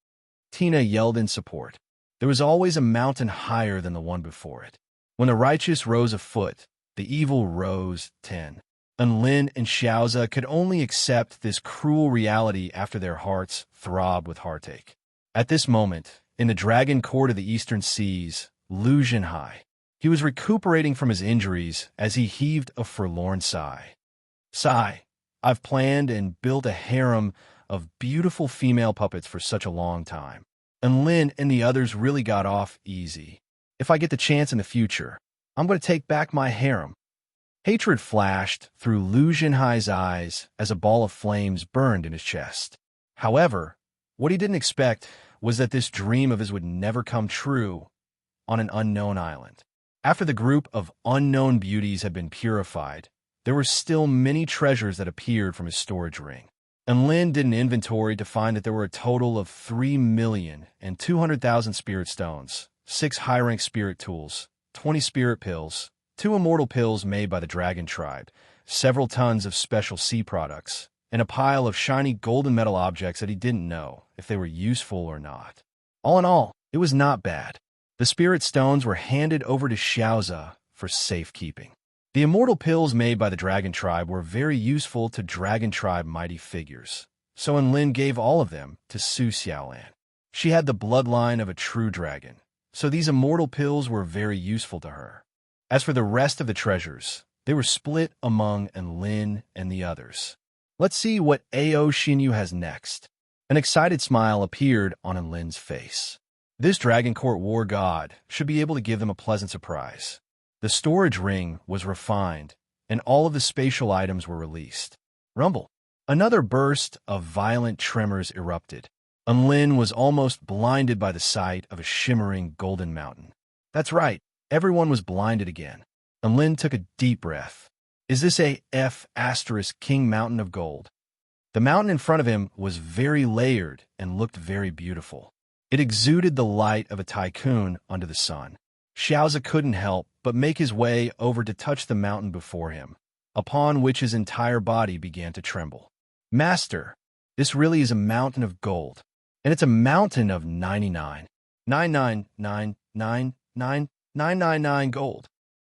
Tina yelled in support. There was always a mountain higher than the one before it. When the righteous rose a foot, the evil rose 10. And Lin and Xiaoze could only accept this cruel reality after their hearts throbbed with heartache. At this moment, in the dragon court of the eastern seas, Lu Jinhai, he was recuperating from his injuries as he heaved a forlorn sigh. "Sigh, I've planned and built a harem of beautiful female puppets for such a long time. And Lin and the others really got off easy. If I get the chance in the future, I'm going to take back my harem." Hatred flashed through Lu Jinhai's eyes as a ball of flames burned in his chest. However, what he didn't expect was that this dream of his would never come true on an unknown island. After the group of unknown beauties had been purified, there were still many treasures that appeared from his storage ring. And Lin did an inventory to find that there were a total of 3,200,000 spirit stones, 6 high-rank spirit tools, 20 spirit pills, 2 immortal pills made by the dragon tribe, several tons of special sea products, and a pile of shiny golden metal objects that he didn't know if they were useful or not. All in all, it was not bad. The spirit stones were handed over to Xiaoze for safekeeping. The immortal pills made by the dragon tribe were very useful to dragon tribe mighty figures, so Lin gave all of them to Su Xiaolan. She had the bloodline of a true dragon, so these immortal pills were very useful to her. As for the rest of the treasures, they were split among Lin and the others. Let's see what Ao Xinyu has next. An excited smile appeared on Lin's face. This Dragon Court war god should be able to give them a pleasant surprise. The storage ring was refined, and all of the spatial items were released. Rumble. Another burst of violent tremors erupted. Lin was almost blinded by the sight of a shimmering golden mountain. That's right. Everyone was blinded again. Lin took a deep breath. Is this a King Mountain of Gold? The mountain in front of him was very layered and looked very beautiful. It exuded the light of a tycoon under the sun. Xiaoze couldn't help but make his way over to touch the mountain before him, upon which his entire body began to tremble. Master, this really is a mountain of gold, and it's a mountain of 99,999,999 gold.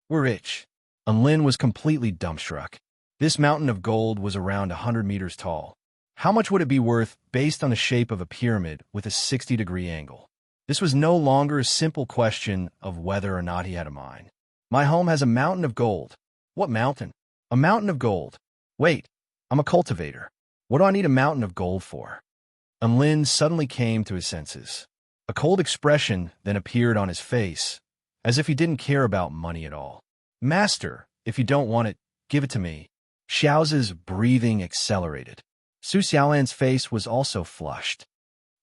We're rich. Unlin was completely dumbstruck. This mountain of gold was around 100 meters tall. How much would it be worth based on the shape of a pyramid with a 60-degree angle? This was no longer a simple question of whether or not he had a mine. My home has a mountain of gold. What mountain? A mountain of gold. Wait, I'm a cultivator. What do I need a mountain of gold for? Unlin suddenly came to his senses. A cold expression then appeared on his face, as if he didn't care about money at all. Master, if you don't want it, give it to me. Xiaoza's breathing accelerated. Su Xiaolan's face was also flushed.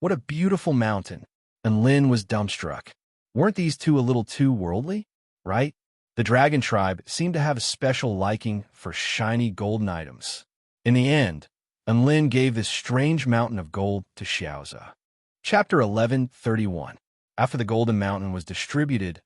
What a beautiful mountain. Unlin was dumbstruck. Weren't these two a little too worldly? Right? The dragon tribe seemed to have a special liking for shiny golden items. In the end, Unlin gave this strange mountain of gold to Xiaoza. Chapter 11:31. After the golden mountain was distributed,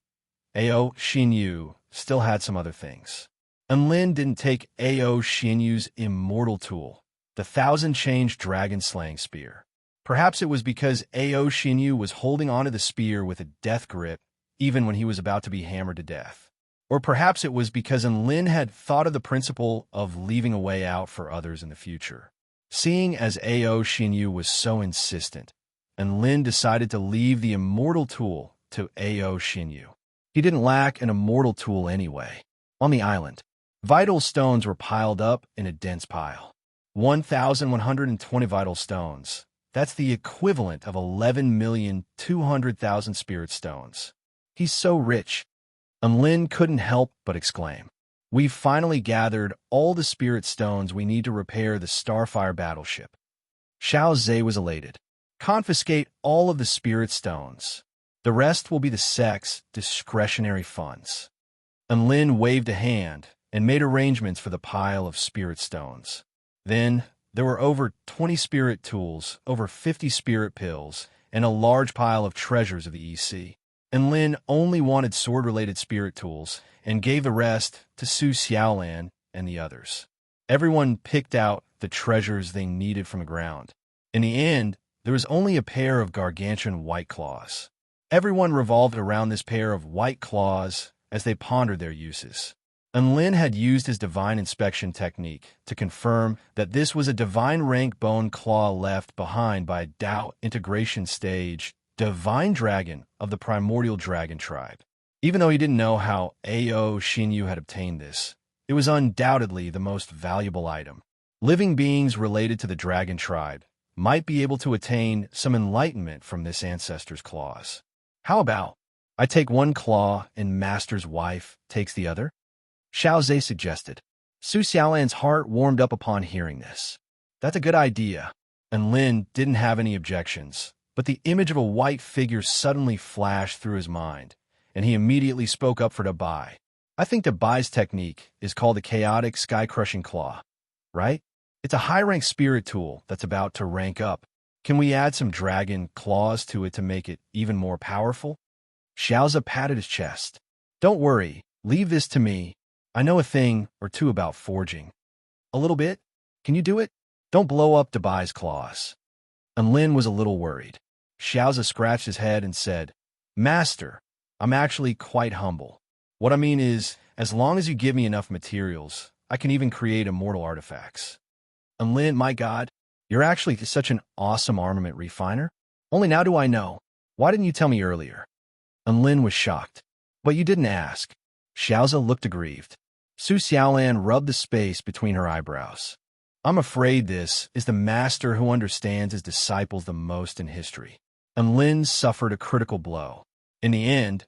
Ao Xinyu still had some other things. Unlin didn't take Ao Xinyu's immortal tool, the 1,000-change dragon-slaying spear. Perhaps it was because Ao Xinyu was holding onto the spear with a death grip even when he was about to be hammered to death. Or perhaps it was because Unlin had thought of the principle of leaving a way out for others in the future. Seeing as Ao Xinyu was so insistent, Unlin decided to leave the immortal tool to Ao Xinyu. He didn't lack an immortal tool anyway. On the island, vital stones were piled up in a dense pile. 1,120 vital stones. That's the equivalent of 11,200,000 spirit stones. He's so rich. Unlin couldn't help but exclaim. We've finally gathered all the spirit stones we need to repair the Starfire battleship. Xiao Zhe was elated. Confiscate all of the spirit stones. The rest will be the sect's discretionary funds. Unlin waved a hand and made arrangements for the pile of spirit stones. Then, there were over 20 spirit tools, over 50 spirit pills, and a large pile of treasures of the EC. Unlin only wanted sword-related spirit tools and gave the rest to Su Xiaolan and the others. Everyone picked out the treasures they needed from the ground. In the end, there was only a pair of gargantuan white claws. Everyone revolved around this pair of white claws as they pondered their uses. Unlin had used his divine inspection technique to confirm that this was a divine rank bone claw left behind by a Dao integration stage divine dragon of the primordial dragon tribe. Even though he didn't know how Ao Xinyu had obtained this, it was undoubtedly the most valuable item. Living beings related to the dragon tribe might be able to attain some enlightenment from this ancestor's claws. How about I take one claw and Master's wife takes the other? Xiao Zhe suggested. Su Xiaolan's heart warmed up upon hearing this. That's a good idea. And Lin didn't have any objections, but the image of a white figure suddenly flashed through his mind, and he immediately spoke up for Dabai. I think Dabai's technique is called the Chaotic Sky-Crushing Claw, right? It's a high-rank spirit tool that's about to rank up. Can we add some dragon claws to it to make it even more powerful? Xiaoza patted his chest. Don't worry, leave this to me. I know a thing or two about forging. A little bit? Can you do it? Don't blow up Dabai's claws. And Lin was a little worried. Xiaoza scratched his head and said, Master, I'm actually quite humble. What I mean is, as long as you give me enough materials, I can even create immortal artifacts. And Lin, my God, you're actually such an awesome armament refiner. Only now do I know. Why didn't you tell me earlier? And Lin was shocked. But you didn't ask. Xiaoza looked aggrieved. Su Xiaolan rubbed the space between her eyebrows. I'm afraid this is the master who understands his disciples the most in history. And Lin suffered a critical blow. In the end,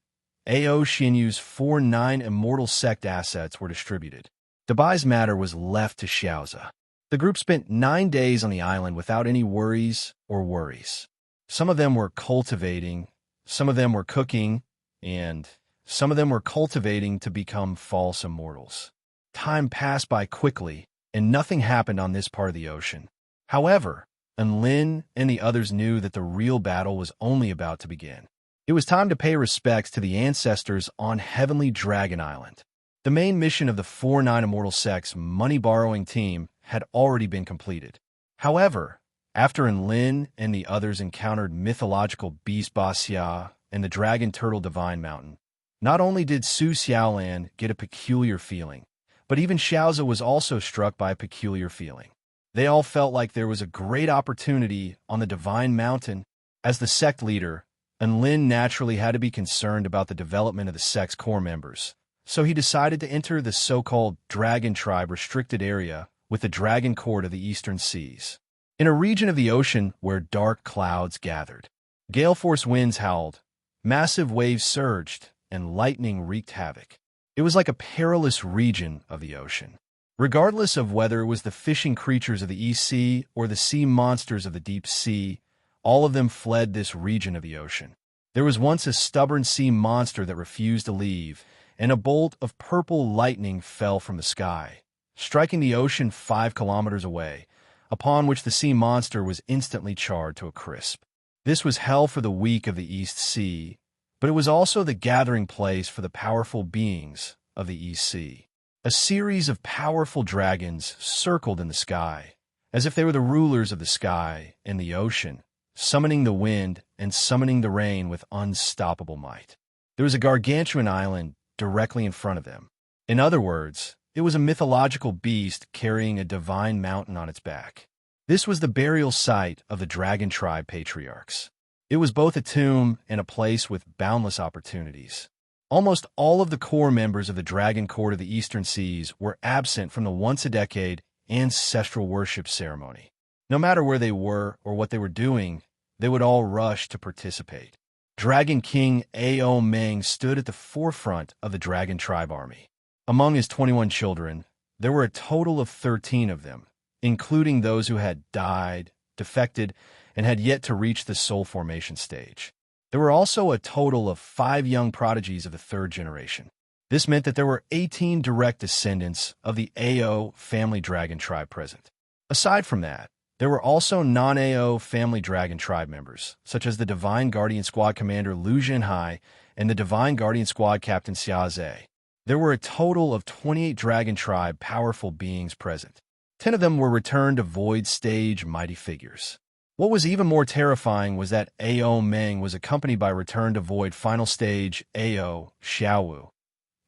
Ao Xinyu's 4-9 immortal sect assets were distributed. Dabai's matter was left to Xiaoza. The group spent 9 days on the island without any worries or worries. Some of them were cultivating, some of them were cooking, and some of them were cultivating to become false immortals. Time passed by quickly, and nothing happened on this part of the ocean. However, Lin and the others knew that the real battle was only about to begin. It was time to pay respects to the ancestors on Heavenly Dragon Island. The main mission of the 4-9 Immortal Sect's money-borrowing team had already been completed. However, after Enlin and the others encountered mythological beast Basia and the dragon turtle Divine Mountain, not only did Su Xiaolan get a peculiar feeling, but even Xiaoza was also struck by a peculiar feeling. They all felt like there was a great opportunity on the Divine Mountain. As the sect leader, Enlin naturally had to be concerned about the development of the sect's core members, so he decided to enter the so-called Dragon Tribe restricted area with the Dragon Court of the Eastern Seas. In a region of the ocean where dark clouds gathered, gale force winds howled, massive waves surged, and lightning wreaked havoc. It was like a perilous region of the ocean. Regardless of whether it was the fishing creatures of the East Sea or the sea monsters of the deep sea, all of them fled this region of the ocean. There was once a stubborn sea monster that refused to leave, and a bolt of purple lightning fell from the sky, striking the ocean 5 kilometers away, upon which the sea monster was instantly charred to a crisp. This was hell for the weak of the East Sea, but it was also the gathering place for the powerful beings of the East Sea. A series of powerful dragons circled in the sky, as if they were the rulers of the sky and the ocean, summoning the wind and summoning the rain with unstoppable might. There was a gargantuan island directly in front of them. In other words, it was a mythological beast carrying a divine mountain on its back. This was the burial site of the Dragon Tribe patriarchs. It was both a tomb and a place with boundless opportunities. Almost all of the core members of the Dragon Court of the Eastern Seas were absent from the once-a-decade ancestral worship ceremony. No matter where they were or what they were doing, they would all rush to participate. Dragon King Ao Meng stood at the forefront of the Dragon Tribe army. Among his 21 children, there were a total of 13 of them, including those who had died, defected, and had yet to reach the soul formation stage. There were also a total of 5 young prodigies of the 3rd generation. This meant that there were 18 direct descendants of the Ao family dragon tribe present. Aside from that, there were also non-Ao family dragon tribe members, such as the Divine Guardian Squad Commander Lu Zhenhai and the Divine Guardian Squad Captain Xia Zhe. There were a total of 28 dragon tribe powerful beings present. 10 of them were returned to void stage mighty figures. What was even more terrifying was that Ao Meng was accompanied by Return to Void Final Stage Ao Xiaowu,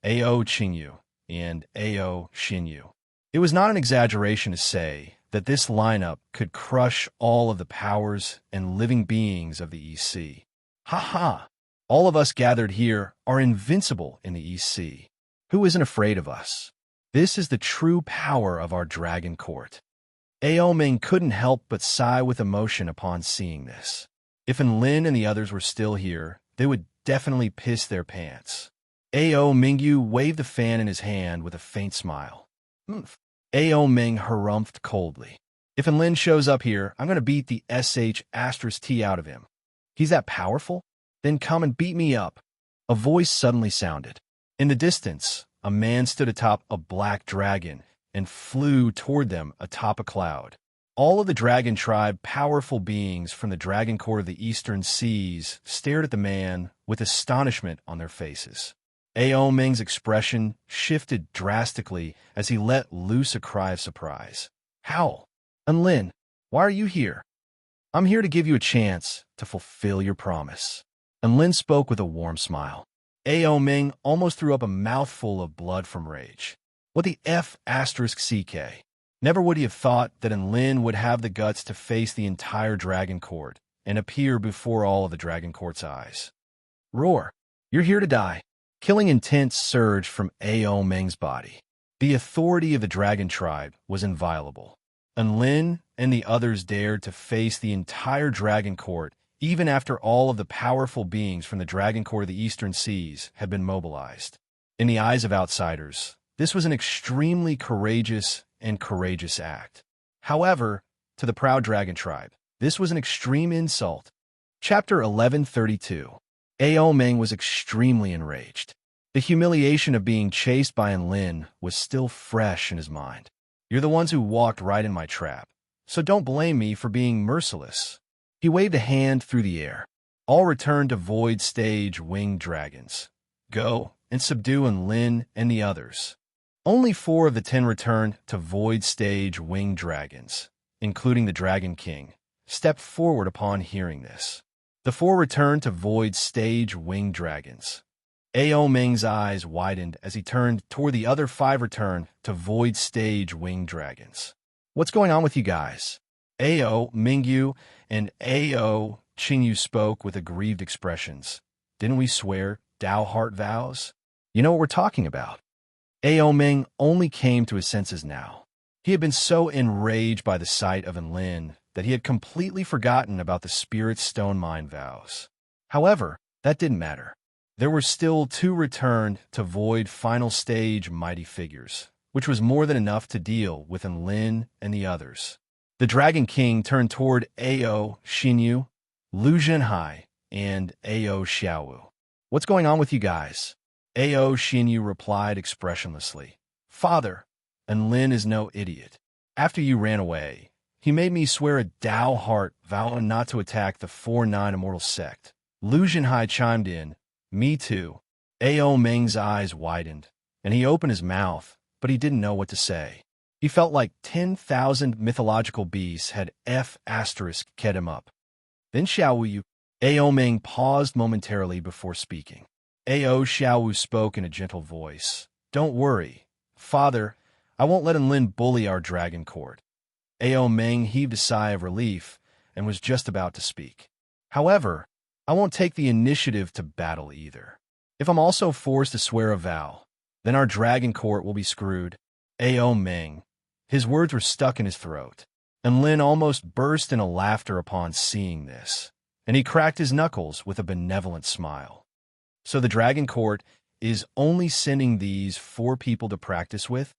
Ao Qingyu, and Ao Xinyu. It was not an exaggeration to say that this lineup could crush all of the powers and living beings of the East Sea. Ha ha! All of us gathered here are invincible in the East Sea. Who isn't afraid of us? This is the true power of our Dragon Court. Ao Ming couldn't help but sigh with emotion upon seeing this. If Enlin and the others were still here, they would definitely piss their pants. Ao Mingyu waved the fan in his hand with a faint smile. Ao Ming harumphed coldly. If Enlin shows up here, I'm going to beat the sh*t out of him. He's that powerful? Then come and beat me up. A voice suddenly sounded. In the distance, a man stood atop a black dragon and flew toward them atop a cloud. All of the Dragon Tribe powerful beings from the Dragon Court of the Eastern Seas stared at the man with astonishment on their faces. Ao Ming's expression shifted drastically as he let loose a cry of surprise. How? Enlin, why are you here? I'm here to give you a chance to fulfill your promise. Enlin spoke with a warm smile. Ao Ming almost threw up a mouthful of blood from rage. What the F***CK? Never would he have thought that Enlin would have the guts to face the entire Dragon Court and appear before all of the Dragon Court's eyes. Roar! You're here to die. Killing intent surged from Ao Meng's body. The authority of the Dragon Tribe was inviolable. Enlin and the others dared to face the entire Dragon Court even after all of the powerful beings from the Dragon Court of the Eastern Seas had been mobilized. In the eyes of outsiders, this was an extremely courageous act. However, to the proud Dragon Tribe, this was an extreme insult. Chapter 1132. Ao Meng was extremely enraged. The humiliation of being chased by Enlin was still fresh in his mind. You're the ones who walked right in my trap, so don't blame me for being merciless. He waved a hand through the air. All return to Void Stage winged dragons. Go and subdue Lin and the others. Only 4 of the 10 returned to Void Stage winged dragons, including the Dragon King, stepped forward upon hearing this. The 4 returned to Void Stage winged dragons. Ao Ming's eyes widened as he turned toward the other 5 returned to Void Stage winged dragons. What's going on with you guys? Ao Mingyu and Ao Qingyu spoke with aggrieved expressions. Didn't we swear Tao heart vows? You know what we're talking about. Ao Ming only came to his senses now. He had been so enraged by the sight of Lin that he had completely forgotten about the spirit's stone mind vows. However, that didn't matter. There were still 2 returned to Void final stage mighty figures, which was more than enough to deal with Lin and the others. The Dragon King turned toward Ao Xinyu, Lu Zhenhai, and Ao Xiaowu. What's going on with you guys? Ao Xinyu replied expressionlessly. Father, Lin is no idiot. After you ran away, he made me swear a Tao heart vow not to attack the 4-9 immortal sect. Lu Zhenhai chimed in. Me too. Ao Ming's eyes widened, and he opened his mouth, but he didn't know what to say. He felt like 10,000 mythological beasts had ******** him up. Then Xiaowu, Ao Ming paused momentarily before speaking. Ao Xiaowu spoke in a gentle voice. Don't worry, Father, I won't let Lin bully our dragon court. Ao Ming heaved a sigh of relief and was just about to speak. However, I won't take the initiative to battle either. If I'm also forced to swear a vow, then our dragon court will be screwed. Ao Ming. His words were stuck in his throat, and Lin almost burst into laughter upon seeing this, and he cracked his knuckles with a benevolent smile. So the dragon court is only sending these 4 people to practice with?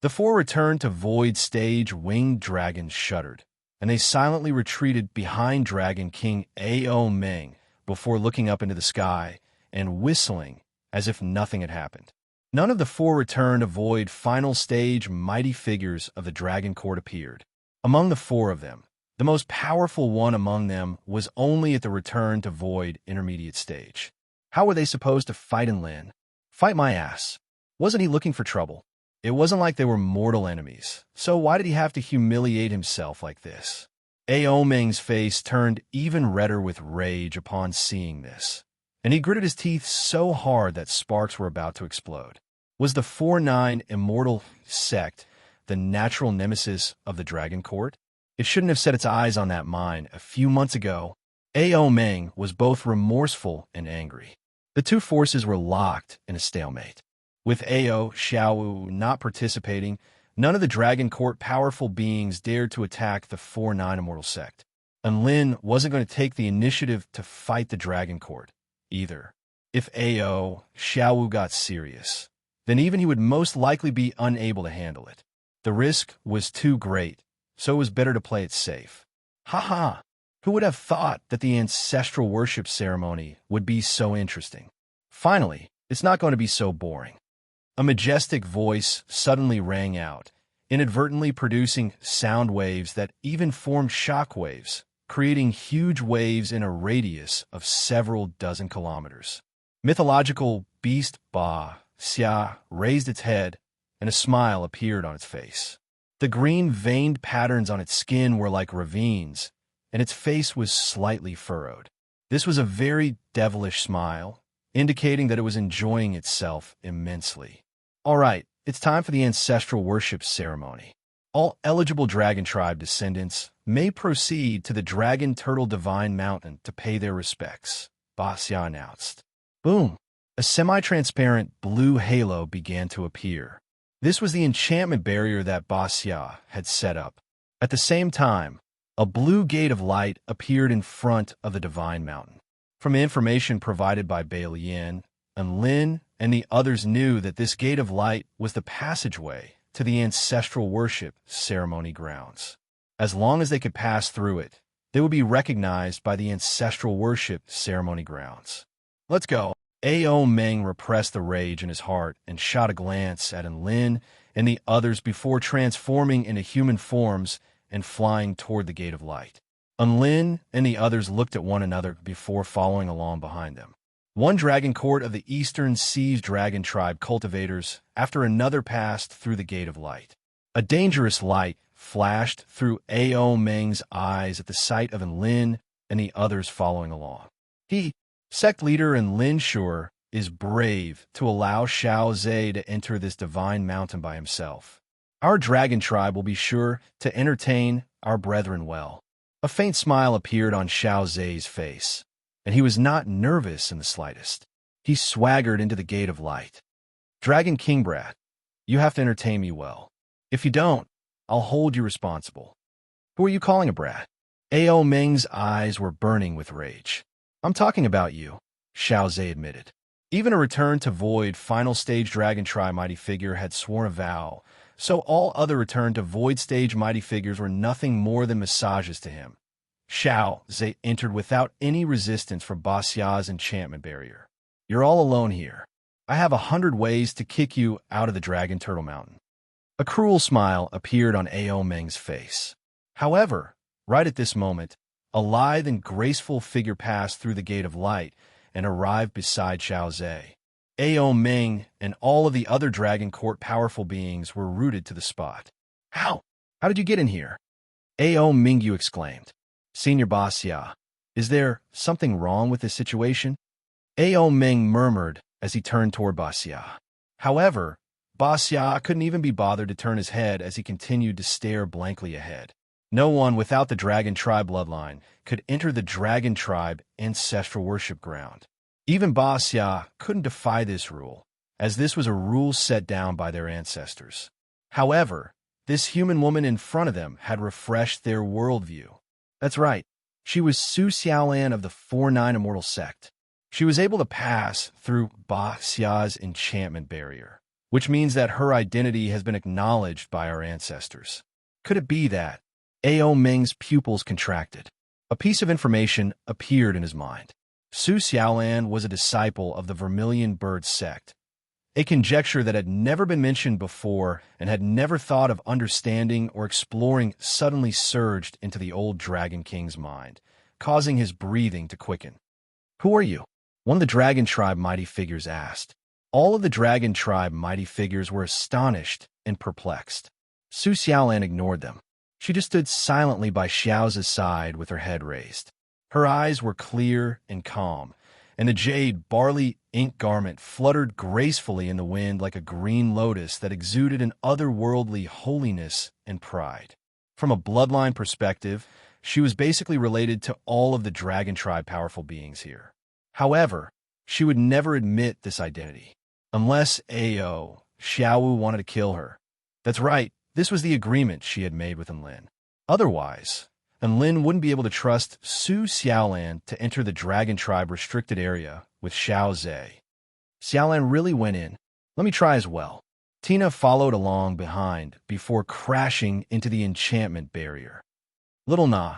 The 4 returned to Void Stage winged dragons shuddered, and they silently retreated behind Dragon King Ao Ming before looking up into the sky and whistling as if nothing had happened. None of the 4 returned to Void final stage mighty figures of the Dragon Court appeared. Among the 4 of them, the most powerful one among them was only at the return to Void intermediate stage. How were they supposed to fight Lin? Fight my ass. Wasn't he looking for trouble? It wasn't like they were mortal enemies, so why did he have to humiliate himself like this? Ao Ming's face turned even redder with rage upon seeing this, and he gritted his teeth so hard that sparks were about to explode. Was the 4-9 immortal sect the natural nemesis of the Dragon Court? It shouldn't have set its eyes on that mine a few months ago. Ao Ming was both remorseful and angry. The 2 forces were locked in a stalemate. With Ao Xiaowu not participating, none of the Dragon Court powerful beings dared to attack the 4-9 immortal sect. And Lin wasn't going to take the initiative to fight the Dragon Court either. If Ao Xiaowu got serious, then even he would most likely be unable to handle it. The risk was too great, so it was better to play it safe. Haha! Who would have thought that the ancestral worship ceremony would be so interesting? Finally, it's not going to be so boring. A majestic voice suddenly rang out, inadvertently producing sound waves that even formed shock waves, creating huge waves in a radius of several dozen kilometers. Mythological beast Ba Xia raised its head, and a smile appeared on its face. The green veined patterns on its skin were like ravines, and its face was slightly furrowed. This was a very devilish smile, indicating that it was enjoying itself immensely. All right, it's time for the ancestral worship ceremony. All eligible Dragon Tribe descendants may proceed to the Dragon Turtle Divine Mountain to pay their respects, Ba Xia announced. Boom! A semi-transparent blue halo began to appear. This was the enchantment barrier that Ba Xia had set up. At the same time, a blue gate of light appeared in front of the Divine Mountain. From information provided by Bai Lian, and Lin and the others knew that this gate of light was the passageway to the ancestral worship ceremony grounds. As long as they could pass through it, they would be recognized by the ancestral worship ceremony grounds. Let's go. Ao Ming repressed the rage in his heart and shot a glance at Lin and the others before transforming into human forms and flying toward the gate of light. Unlin and the others looked at one another before following along behind them. One dragon court of the Eastern Seas dragon tribe cultivators after another passed through the Gate of Light. A dangerous light flashed through Ao Meng's eyes at the sight of Enlin and the others following along. He, sect leader Enlin Shure, is brave to allow Xiao Zhe to enter this divine mountain by himself. Our dragon tribe will be sure to entertain our brethren well. A faint smile appeared on Xiao Zhe's face, and he was not nervous in the slightest. He swaggered into the Gate of Light. Dragon King Brat, you have to entertain me well. If you don't, I'll hold you responsible. Who are you calling a brat? Ao Meng's eyes were burning with rage. I'm talking about you, Xiao Zhe admitted. Even a return to Void final stage dragon tribe mighty figure had sworn a vow, so all other return to Void stage mighty figures were nothing more than massages to him. Xiao Zhe entered without any resistance from Baxia's enchantment barrier. You're all alone here. I have 100 ways to kick you out of the Dragon Turtle Mountain. A cruel smile appeared on Ao Meng's face. However, right at this moment, a lithe and graceful figure passed through the Gate of Light and arrived beside Xiao Zhe. Ao Meng and all of the other Dragon Court powerful beings were rooted to the spot. How? How did you get in here? Ao Mingyu exclaimed. Senior Baxia, is there something wrong with this situation? Ao Meng murmured as he turned toward Baxia. However, Baxia couldn't even be bothered to turn his head as he continued to stare blankly ahead. No one without the Dragon Tribe bloodline could enter the Dragon Tribe ancestral worship ground. Even Baxia couldn't defy this rule, as this was a rule set down by their ancestors. However, this human woman in front of them had refreshed their worldview. That's right, she was Su Xiaolan of the 4-9 Immortal Sect. She was able to pass through Baxia's enchantment barrier, which means that her identity has been acknowledged by our ancestors. Could it be that? Ao Meng's pupils contracted. A piece of information appeared in his mind. Su Xiaolan was a disciple of the Vermilion Bird sect, a conjecture that had never been mentioned before and had never thought of understanding or exploring suddenly surged into the old Dragon King's mind, causing his breathing to quicken. Who are you? One of the Dragon Tribe mighty figures asked. All of the Dragon Tribe mighty figures were astonished and perplexed. Su Xiaolan ignored them. She just stood silently by Xiao's side with her head raised. Her eyes were clear and calm, and the jade barley ink garment fluttered gracefully in the wind like a green lotus that exuded an otherworldly holiness and pride. From a bloodline perspective, she was basically related to all of the Dragon Tribe powerful beings here. However, she would never admit this identity, unless Ao Xiaowu wanted to kill her. That's right. This was the agreement she had made with Enlin. Otherwise, Enlin wouldn't be able to trust Su Xiaolan to enter the Dragon Tribe restricted area with Xiao Zhe. Xiaolan really went in. Let me try as well. Tina followed along behind before crashing into the enchantment barrier. Little Na,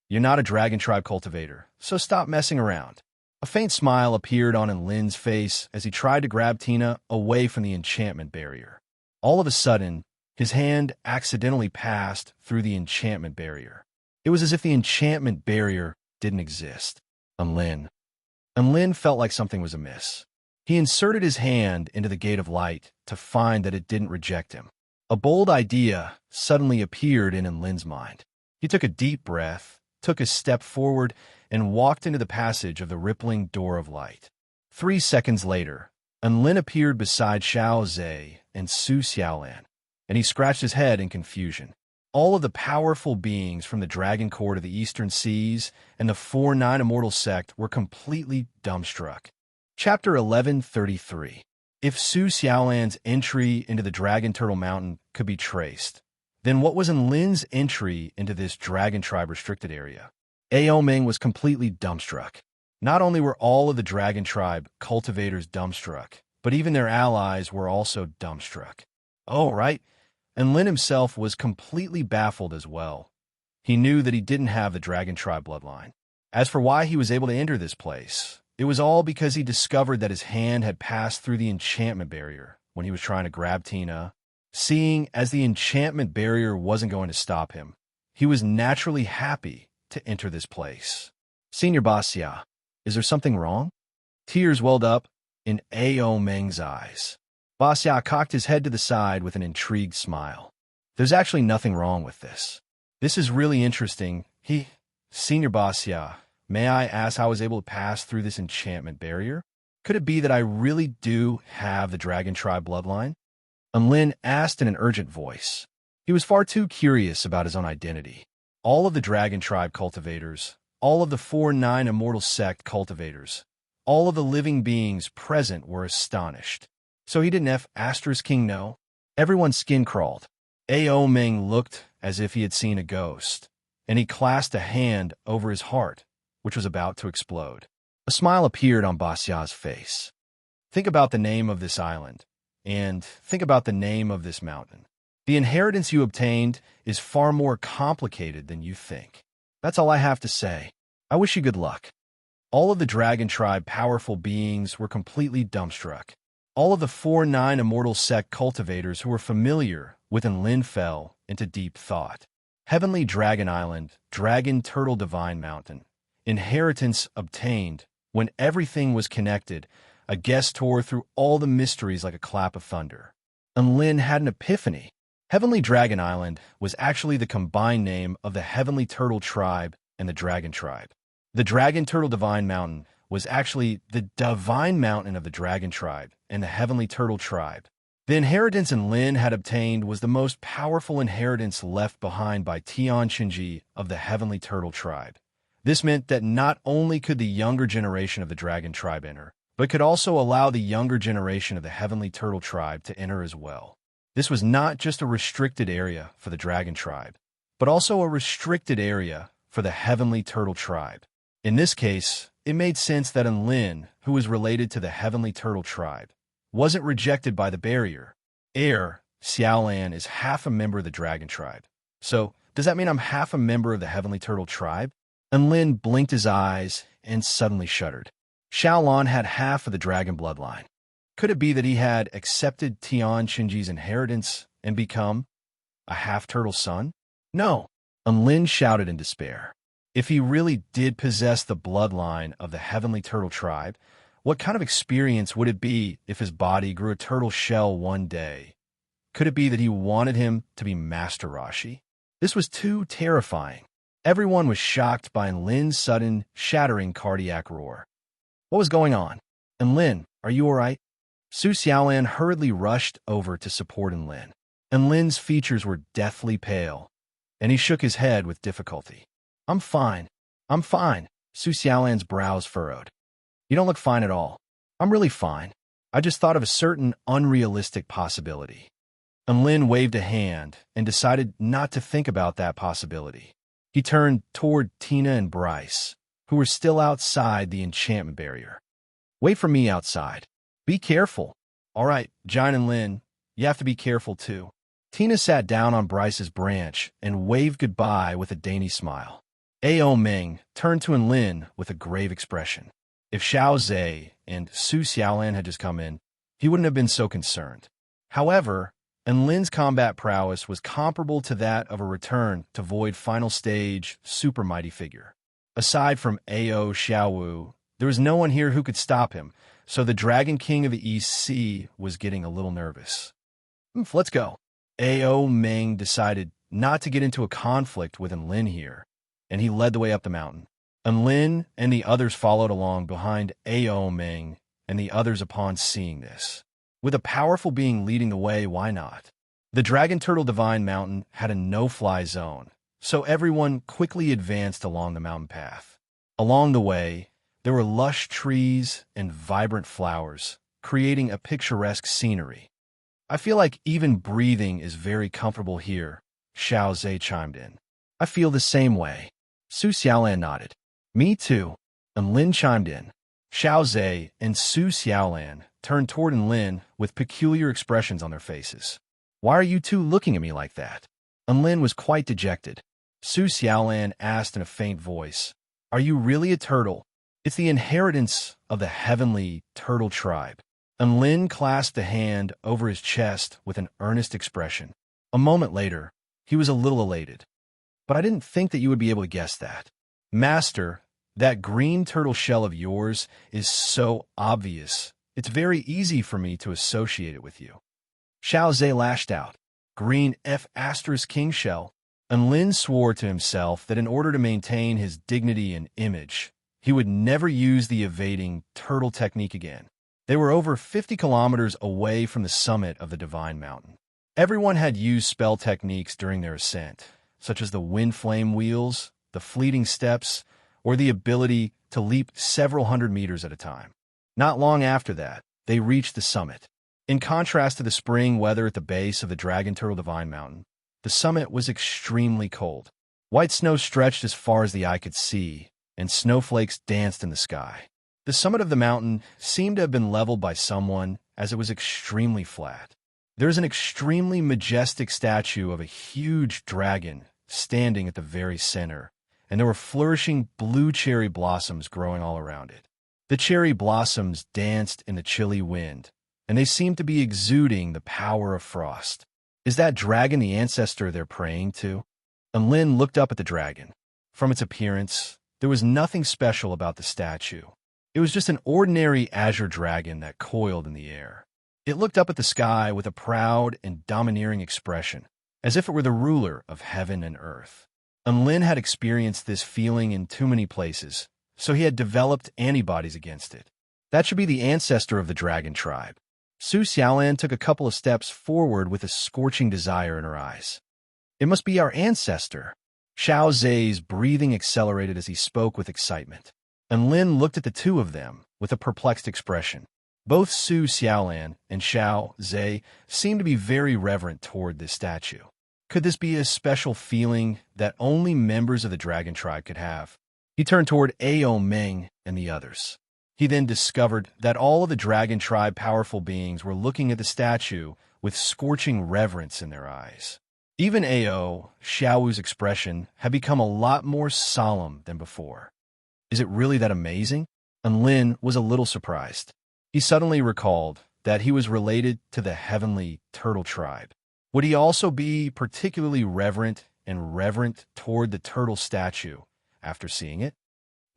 you're not a Dragon Tribe cultivator, so stop messing around. A faint smile appeared on Enlin's face as he tried to grab Tina away from the enchantment barrier. All of a sudden, his hand accidentally passed through the enchantment barrier. It was as if the enchantment barrier didn't exist. Enlin felt like something was amiss. He inserted his hand into the Gate of Light to find that it didn't reject him. A bold idea suddenly appeared in Enlin's mind. He took a deep breath, took a step forward, and walked into the passage of the rippling door of light. 3 seconds later, Enlin appeared beside Xiao Zhe and Su Xiaolan, and he scratched his head in confusion. All of the powerful beings from the Dragon Court of the Eastern Seas and the 4-9 Immortal Sect were completely dumbstruck. Chapter 1133. If Su Xiaolan's entry into the Dragon Turtle Mountain could be traced, then what was Enlin's entry into this Dragon Tribe restricted area? Ao Meng was completely dumbstruck. Not only were all of the Dragon Tribe cultivators dumbstruck, but even their allies were also dumbstruck. Oh, right. Enlin himself was completely baffled as well. He knew that he didn't have the Dragon Tribe bloodline. As for why he was able to enter this place, it was all because he discovered that his hand had passed through the enchantment barrier when he was trying to grab Tina. Seeing as the enchantment barrier wasn't going to stop him, he was naturally happy to enter this place. Senior Basya, is there something wrong? Tears welled up in Ao Meng's eyes. Basya cocked his head to the side with an intrigued smile. There's actually nothing wrong with this. This is really interesting. Senior Basya, may I ask how I was able to pass through this enchantment barrier? Could it be that I really do have the Dragon Tribe bloodline? Lin asked in an urgent voice. He was far too curious about his own identity. All of the Dragon Tribe cultivators, all of the 4-9 Immortal Sect cultivators, all of the living beings present were astonished. So he didn't King know? Everyone's skin crawled. Ao Meng looked as if he had seen a ghost, and he clasped a hand over his heart, which was about to explode. A smile appeared on Basya's face. Think about the name of this island, and think about the name of this mountain. The inheritance you obtained is far more complicated than you think. That's all I have to say. I wish you good luck. All of the Dragon Tribe powerful beings were completely dumbstruck. All of the 4-9 Immortal Sect cultivators who were familiar with Lin fell into deep thought. Heavenly Dragon Island, Dragon Turtle Divine Mountain. Inheritance obtained. When everything was connected, a guest tore through all the mysteries like a clap of thunder. Lin had an epiphany. Heavenly Dragon Island was actually the combined name of the Heavenly Turtle Tribe and the Dragon Tribe. The Dragon Turtle Divine Mountain was actually the Divine Mountain of the Dragon Tribe and the Heavenly Turtle Tribe. The inheritance Lin had obtained was the most powerful inheritance left behind by Tian Shinji of the Heavenly Turtle Tribe. This meant that not only could the younger generation of the Dragon Tribe enter, but could also allow the younger generation of the Heavenly Turtle Tribe to enter as well. This was not just a restricted area for the Dragon Tribe, but also a restricted area for the Heavenly Turtle Tribe. In this case, it made sense that Lin, who was related to the Heavenly Turtle Tribe, wasn't rejected by the barrier. Xiaolan is half a member of the Dragon Tribe. So, does that mean I'm half a member of the Heavenly Turtle Tribe? Lin blinked his eyes and suddenly shuddered. Xiaolan had half of the dragon bloodline. Could it be that he had accepted Tian Shinji's inheritance and become a half-turtle son? No, Lin shouted in despair. If he really did possess the bloodline of the Heavenly Turtle Tribe, what kind of experience would it be if his body grew a turtle shell one day? Could it be that he wanted him to be Master Rashi? This was too terrifying. Everyone was shocked by Lin's sudden, shattering cardiac roar. What was going on? Lin, are you all right? Su Xiaolan hurriedly rushed over to support Lin. Lin's features were deathly pale, and he shook his head with difficulty. I'm fine. Su Xiaolan's brows furrowed. You don't look fine at all. I'm really fine. I just thought of a certain unrealistic possibility. Lin waved a hand and decided not to think about that possibility. He turned toward Tina and Bryce, who were still outside the enchantment barrier. Wait for me outside. Be careful. All right, Jine and Lin, you have to be careful too. Tina sat down on Bryce's branch and waved goodbye with a dainty smile. Ao Meng turned to Lin with a grave expression. If Xiao Zhe and Su Xiaolan had just come in, he wouldn't have been so concerned. However, Lin's combat prowess was comparable to that of a return to Void Final Stage super mighty figure. Aside from Ao Xiaowu, there was no one here who could stop him, so the Dragon King of the East Sea was getting a little nervous. Let's go. Ao Meng decided not to get into a conflict with Lin here, and he led the way up the mountain. Lin and the others followed along behind Ao Meng and the others upon seeing this. With a powerful being leading the way, why not? The Dragon Turtle Divine Mountain had a no-fly zone, so everyone quickly advanced along the mountain path. Along the way, there were lush trees and vibrant flowers, creating a picturesque scenery. I feel like even breathing is very comfortable here, Xiao Zhe chimed in. I feel the same way. Su Xiaolan nodded. Me too. And Lin chimed in. Xiao Zhe and Su Xiaolan turned toward Lin with peculiar expressions on their faces. Why are you two looking at me like that? Lin was quite dejected. Su Xiaolan asked in a faint voice, Are you really a turtle? It's the inheritance of the Heavenly Turtle Tribe. Lin clasped a hand over his chest with an earnest expression. A moment later, he was a little elated. But I didn't think that you would be able to guess that. Master, that green turtle shell of yours is so obvious. It's very easy for me to associate it with you. Xiao Zhe lashed out. Green F asterisk king shell. And Lin swore to himself that in order to maintain his dignity and image, he would never use the evading turtle technique again. They were over 50 kilometers away from the summit of the Divine Mountain. Everyone had used spell techniques during their ascent, such as the wind flame wheels, the fleeting steps, or the ability to leap several hundred meters at a time. Not long after that, they reached the summit. In contrast to the spring weather at the base of the Dragon Turtle Divine Mountain, the summit was extremely cold. White snow stretched as far as the eye could see, and snowflakes danced in the sky. The summit of the mountain seemed to have been leveled by someone, as it was extremely flat. There is an extremely majestic statue of a huge dragon standing at the very center, and there were flourishing blue cherry blossoms growing all around it. The cherry blossoms danced in the chilly wind, and they seemed to be exuding the power of frost. Is that dragon the ancestor they're praying to? And Lin looked up at the dragon. From its appearance, there was nothing special about the statue. It was just an ordinary azure dragon that coiled in the air. It looked up at the sky with a proud and domineering expression, as if it were the ruler of heaven and earth. And Lin had experienced this feeling in too many places, so he had developed antibodies against it. That should be the ancestor of the dragon tribe. Su Xiaolan took a couple of steps forward with a scorching desire in her eyes. It must be our ancestor. Xiao Zhe's breathing accelerated as he spoke with excitement. And Lin looked at the two of them with a perplexed expression. Both Su Xiaolan and Xiao Zhe seemed to be very reverent toward this statue. Could this be a special feeling that only members of the dragon tribe could have? He turned toward Ao Meng and the others. He then discovered that all of the dragon tribe powerful beings were looking at the statue with scorching reverence in their eyes. Even Ao, Xiaowu's expression, had become a lot more solemn than before. Is it really that amazing? And Lin was a little surprised. He suddenly recalled that he was related to the heavenly turtle tribe. Would he also be particularly reverent toward the turtle statue after seeing it?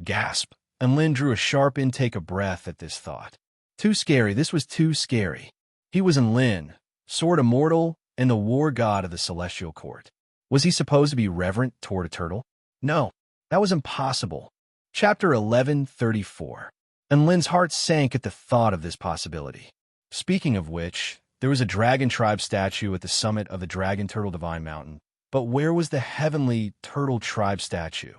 Gasp! And Lin drew a sharp intake of breath at this thought. Too scary, this was too scary. He was Lin, sword immortal and the war god of the celestial court. Was he supposed to be reverent toward a turtle? No, that was impossible. Chapter 1134. And Lin's heart sank at the thought of this possibility. Speaking of which, there was a dragon tribe statue at the summit of the Dragon Turtle Divine Mountain, but where was the heavenly turtle tribe statue?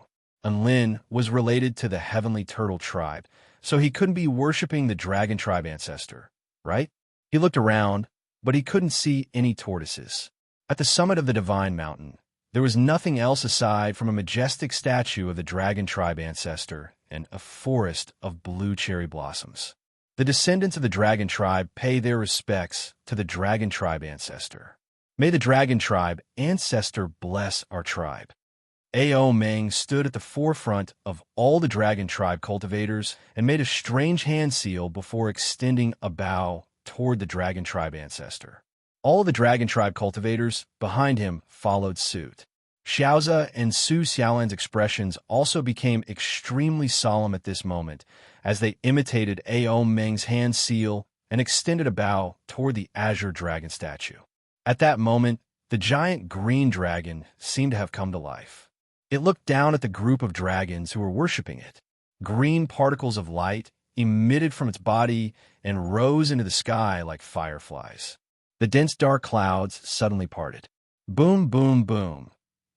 And Lin was related to the heavenly turtle tribe, so he couldn't be worshipping the dragon tribe ancestor, right? He looked around, but he couldn't see any tortoises. At the summit of the Divine Mountain, there was nothing else aside from a majestic statue of the dragon tribe ancestor and a forest of blue cherry blossoms. The descendants of the dragon tribe pay their respects to the dragon tribe ancestor. May the dragon tribe ancestor bless our tribe. Ao Meng stood at the forefront of all the dragon tribe cultivators and made a strange hand seal before extending a bow toward the dragon tribe ancestor. All the dragon tribe cultivators behind him followed suit. Xiaoza and Su Xiaolan's expressions also became extremely solemn at this moment as they imitated Ao Meng's hand seal and extended a bow toward the azure dragon statue. At that moment, the giant green dragon seemed to have come to life. It looked down at the group of dragons who were worshipping it. Green particles of light emitted from its body and rose into the sky like fireflies. The dense dark clouds suddenly parted. Boom, boom, boom.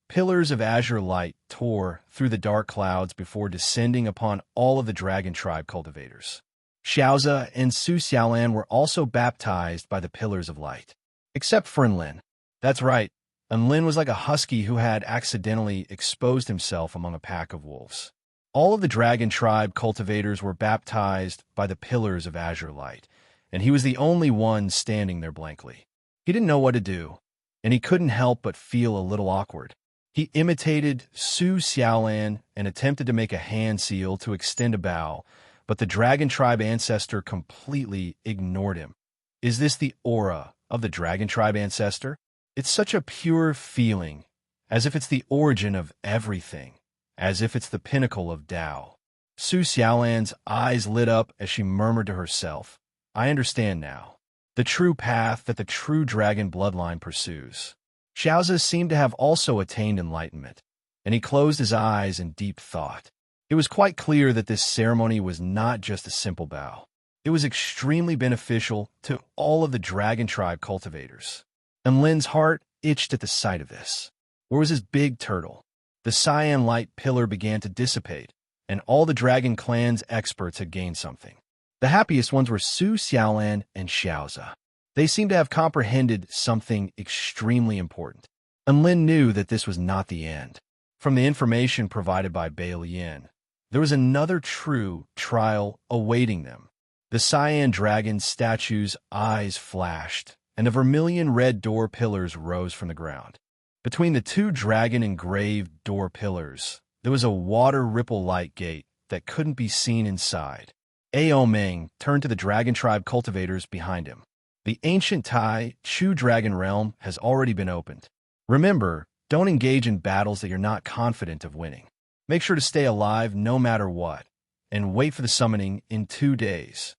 Pillars of azure light tore through the dark clouds before descending upon all of the dragon tribe cultivators. Xiaoza and Su Xiaolan were also baptized by the pillars of light. Except for Lin. That's right, Lin was like a husky who had accidentally exposed himself among a pack of wolves. All of the dragon tribe cultivators were baptized by the pillars of azure light, and he was the only one standing there blankly. He didn't know what to do, and he couldn't help but feel a little awkward. He imitated Su Xiaolan and attempted to make a hand seal to extend a bow, but the dragon tribe ancestor completely ignored him. Is this the aura of the dragon tribe ancestor? It's such a pure feeling, as if it's the origin of everything, as if it's the pinnacle of Tao. Su Xiaolan's eyes lit up as she murmured to herself, I understand now. The true path that the true dragon bloodline pursues. Xiaozi seemed to have also attained enlightenment, and he closed his eyes in deep thought. It was quite clear that this ceremony was not just a simple bow. It was extremely beneficial to all of the dragon tribe cultivators. And Lin's heart itched at the sight of this. Where was his big turtle? The cyan light pillar began to dissipate, and all the dragon clan's experts had gained something. The happiest ones were Su Xiaolan and Xiaozi. They seemed to have comprehended something extremely important. And Lin knew that this was not the end. From the information provided by Bai Lian, there was another true trial awaiting them. The cyan dragon statue's eyes flashed, and the vermilion red door pillars rose from the ground. Between the two dragon-engraved door pillars, there was a water ripple-like gate that couldn't be seen inside. Ao Meng turned to the dragon tribe cultivators behind him. The ancient Tai Chu dragon realm has already been opened. Remember, don't engage in battles that you're not confident of winning. Make sure to stay alive no matter what, and wait for the summoning in 2 days.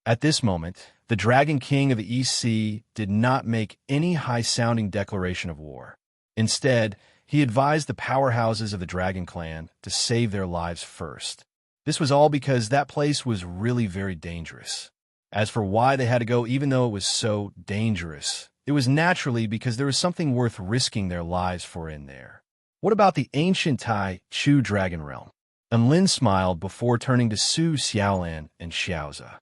At this moment, the Dragon King of the East Sea did not make any high-sounding declaration of war. Instead, he advised the powerhouses of the Dragon Clan to save their lives first. This was all because that place was really very dangerous. As for why they had to go even though it was so dangerous, it was naturally because there was something worth risking their lives for in there. What about the ancient Tai Chu dragon realm? And Lin smiled before turning to Su Xiaolan and Xiaozi.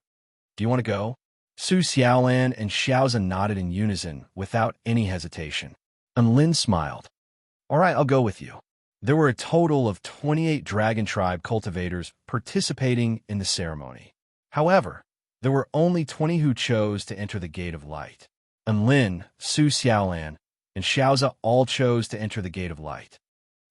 Do you want to go? Su Xiaolan and Xiaozi nodded in unison without any hesitation. And Lin smiled. All right, I'll go with you. There were a total of 28 dragon tribe cultivators participating in the ceremony. However, there were only 20 who chose to enter the Gate of Light. And Lin, Su Xiaolan, and Xiaozi all chose to enter the Gate of Light.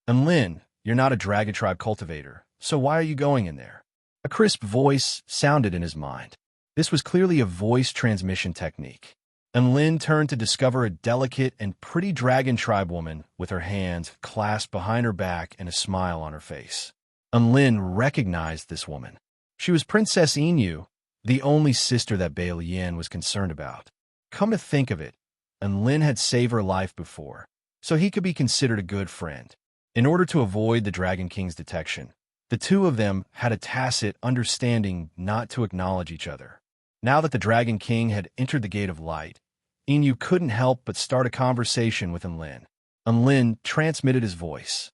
And Lin, you're not a dragon tribe cultivator, so why are you going in there? A crisp voice sounded in his mind. This was clearly a voice transmission technique. And Lin turned to discover a delicate and pretty dragon tribe woman with her hands clasped behind her back and a smile on her face. And Lin recognized this woman. She was Princess Inu, the only sister that Bai Lian was concerned about. Come to think of it, and Lin had saved her life before, so he could be considered a good friend. In order to avoid the Dragon King's detection, the two of them had a tacit understanding not to acknowledge each other. Now that the Dragon King had entered the Gate of Light, Inu couldn't help but start a conversation with Lin. And Lin transmitted his voice.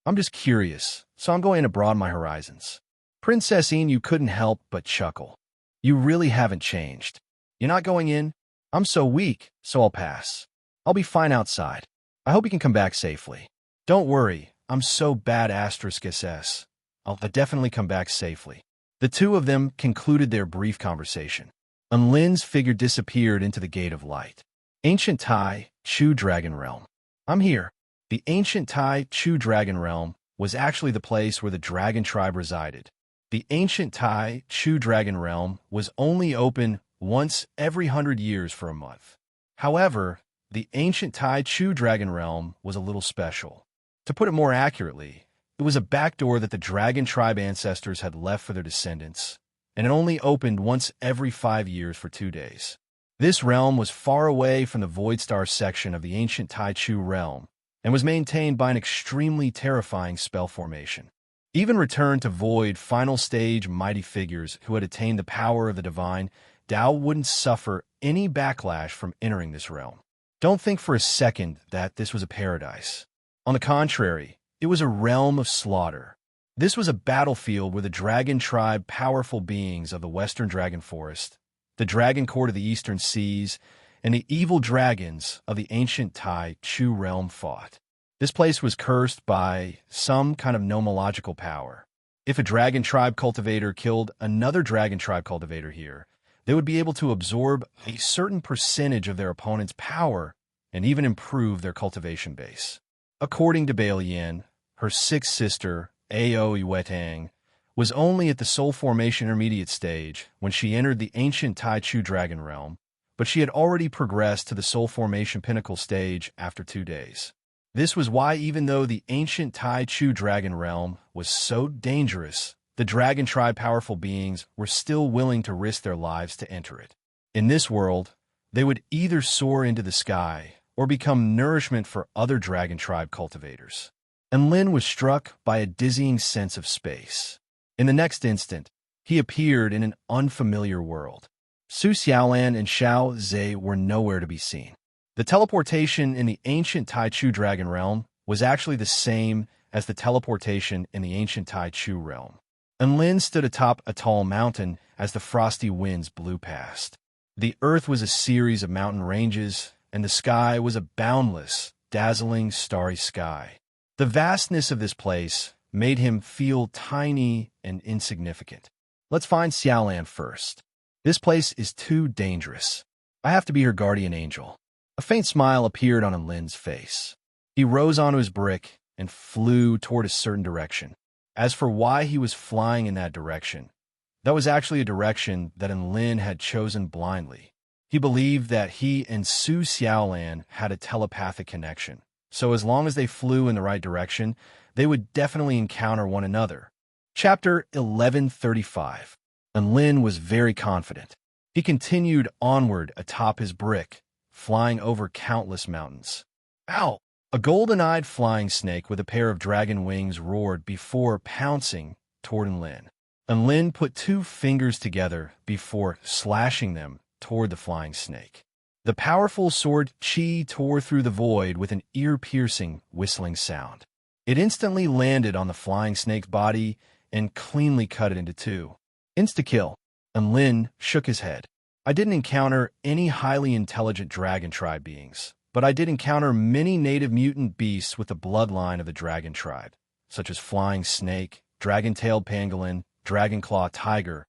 I'm just curious, so I'm going to broaden my horizons. Princess Inu couldn't help but chuckle. You really haven't changed. You're not going in? I'm so weak, so I'll pass. I'll be fine outside. I hope you can come back safely. Don't worry, I'm so bad *SS. I'll definitely come back safely. The two of them concluded their brief conversation. And Lin's figure disappeared into the Gate of Light. Ancient Tai Chu Dragon Realm. I'm here. The ancient Tai Chu Dragon Realm was actually the place where the dragon tribe resided. The ancient Tai Chu Dragon Realm was only open once every 100 years for a month. However, the ancient Tai Chu Dragon Realm was a little special. To put it more accurately, it was a backdoor that the dragon tribe ancestors had left for their descendants, and it only opened once every 5 years for 2 days. This realm was far away from the Void Star section of the ancient Tai Chu realm, and was maintained by an extremely terrifying spell formation. Even returned to Void final stage mighty figures who had attained the power of the divine, Tao wouldn't suffer any backlash from entering this realm. Don't think for a second that this was a paradise. On the contrary, it was a realm of slaughter. This was a battlefield where the dragon tribe powerful beings of the Western Dragon Forest, the Dragon Court of the Eastern Seas, and the evil dragons of the ancient Tai Chu realm fought. This place was cursed by some kind of nomological power. If a dragon tribe cultivator killed another dragon tribe cultivator here, they would be able to absorb a certain percentage of their opponent's power and even improve their cultivation base. According to Bai Lian, her sixth sister, Ao Iwetang, was only at the soul formation intermediate stage when she entered the ancient Tai Chu dragon realm, but she had already progressed to the soul formation pinnacle stage after 2 days. This was why, even though the ancient Tai Chu dragon realm was so dangerous, the dragon tribe powerful beings were still willing to risk their lives to enter it. In this world, they would either soar into the sky or become nourishment for other dragon tribe cultivators. And Lin was struck by a dizzying sense of space. In the next instant, he appeared in an unfamiliar world. Su Xiaolan and Xiao Zhe were nowhere to be seen. The teleportation in the ancient Tai Chu dragon realm was actually the same as the teleportation in the ancient Tai Chu realm. And Lin stood atop a tall mountain as the frosty winds blew past. The earth was a series of mountain ranges, and the sky was a boundless, dazzling, starry sky. The vastness of this place made him feel tiny and insignificant. Let's find Xiaolan first. This place is too dangerous. I have to be her guardian angel. A faint smile appeared on Lin's face. He rose onto his brick and flew toward a certain direction. As for why he was flying in that direction, that was actually a direction that Lin had chosen blindly. He believed that he and Su Xiaolan had a telepathic connection, so as long as they flew in the right direction, they would definitely encounter one another. Chapter 1135. Lin was very confident. He continued onward atop his brick, flying over countless mountains. Ow! A golden-eyed flying snake with a pair of dragon wings roared before pouncing toward Lin. Lin put two fingers together before slashing them toward the flying snake. The powerful sword Qi tore through the void with an ear-piercing, whistling sound. It instantly landed on the flying snake's body and cleanly cut it into two. Insta-kill. Lin shook his head. I didn't encounter any highly intelligent dragon tribe beings, but I did encounter many native mutant beasts with the bloodline of the dragon tribe, such as flying snake, dragon-tailed pangolin, dragon-claw tiger.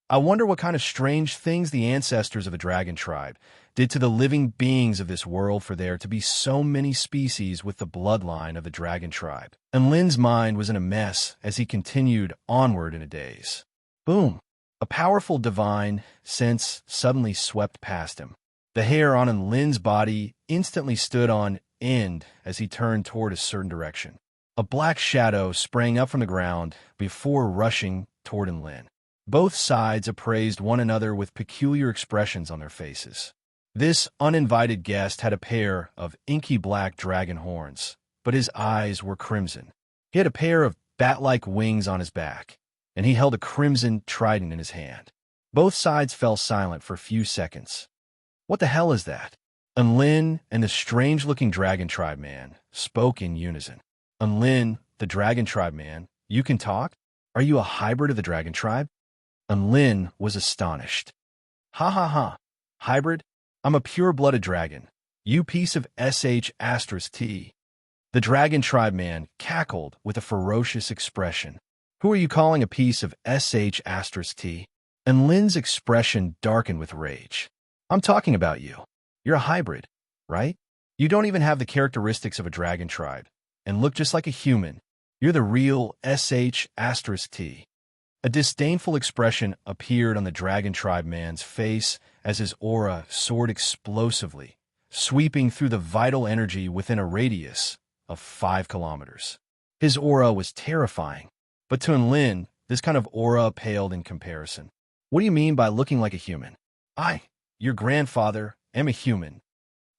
I wonder what kind of strange things the ancestors of the dragon tribe did to the living beings of this world for there to be so many species with the bloodline of the dragon tribe. And Lin's mind was in a mess as he continued onward in a daze. Boom! A powerful divine sense suddenly swept past him. The hair on Lin's body instantly stood on end as he turned toward a certain direction. A black shadow sprang up from the ground before rushing toward Lin. Both sides appraised one another with peculiar expressions on their faces. This uninvited guest had a pair of inky black dragon horns, but his eyes were crimson. He had a pair of bat-like wings on his back, and he held a crimson trident in his hand. Both sides fell silent for a few seconds. What the hell is that? Lin and the strange-looking dragon tribe man spoke in unison. Lin, the dragon tribe man, you can talk? Are you a hybrid of the dragon tribe? Lin was astonished. Ha ha ha. Hybrid? I'm a pure-blooded dragon. You piece of sh*t. The dragon tribe man cackled with a ferocious expression. Who are you calling a piece of sh*t? Lin's expression darkened with rage. I'm talking about you. You're a hybrid, right? You don't even have the characteristics of a dragon tribe, and look just like a human. You're the real sh*t. A disdainful expression appeared on the dragon tribe man's face as his aura soared explosively, sweeping through the vital energy within a radius of 5 kilometers. His aura was terrifying, but to Lin, this kind of aura paled in comparison. What do you mean by looking like a human? I, your grandfather, am a human.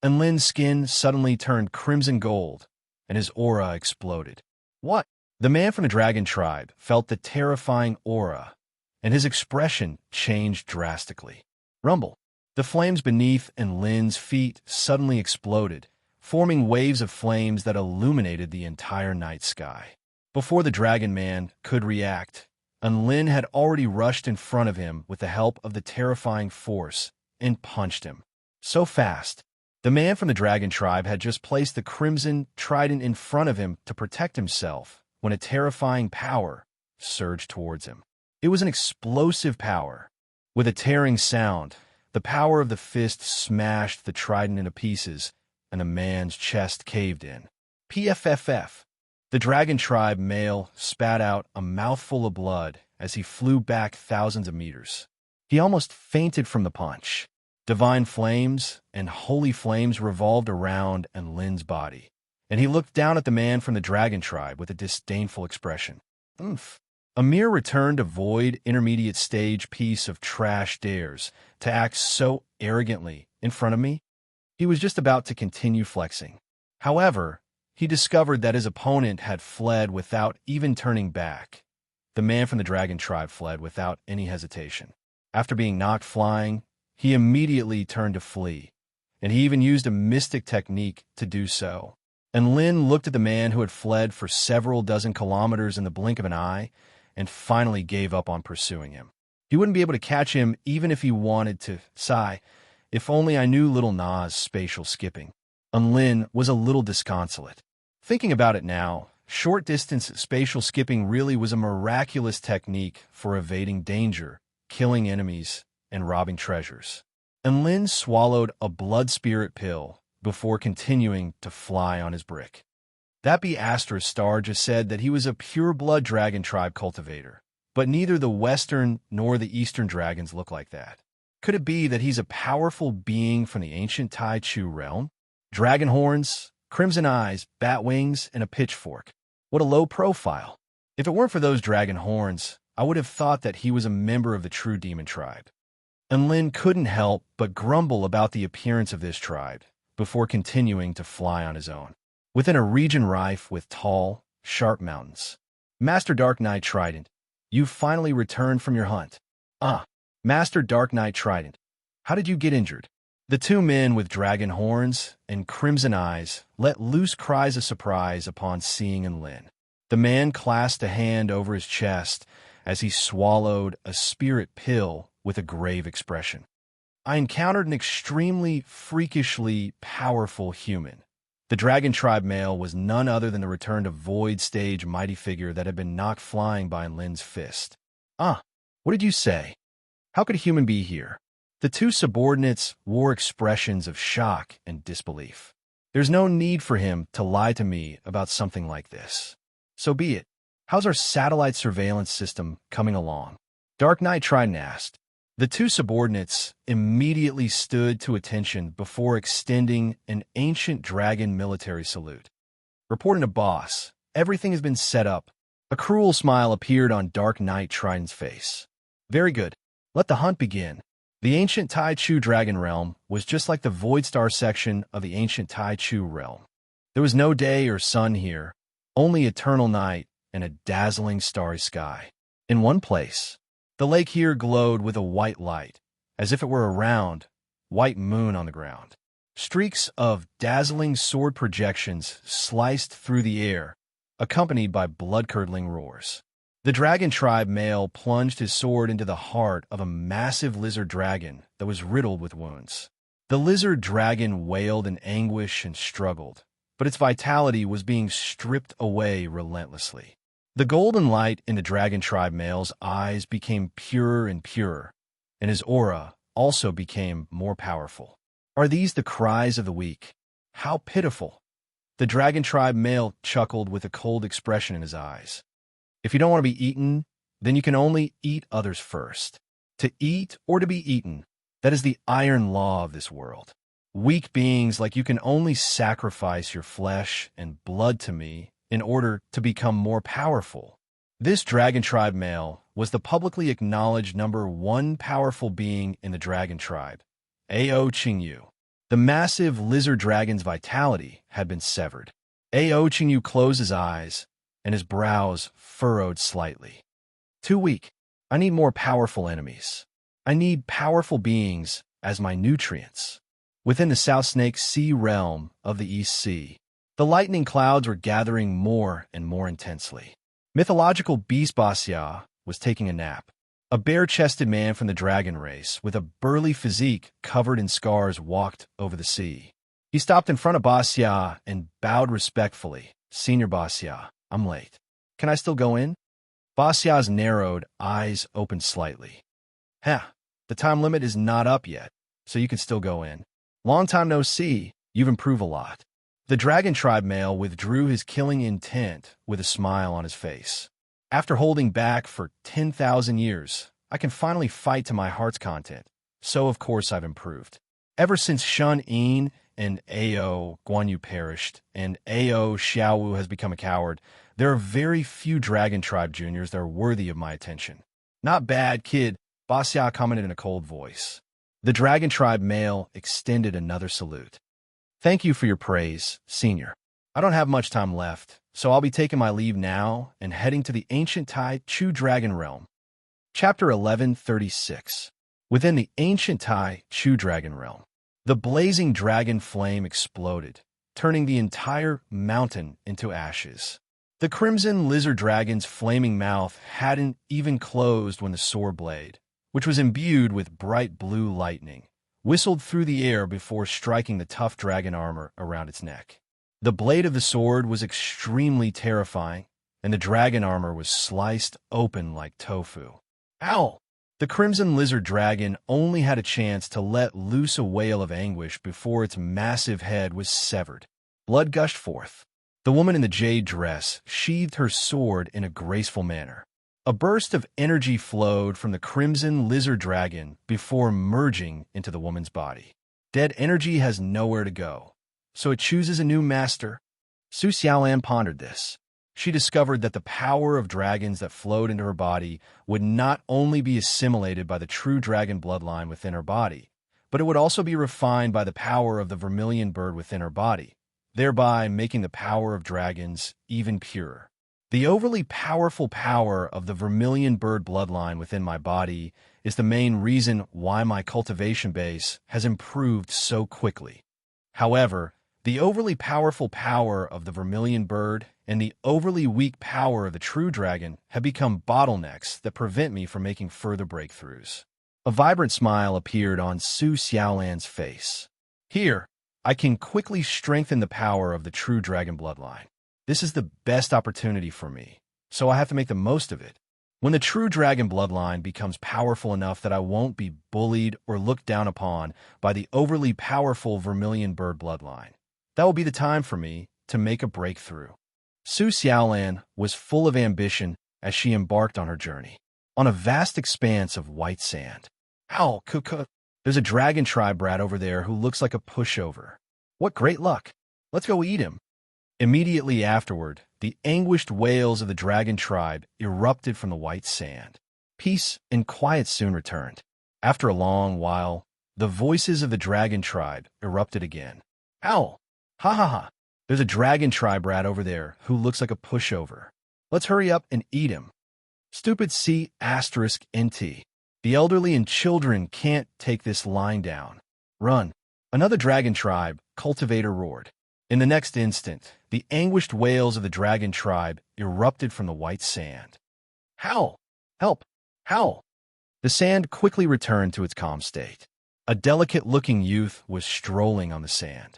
Lin's skin suddenly turned crimson gold, and his aura exploded. What? The man from the dragon tribe felt the terrifying aura, and his expression changed drastically. Rumble. The flames beneath Lin's feet suddenly exploded, forming waves of flames that illuminated the entire night sky. Before the dragon man could react, Lin had already rushed in front of him with the help of the terrifying force and punched him. So fast. The man from the dragon tribe had just placed the crimson trident in front of him to protect himself when a terrifying power surged towards him. It was an explosive power. With a tearing sound, the power of the fist smashed the trident into pieces, and the man's chest caved in. PFFF. The dragon tribe male spat out a mouthful of blood as he flew back thousands of meters. He almost fainted from the punch. Divine flames and holy flames revolved around Lin's body, and he looked down at the man from the dragon tribe with a disdainful expression. Oomph. A mere returned to void intermediate stage piece of trash dares to act so arrogantly in front of me? He was just about to continue flexing. However, he discovered that his opponent had fled without even turning back. The man from the dragon tribe fled without any hesitation. After being knocked flying, he immediately turned to flee, and he even used a mystic technique to do so. And Lin looked at the man who had fled for several dozen kilometers in the blink of an eye and finally gave up on pursuing him. He wouldn't be able to catch him even if he wanted to. Sigh, if only I knew little Na's spatial skipping. And Lin was a little disconsolate. Thinking about it now, short-distance spatial skipping really was a miraculous technique for evading danger, killing enemies, and robbing treasures. And Lin swallowed a blood spirit pill before continuing to fly on his brick. That be Astra's star just said that he was a pure-blood dragon tribe cultivator, but neither the western nor the eastern dragons look like that. Could it be that he's a powerful being from the ancient Tai Chu realm? Dragon horns, crimson eyes, bat wings, and a pitchfork. What a low profile. If it weren't for those dragon horns, I would have thought that he was a member of the true demon tribe. And Lin couldn't help but grumble about the appearance of this tribe before continuing to fly on his own. Within a region rife with tall, sharp mountains. Master Dark Knight Trident, you've finally returned from your hunt. Master Dark Knight Trident, how did you get injured? The two men with dragon horns and crimson eyes let loose cries of surprise upon seeing Lin. The man clasped a hand over his chest as he swallowed a spirit pill with a grave expression. I encountered an extremely freakishly powerful human. The dragon tribe male was none other than the return to void stage mighty figure that had been knocked flying by Lin's fist. What did you say? How could a human be here? The two subordinates wore expressions of shock and disbelief. There's no need for him to lie to me about something like this. So be it. How's our satellite surveillance system coming along? Dark Knight Trident asked. The two subordinates immediately stood to attention before extending an ancient dragon military salute. Reporting to boss, everything has been set up. A cruel smile appeared on Dark Knight Trident's face. Very good. Let the hunt begin. The ancient Tai Chu dragon realm was just like the Void Star section of the ancient Tai Chu realm. There was no day or sun here, only eternal night and a dazzling starry sky. In one place, the lake here glowed with a white light, as if it were a round, white moon on the ground. Streaks of dazzling sword projections sliced through the air, accompanied by blood-curdling roars. The dragon tribe male plunged his sword into the heart of a massive lizard dragon that was riddled with wounds. The lizard dragon wailed in anguish and struggled, but its vitality was being stripped away relentlessly. The golden light in the dragon tribe male's eyes became purer and purer, and his aura also became more powerful. Are these the cries of the weak? How pitiful! The dragon tribe male chuckled with a cold expression in his eyes. If you don't want to be eaten, then you can only eat others first. To eat or to be eaten, that is the iron law of this world. Weak beings like you can only sacrifice your flesh and blood to me in order to become more powerful. This dragon tribe male was the publicly acknowledged #1 powerful being in the dragon tribe, Ao Qingyu. The massive lizard dragon's vitality had been severed. Ao Qingyu closed his eyes, and his brows furrowed slightly. Too weak. I need more powerful enemies. I need powerful beings as my nutrients. Within the South Snake Sea realm of the East Sea, the lightning clouds were gathering more and more intensely. Mythological beast Basya was taking a nap. A bare-chested man from the dragon race with a burly physique covered in scars walked over the sea. He stopped in front of Basya and bowed respectfully. Senior Basya, I'm late. Can I still go in? Basya's narrowed eyes opened slightly. The time limit is not up yet, so you can still go in. Long time no see, you've improved a lot. The dragon tribe male withdrew his killing intent with a smile on his face. After holding back for 10,000 years, I can finally fight to my heart's content, so of course I've improved. Ever since Shun Een and Ao Guan Yu perished, and Ao Xiaowu has become a coward, there are very few Dragon Tribe juniors that are worthy of my attention. Not bad, kid, Basya commented in a cold voice. The Dragon Tribe male extended another salute. Thank you for your praise, senior. I don't have much time left, so I'll be taking my leave now and heading to the ancient Tai Chu Dragon Realm. Chapter 1136. Within the ancient Tai Chu Dragon Realm, the blazing dragon flame exploded, turning the entire mountain into ashes. The crimson lizard dragon's flaming mouth hadn't even closed when the sword blade, which was imbued with bright blue lightning, whistled through the air before striking the tough dragon armor around its neck. The blade of the sword was extremely terrifying, and the dragon armor was sliced open like tofu. Ow! The crimson lizard dragon only had a chance to let loose a wail of anguish before its massive head was severed. Blood gushed forth. The woman in the jade dress sheathed her sword in a graceful manner. A burst of energy flowed from the crimson lizard dragon before merging into the woman's body. Dead energy has nowhere to go, so it chooses a new master. Su Xiaolan pondered this. She discovered that the power of dragons that flowed into her body would not only be assimilated by the true dragon bloodline within her body, but it would also be refined by the power of the vermilion bird within her body, thereby making the power of dragons even purer. The overly powerful power of the vermilion bird bloodline within my body is the main reason why my cultivation base has improved so quickly. However, the overly powerful power of the vermilion bird and the overly weak power of the true dragon have become bottlenecks that prevent me from making further breakthroughs. A vibrant smile appeared on Su Xiaolan's face. Here, I can quickly strengthen the power of the true dragon bloodline. This is the best opportunity for me, so I have to make the most of it. When the true dragon bloodline becomes powerful enough that I won't be bullied or looked down upon by the overly powerful vermilion bird bloodline, that will be the time for me to make a breakthrough. Su Xiaolan was full of ambition as she embarked on her journey, on a vast expanse of white sand. Ow, Kuka, there's a dragon tribe rat over there who looks like a pushover. What great luck! Let's go eat him. Immediately afterward, the anguished wails of the dragon tribe erupted from the white sand. Peace and quiet soon returned. After a long while, the voices of the dragon tribe erupted again. Ow! Ha ha ha! There's a dragon tribe rat over there who looks like a pushover. Let's hurry up and eat him. Stupid C*NT. The elderly and children can't take this lying down. Run. Another dragon tribe, Cultivator, roared. In the next instant, the anguished wails of the dragon tribe erupted from the white sand. Howl! Help! Howl! The sand quickly returned to its calm state. A delicate-looking youth was strolling on the sand.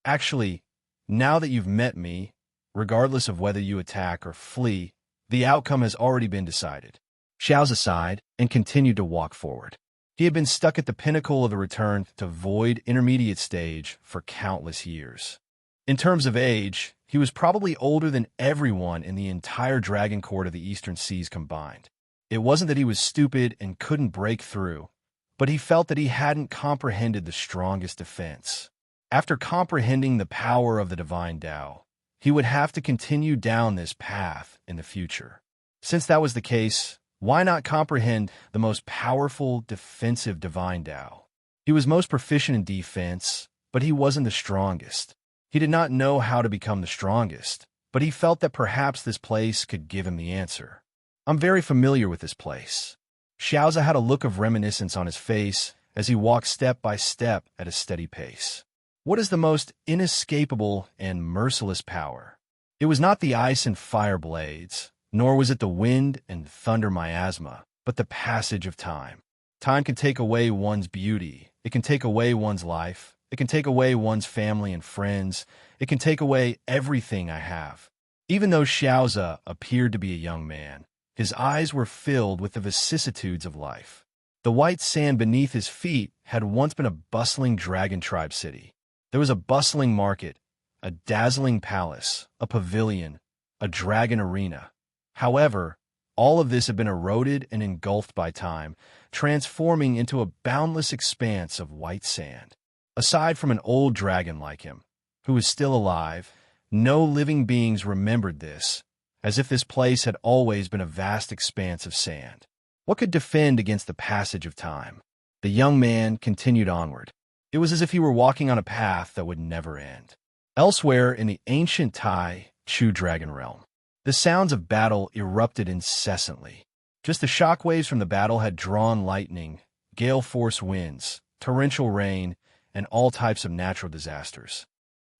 Actually, now that you've met me, regardless of whether you attack or flee, the outcome has already been decided. Xiaoza sighed and continued to walk forward. He had been stuck at the pinnacle of the return to void intermediate stage for countless years. In terms of age, he was probably older than everyone in the entire Dragon Court of the Eastern Seas combined. It wasn't that he was stupid and couldn't break through, but he felt that he hadn't comprehended the strongest defense. After comprehending the power of the divine Tao, he would have to continue down this path in the future. Since that was the case, why not comprehend the most powerful defensive divine Tao? He was most proficient in defense, but he wasn't the strongest. He did not know how to become the strongest, but he felt that perhaps this place could give him the answer. I'm very familiar with this place. Xiaoza had a look of reminiscence on his face as he walked step by step at a steady pace. What is the most inescapable and merciless power? It was not the ice and fire blades, nor was it the wind and thunder miasma, but the passage of time. Time can take away one's beauty. It can take away one's life. It can take away one's family and friends. It can take away everything I have. Even though Xiaoza appeared to be a young man, his eyes were filled with the vicissitudes of life. The white sand beneath his feet had once been a bustling dragon tribe city. There was a bustling market, a dazzling palace, a pavilion, a dragon arena. However, all of this had been eroded and engulfed by time, transforming into a boundless expanse of white sand. Aside from an old dragon like him, who was still alive, no living beings remembered this, as if this place had always been a vast expanse of sand. What could defend against the passage of time? The young man continued onward. It was as if he were walking on a path that would never end. Elsewhere in the ancient Tai Chu dragon realm, the sounds of battle erupted incessantly. Just the shockwaves from the battle had drawn lightning, gale-force winds, torrential rain, and all types of natural disasters.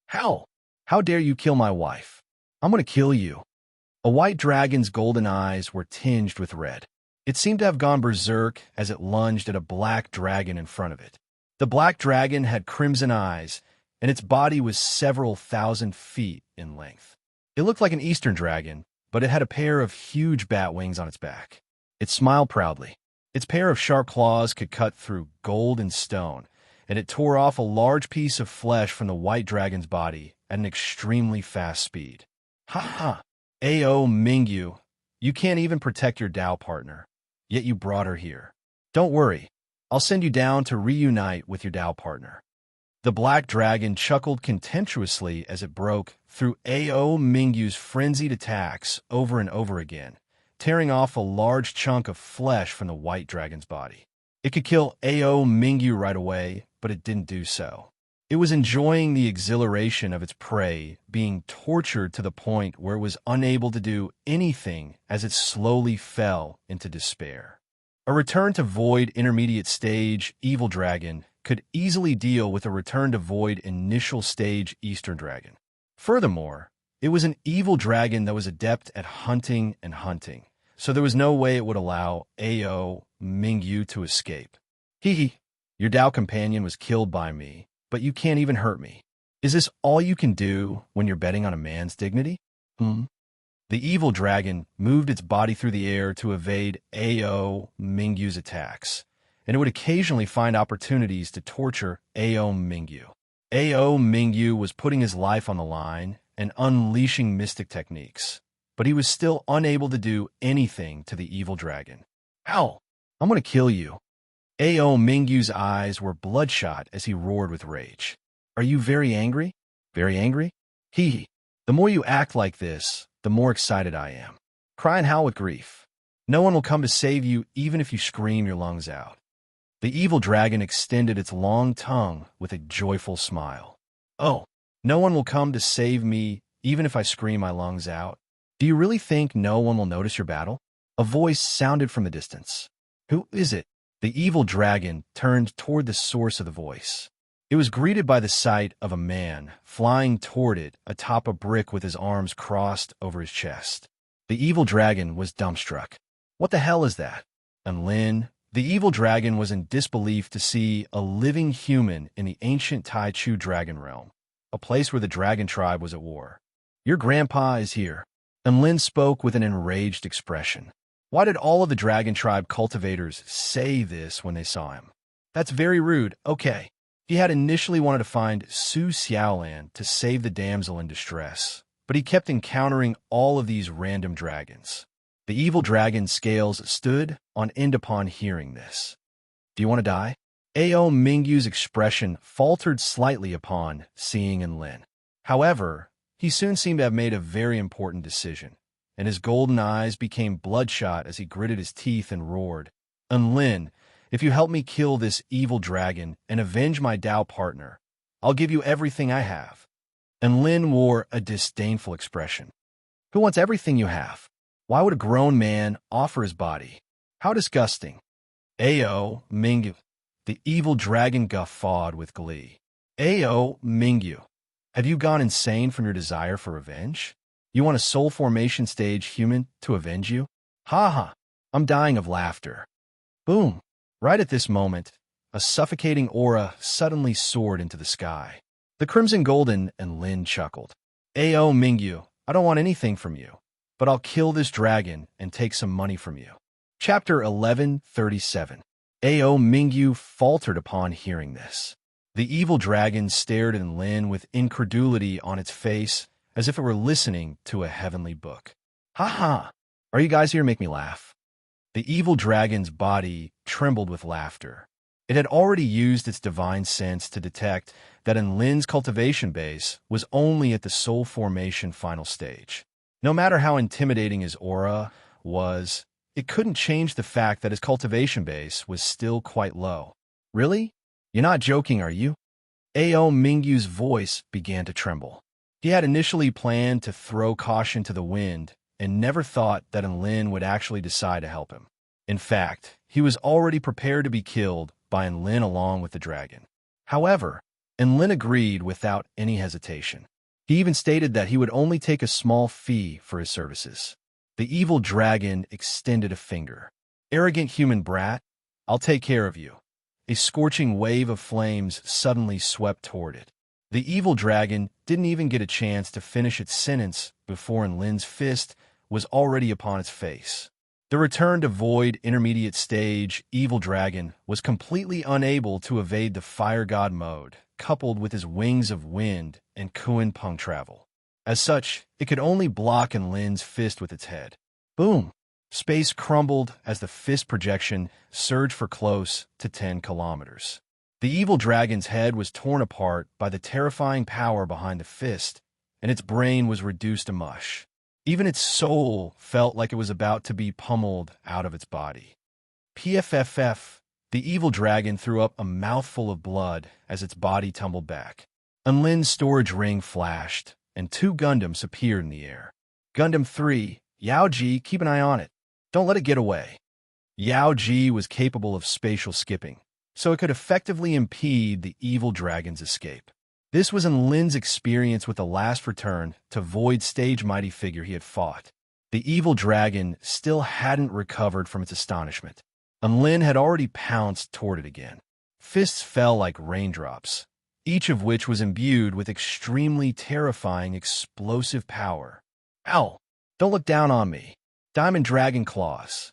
How? How dare you kill my wife? I'm going to kill you. A white dragon's golden eyes were tinged with red. It seemed to have gone berserk as it lunged at a black dragon in front of it. The black dragon had crimson eyes, and its body was several thousand feet in length. It looked like an eastern dragon, but it had a pair of huge bat wings on its back. It smiled proudly. Its pair of sharp claws could cut through gold and stone, and it tore off a large piece of flesh from the white dragon's body at an extremely fast speed. Ha ha! Ao Mingyu, you can't even protect your Tao partner, yet you brought her here. Don't worry, I'll send you down to reunite with your Tao partner. The black dragon chuckled contemptuously as it broke through Ao Mingyu's frenzied attacks over and over again, tearing off a large chunk of flesh from the white dragon's body. It could kill Ao Mingyu right away, but it didn't do so. It was enjoying the exhilaration of its prey being tortured to the point where it was unable to do anything as it slowly fell into despair. A return to Void Intermediate Stage Evil Dragon could easily deal with a return to Void Initial Stage Eastern Dragon. Furthermore, it was an evil dragon that was adept at hunting and hunting, so there was no way it would allow Ao Mingyu to escape. Hee, your Tao companion was killed by me, but you can't even hurt me. Is this all you can do when you're betting on a man's dignity? The evil dragon moved its body through the air to evade Ao Mingyu's attacks, and it would occasionally find opportunities to torture Ao Mingyu. Ao Mingyu was putting his life on the line and unleashing mystic techniques, but he was still unable to do anything to the evil dragon. Ow! I'm going to kill you. Ao Mingyu's eyes were bloodshot as he roared with rage. Are you very angry? Very angry? Hee. The more you act like this, the more excited I am. Cry and howl with grief. No one will come to save you even if you scream your lungs out. The evil dragon extended its long tongue with a joyful smile. Oh, no one will come to save me even if I scream my lungs out. Do you really think no one will notice your battle? A voice sounded from the distance. Who is it? The evil dragon turned toward the source of the voice. It was greeted by the sight of a man flying toward it atop a brick with his arms crossed over his chest. The evil dragon was dumbstruck. What the hell is that? And Lin, the evil dragon, was in disbelief to see a living human in the ancient Tai Chu dragon realm, a place where the dragon tribe was at war. Your grandpa is here. And Lin spoke with an enraged expression. Why did all of the dragon tribe cultivators say this when they saw him? That's very rude. Okay. He had initially wanted to find Su Xiaolan to save the damsel in distress, but he kept encountering all of these random dragons. The evil dragon's scales stood on end upon hearing this. Do you want to die? Ao Mingyu's expression faltered slightly upon seeing Lin. However, he soon seemed to have made a very important decision, and his golden eyes became bloodshot as he gritted his teeth and roared. Lin, if you help me kill this evil dragon and avenge my Tao partner, I'll give you everything I have. And Lin wore a disdainful expression. Who wants everything you have? Why would a grown man offer his body? How disgusting. Ao Mingyu. The evil dragon guffawed with glee. Ao Mingyu, have you gone insane from your desire for revenge? You want a soul formation stage human to avenge you? Ha ha, I'm dying of laughter. Boom. Right at this moment, a suffocating aura suddenly soared into the sky. The crimson golden and Lin chuckled. Ao Mingyu, I don't want anything from you, but I'll kill this dragon and take some money from you. Chapter 1137. Ao Mingyu faltered upon hearing this. The evil dragon stared at Lin with incredulity on its face, as if it were listening to a heavenly book. Ha ha! Are you guys here to make me laugh? The evil dragon's body trembled with laughter. It had already used its divine sense to detect that Enlin's cultivation base was only at the soul formation final stage. No matter how intimidating his aura was, it couldn't change the fact that his cultivation base was still quite low. Really? You're not joking, are you? Ao Mingyu's voice began to tremble. He had initially planned to throw caution to the wind and never thought that Enlin would actually decide to help him. In fact, he was already prepared to be killed by Enlin along with the dragon. However, Enlin agreed without any hesitation. He even stated that he would only take a small fee for his services. The evil dragon extended a finger. "Arrogant human brat, I'll take care of you." A scorching wave of flames suddenly swept toward it. The evil dragon didn't even get a chance to finish its sentence before Enlin's fist was already upon its face. The return to void intermediate stage evil dragon was completely unable to evade the fire god mode, coupled with his wings of wind and Kuan Peng travel. As such, it could only block Enlin's fist with its head. Boom! Space crumbled as the fist projection surged for close to 10 kilometers. The evil dragon's head was torn apart by the terrifying power behind the fist, and its brain was reduced to mush. Even its soul felt like it was about to be pummeled out of its body. PFFF, the evil dragon threw up a mouthful of blood as its body tumbled back. Enlin's storage ring flashed, and 2 Gundams appeared in the air. Gundam 3, Yao Ji, keep an eye on it. Don't let it get away. Yao Ji was capable of spatial skipping, so it could effectively impede the evil dragon's escape. This was Enlin's experience with the last return to void stage mighty figure he had fought. The evil dragon still hadn't recovered from its astonishment. Enlin had already pounced toward it again. Fists fell like raindrops, each of which was imbued with extremely terrifying explosive power. Ow! Don't look down on me. Diamond Dragon Claws.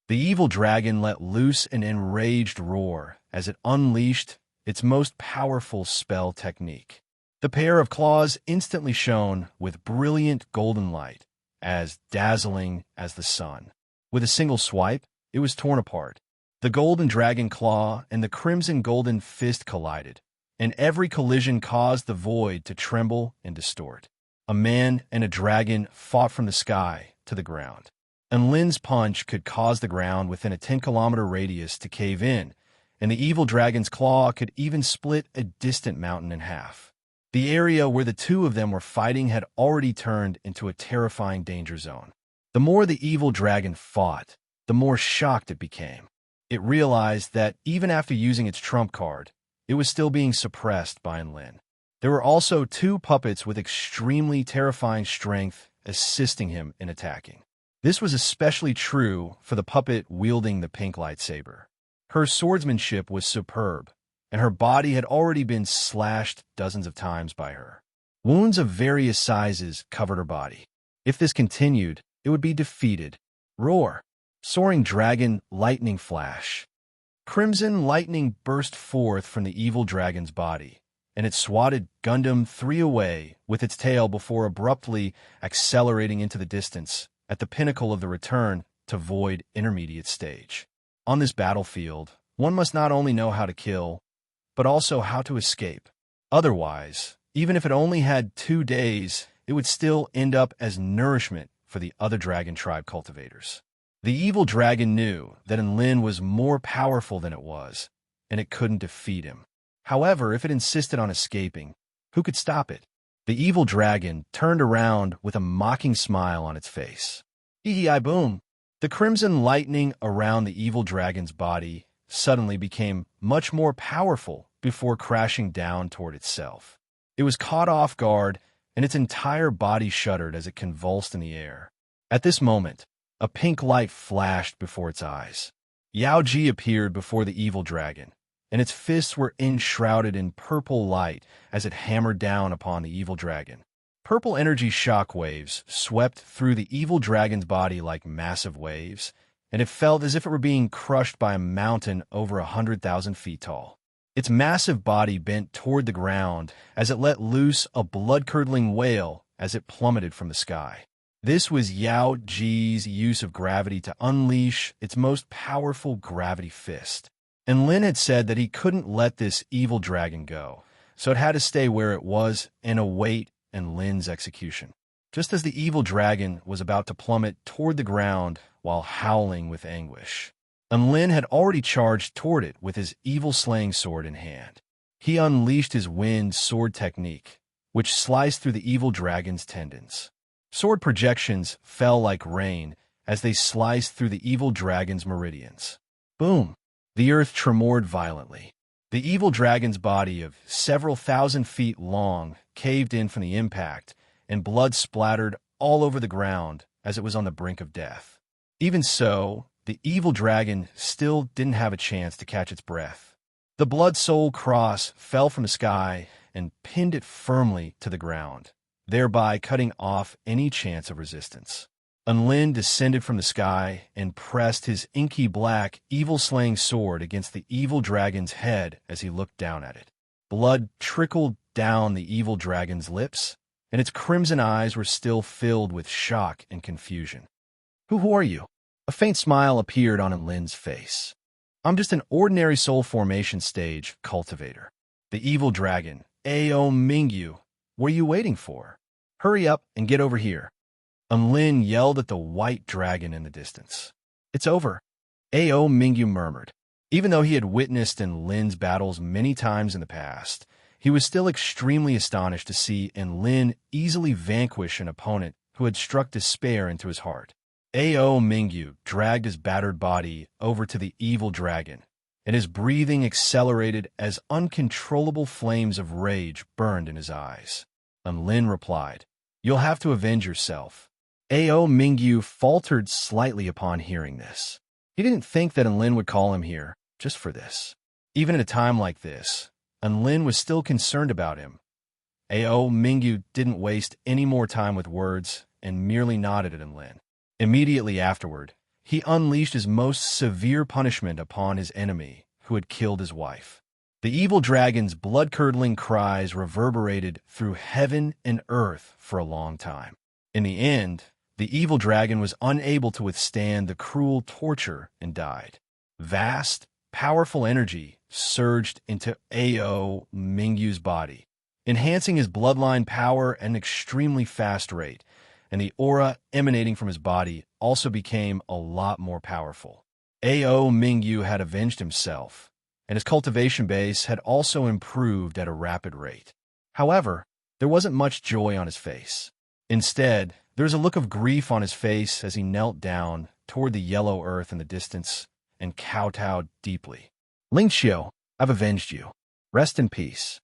The evil dragon let loose an enraged roar as it unleashed its most powerful spell technique. The pair of claws instantly shone with brilliant golden light, as dazzling as the sun. With a single swipe, it was torn apart. The golden dragon claw and the crimson golden fist collided, and every collision caused the void to tremble and distort. A man and a dragon fought from the sky to the ground. Enlin's punch could cause the ground within a 10-kilometer radius to cave in, and the evil dragon's claw could even split a distant mountain in half. The area where the two of them were fighting had already turned into a terrifying danger zone. The more the evil dragon fought, the more shocked it became. It realized that even after using its trump card, it was still being suppressed by Enlin. There were also 2 puppets with extremely terrifying strength assisting him in attacking. This was especially true for the puppet wielding the pink lightsaber. Her swordsmanship was superb, and her body had already been slashed dozens of times by her. Wounds of various sizes covered her body. If this continued, it would be defeated. Roar! Soaring dragon lightning flash. Crimson lightning burst forth from the evil dragon's body, and it swatted Gundam 3 away with its tail before abruptly accelerating into the distance at the pinnacle of the return to void intermediate stage. On this battlefield, one must not only know how to kill, but also how to escape. Otherwise, even if it only had 2 days, it would still end up as nourishment for the other dragon tribe cultivators. The evil dragon knew that Enlin was more powerful than it was, and it couldn't defeat him. However, if it insisted on escaping, who could stop it? The evil dragon turned around with a mocking smile on its face. Hee-hee-I boom! The crimson lightning around the evil dragon's body suddenly became much more powerful before crashing down toward itself. It was caught off guard, and its entire body shuddered as it convulsed in the air. At this moment, a pink light flashed before its eyes. Yao Ji appeared before the evil dragon, and its fists were enshrouded in purple light as it hammered down upon the evil dragon. Purple energy shockwaves swept through the evil dragon's body like massive waves, and it felt as if it were being crushed by a mountain over 100,000 feet tall. Its massive body bent toward the ground as it let loose a blood-curdling wail as it plummeted from the sky. This was Yao Ji's use of gravity to unleash its most powerful gravity fist. And Lin had said that he couldn't let this evil dragon go, so it had to stay where it was and await Lin's execution. Just as the evil dragon was about to plummet toward the ground while howling with anguish, Lin had already charged toward it with his evil slaying sword in hand. He unleashed his wind sword technique, which sliced through the evil dragon's tendons. Sword projections fell like rain as they sliced through the evil dragon's meridians. Boom! The earth tremored violently. The evil dragon's body of several thousand feet long caved in from the impact, and blood splattered all over the ground as it was on the brink of death. Even so, the evil dragon still didn't have a chance to catch its breath. The blood soul cross fell from the sky and pinned it firmly to the ground, thereby cutting off any chance of resistance. Lin descended from the sky and pressed his inky black, evil-slaying sword against the evil dragon's head as he looked down at it. Blood trickled down the evil dragon's lips, and its crimson eyes were still filled with shock and confusion. Who are you? A faint smile appeared on Lin's face. I'm just an ordinary soul formation stage cultivator. The evil dragon, Ao Mingyu, what are you waiting for? Hurry up and get over here. Lin yelled at the white dragon in the distance. It's over, Ao Mingyu murmured. Even though he had witnessed Lin's battles many times in the past, he was still extremely astonished to see Lin easily vanquish an opponent who had struck despair into his heart. Ao Mingyu dragged his battered body over to the evil dragon, and his breathing accelerated as uncontrollable flames of rage burned in his eyes. Lin replied, "You'll have to avenge yourself." Ao Mingyu faltered slightly upon hearing this. He didn't think that Lin would call him here just for this. Even at a time like this, Lin was still concerned about him. Ao Mingyu didn't waste any more time with words and merely nodded at Lin. Immediately afterward, he unleashed his most severe punishment upon his enemy, who had killed his wife. The evil dragon's blood-curdling cries reverberated through heaven and earth for a long time. In the end, the evil dragon was unable to withstand the cruel torture and died. Vast, powerful energy surged into Ao Mingyu's body, enhancing his bloodline power at an extremely fast rate, and the aura emanating from his body also became a lot more powerful. Ao Mingyu had avenged himself, and his cultivation base had also improved at a rapid rate. However, there wasn't much joy on his face. Instead, there was a look of grief on his face as he knelt down toward the yellow earth in the distance and kowtowed deeply. Lingxiu, I've avenged you. Rest in peace.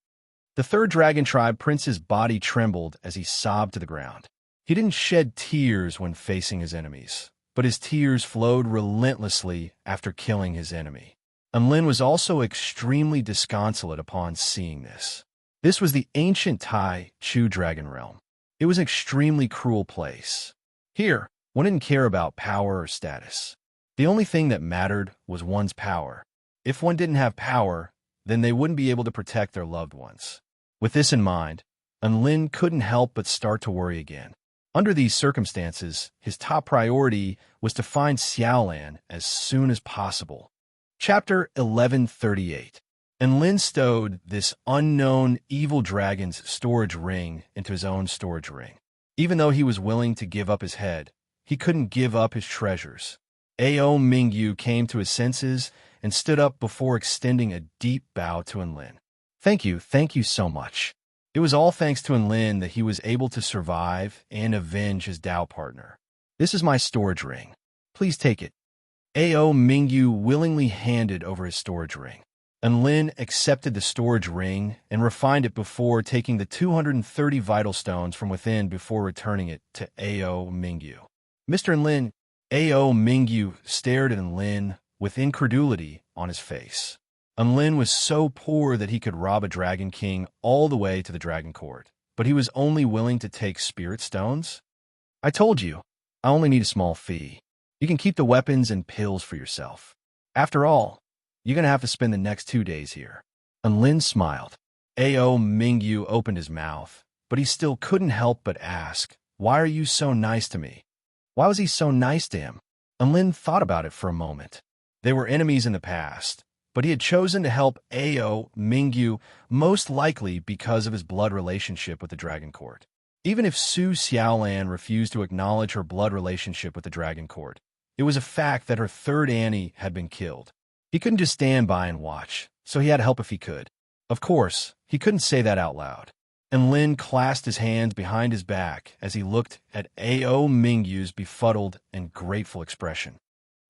The third dragon tribe prince's body trembled as he sobbed to the ground. He didn't shed tears when facing his enemies, but his tears flowed relentlessly after killing his enemy. Lin was also extremely disconsolate upon seeing this. This was the ancient Tai Chu dragon realm. It was an extremely cruel place. Here, one didn't care about power or status. The only thing that mattered was one's power. If one didn't have power, then they wouldn't be able to protect their loved ones. With this in mind, Lin couldn't help but start to worry again. Under these circumstances, his top priority was to find Xiaolan as soon as possible. Chapter 1138. Lin stowed this unknown evil dragon's storage ring into his own storage ring. Even though he was willing to give up his head, he couldn't give up his treasures. Ao Mingyu came to his senses and stood up before extending a deep bow to Lin. Thank you so much. It was all thanks to Lin that he was able to survive and avenge his Dao partner. This is my storage ring. Please take it. Ao Mingyu willingly handed over his storage ring. Lin accepted the storage ring and refined it before taking the 230 vital stones from within before returning it to Ao Mingyu. Mr. Lin, Ao Mingyu stared at Lin with incredulity on his face. Lin was so poor that he could rob a Dragon King all the way to the Dragon Court, but he was only willing to take spirit stones? I told you, I only need a small fee. You can keep the weapons and pills for yourself. After all, you're going to have to spend the next 2 days here. Lin smiled. Ao Mingyu opened his mouth, but he still couldn't help but ask, why are you so nice to me? Why was he so nice to him? Lin thought about it for a moment. They were enemies in the past, but he had chosen to help Ao Mingyu, most likely because of his blood relationship with the Dragon Court. Even if Su Xiaolan refused to acknowledge her blood relationship with the Dragon Court, it was a fact that her third Annie had been killed. He couldn't just stand by and watch, so he had to help if he could. Of course, he couldn't say that out loud. And Lin clasped his hands behind his back as he looked at Ao Mingyu's befuddled and grateful expression.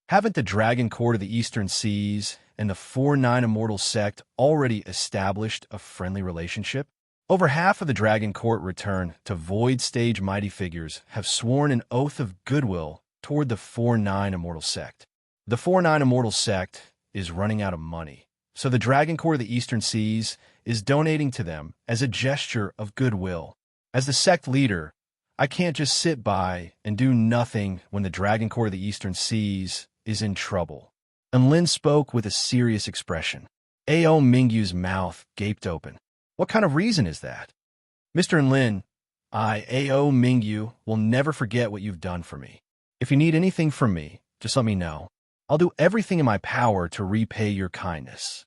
Haven't the Dragon Court of the Eastern Seas and the 4-9 Immortal Sect already established a friendly relationship? Over half of the Dragon Court return to Void Stage mighty figures have sworn an oath of goodwill toward the 4-9 Immortal Sect. The 4-9 Immortal Sect is running out of money, so the Dragon Court of the Eastern Seas is donating to them as a gesture of goodwill. As the sect leader, I can't just sit by and do nothing when the Dragon Court of the Eastern Seas is in trouble. And Lin spoke with a serious expression. Ao Mingyu's mouth gaped open. What kind of reason is that? Mr. Lin, I, Ao Mingyu, will never forget what you've done for me. If you need anything from me, just let me know. I'll do everything in my power to repay your kindness.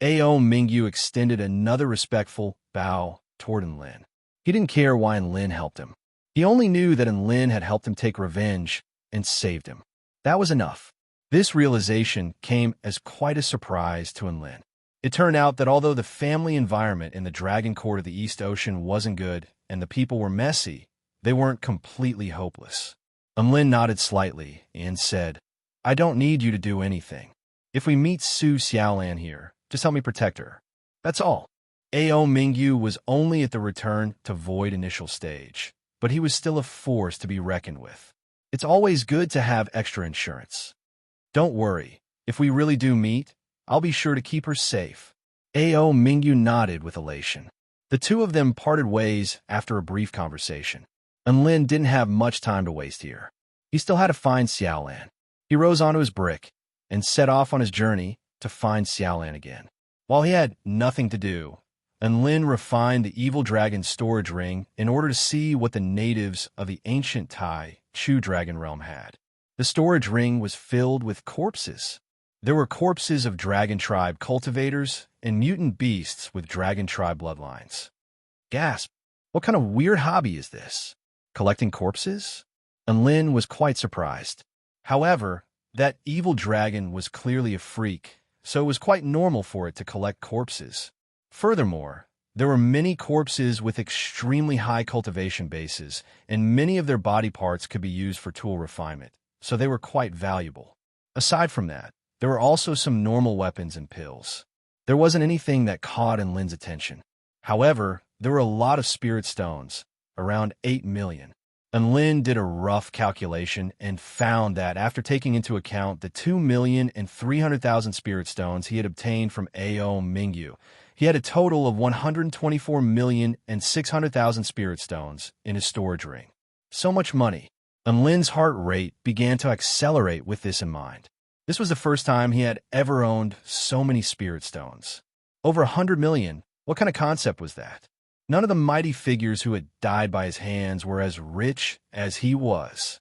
Ao Mingyu extended another respectful bow toward Lin. He didn't care why Lin helped him. He only knew that Lin had helped him take revenge and saved him. That was enough. This realization came as quite a surprise to Lin. It turned out that although the family environment in the Dragon Court of the East Ocean wasn't good and the people were messy, they weren't completely hopeless. Lin nodded slightly and said, I don't need you to do anything. If we meet Su Xiaolan here, just help me protect her. That's all. Ao Mingyu was only at the return to Void initial stage, but he was still a force to be reckoned with. It's always good to have extra insurance. Don't worry, if we really do meet, I'll be sure to keep her safe. Ao Mingyu nodded with elation. The two of them parted ways after a brief conversation, and Lin didn't have much time to waste here. He still had to find Xiaolan. He rose onto his brick and set off on his journey to find Xiaolan again. While he had nothing to do, and Lin refined the evil dragon's storage ring in order to see what the natives of the ancient Tai Chu Dragon realm had. The storage ring was filled with corpses. There were corpses of Dragon Tribe cultivators and mutant beasts with Dragon Tribe bloodlines. Gasp! What kind of weird hobby is this? Collecting corpses? And Lin was quite surprised. However, that evil dragon was clearly a freak, so it was quite normal for it to collect corpses. Furthermore, there were many corpses with extremely high cultivation bases, and many of their body parts could be used for tool refinement, so they were quite valuable. Aside from that, there were also some normal weapons and pills. There wasn't anything that caught Lin's attention. However, there were a lot of spirit stones, around 8 million. And Lin did a rough calculation and found that after taking into account the 2,300,000 spirit stones he had obtained from Ao Mingyu, he had a total of 124,600,000 spirit stones in his storage ring. So much money. And Lin's heart rate began to accelerate with this in mind. This was the first time he had ever owned so many spirit stones. Over 100 million. What kind of concept was that? None of the mighty figures who had died by his hands were as rich as he was.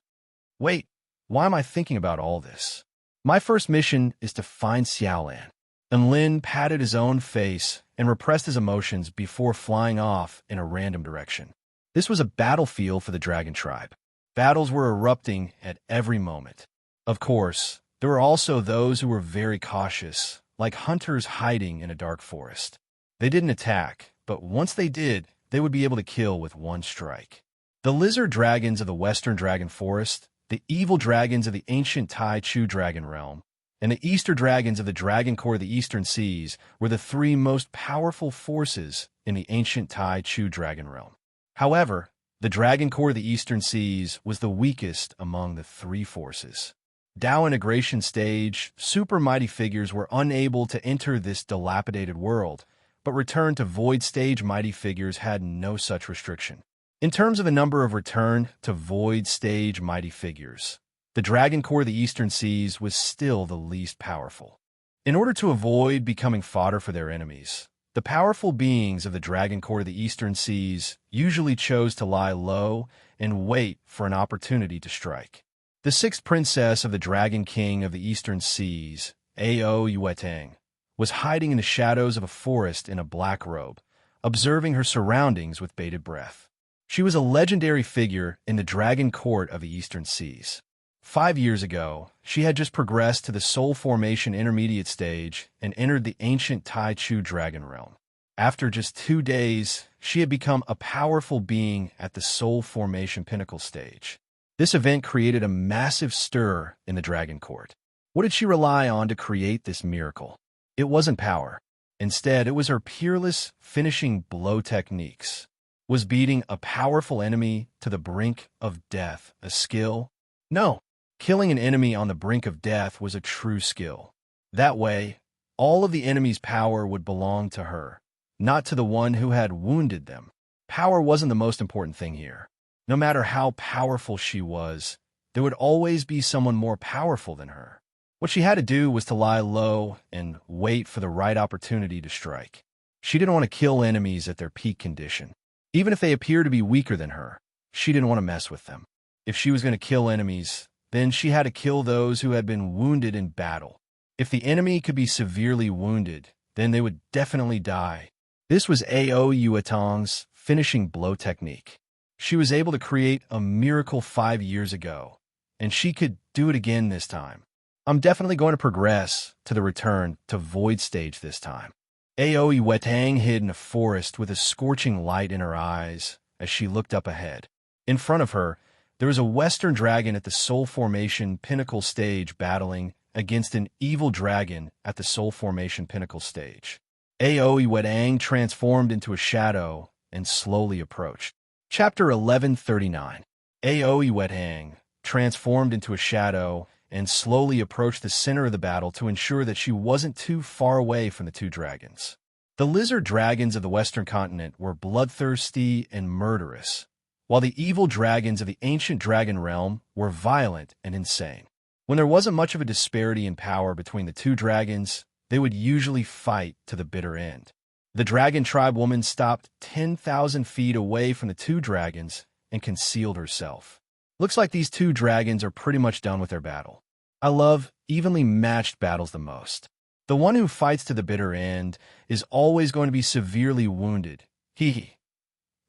Wait, why am I thinking about all this? My first mission is to find Xiaolan. And Lin patted his own face and repressed his emotions before flying off in a random direction. This was a battlefield for the Dragon Tribe. Battles were erupting at every moment. Of course, there were also those who were very cautious, like hunters hiding in a dark forest. They didn't attack, but once they did, they would be able to kill with one strike. The lizard dragons of the Western Dragon Forest, the evil dragons of the ancient Tai Chu Dragon realm, and the Easter dragons of the Dragon Court of the Eastern Seas were the three most powerful forces in the ancient Tai Chu Dragon realm. However, the Dragon Court of the Eastern Seas was the weakest among the three forces. Dao integration stage, super mighty figures were unable to enter this dilapidated world, but return to Void Stage mighty figures had no such restriction. In terms of the number of return to Void Stage mighty figures, the Dragon Court of the Eastern Seas was still the least powerful. In order to avoid becoming fodder for their enemies, the powerful beings of the Dragon Court of the Eastern Seas usually chose to lie low and wait for an opportunity to strike. The sixth princess of the Dragon King of the Eastern Seas, Ao Yuetang, was hiding in the shadows of a forest in a black robe, observing her surroundings with bated breath. She was a legendary figure in the dragon court of the Eastern Seas. 5 years ago, she had just progressed to the soul formation intermediate stage and entered the ancient Tai Chu dragon realm. After just 2 days, she had become a powerful being at the soul formation pinnacle stage. This event created a massive stir in the dragon court. What did she rely on to create this miracle? It wasn't power. Instead, it was her peerless finishing blow techniques. Was beating a powerful enemy to the brink of death a skill? No. Killing an enemy on the brink of death was a true skill. That way, all of the enemy's power would belong to her, not to the one who had wounded them. Power wasn't the most important thing here. No matter how powerful she was, there would always be someone more powerful than her. What she had to do was to lie low and wait for the right opportunity to strike. She didn't want to kill enemies at their peak condition. Even if they appeared to be weaker than her, she didn't want to mess with them. If she was going to kill enemies, then she had to kill those who had been wounded in battle. If the enemy could be severely wounded, then they would definitely die. This was Ao Yuetong's finishing blow technique. She was able to create a miracle 5 years ago, and she could do it again this time. I'm definitely going to progress to the return to Void stage this time. Ao Yuetong hid in a forest with a scorching light in her eyes as she looked up ahead. In front of her, there was a Western dragon at the Soul Formation Pinnacle stage battling against an evil dragon at the Soul Formation Pinnacle stage. Ao Yuetong transformed into a shadow and slowly approached. Chapter 1139. Ao Yuetong transformed into a shadow and slowly approached the center of the battle to ensure that she wasn't too far away from the two dragons. The lizard dragons of the Western continent were bloodthirsty and murderous, while the evil dragons of the ancient dragon realm were violent and insane. When there wasn't much of a disparity in power between the two dragons, they would usually fight to the bitter end. The dragon tribe woman stopped 10,000 feet away from the two dragons and concealed herself. Looks like these two dragons are pretty much done with their battle. I love evenly matched battles the most. The one who fights to the bitter end is always going to be severely wounded. Hee.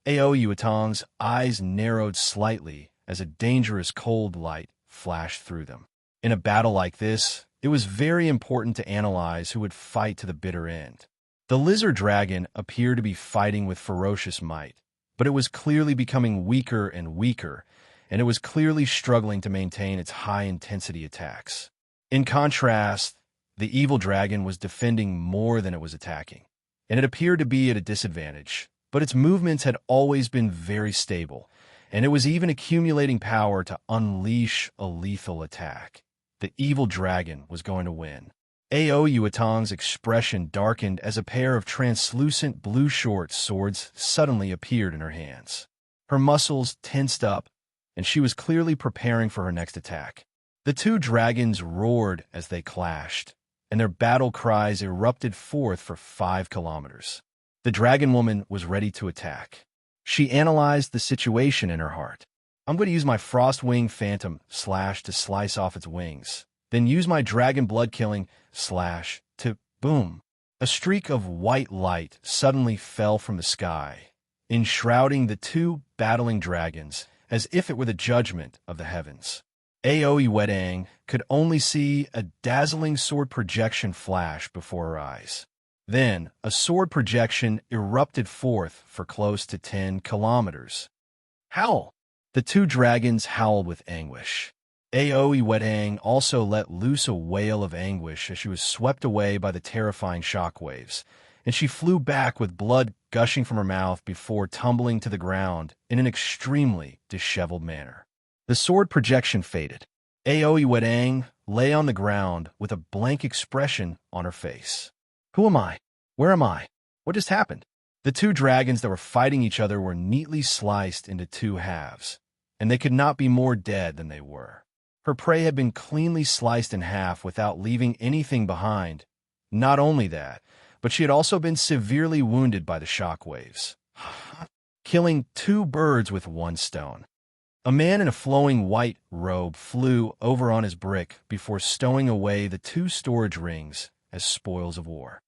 Ao Yuetong's eyes narrowed slightly as a dangerous cold light flashed through them. In a battle like this, it was very important to analyze who would fight to the bitter end. The lizard dragon appeared to be fighting with ferocious might, but it was clearly becoming weaker and weaker, and it was clearly struggling to maintain its high-intensity attacks. In contrast, the evil dragon was defending more than it was attacking, and it appeared to be at a disadvantage, but its movements had always been very stable, and it was even accumulating power to unleash a lethal attack. The evil dragon was going to win. Ao Yuetong's expression darkened as a pair of translucent blue short swords suddenly appeared in her hands. Her muscles tensed up, and she was clearly preparing for her next attack. The two dragons roared as they clashed, and their battle cries erupted forth for 5 kilometers. The dragon woman was ready to attack. She analyzed the situation in her heart. I'm going to use my Frostwing Phantom slash to slice off its wings, then use my Dragon Blood Killing slash to boom. A streak of white light suddenly fell from the sky, enshrouding the two battling dragons as if it were the judgment of the heavens. Ao Yuetong could only see a dazzling sword projection flash before her eyes. Then, a sword projection erupted forth for close to 10 kilometers. Howl! The two dragons howled with anguish. Ao Yuetong also let loose a wail of anguish as she was swept away by the terrifying shockwaves, and she flew back with blood gushing from her mouth before tumbling to the ground in an extremely disheveled manner. The sword projection faded. Ao Yuetong lay on the ground with a blank expression on her face. Who am I? Where am I? What just happened? The two dragons that were fighting each other were neatly sliced into 2 halves, and they could not be more dead than they were. Her prey had been cleanly sliced in half without leaving anything behind. Not only that, but she had also been severely wounded by the shockwaves, killing 2 birds with 1 stone. A man in a flowing white robe flew over on his brick before stowing away the 2 storage rings as spoils of war.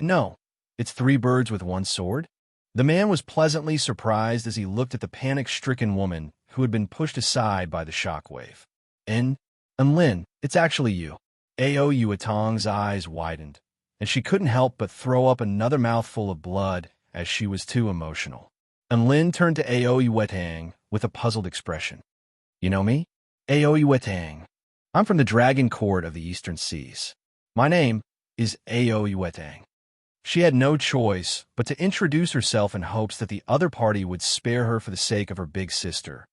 No, it's 3 birds with 1 sword. The man was pleasantly surprised as he looked at the panic-stricken woman who had been pushed aside by the shockwave. And Lin, it's actually you. Ao Yuatong's eyes widened, and she couldn't help but throw up another mouthful of blood as she was too emotional. And Lin turned to Ao Yuetang with a puzzled expression. You know me? Ao Yuetang. I'm from the Dragon Court of the Eastern Seas. My name is Ao Yuetang. She had no choice but to introduce herself in hopes that the other party would spare her for the sake of her big sister,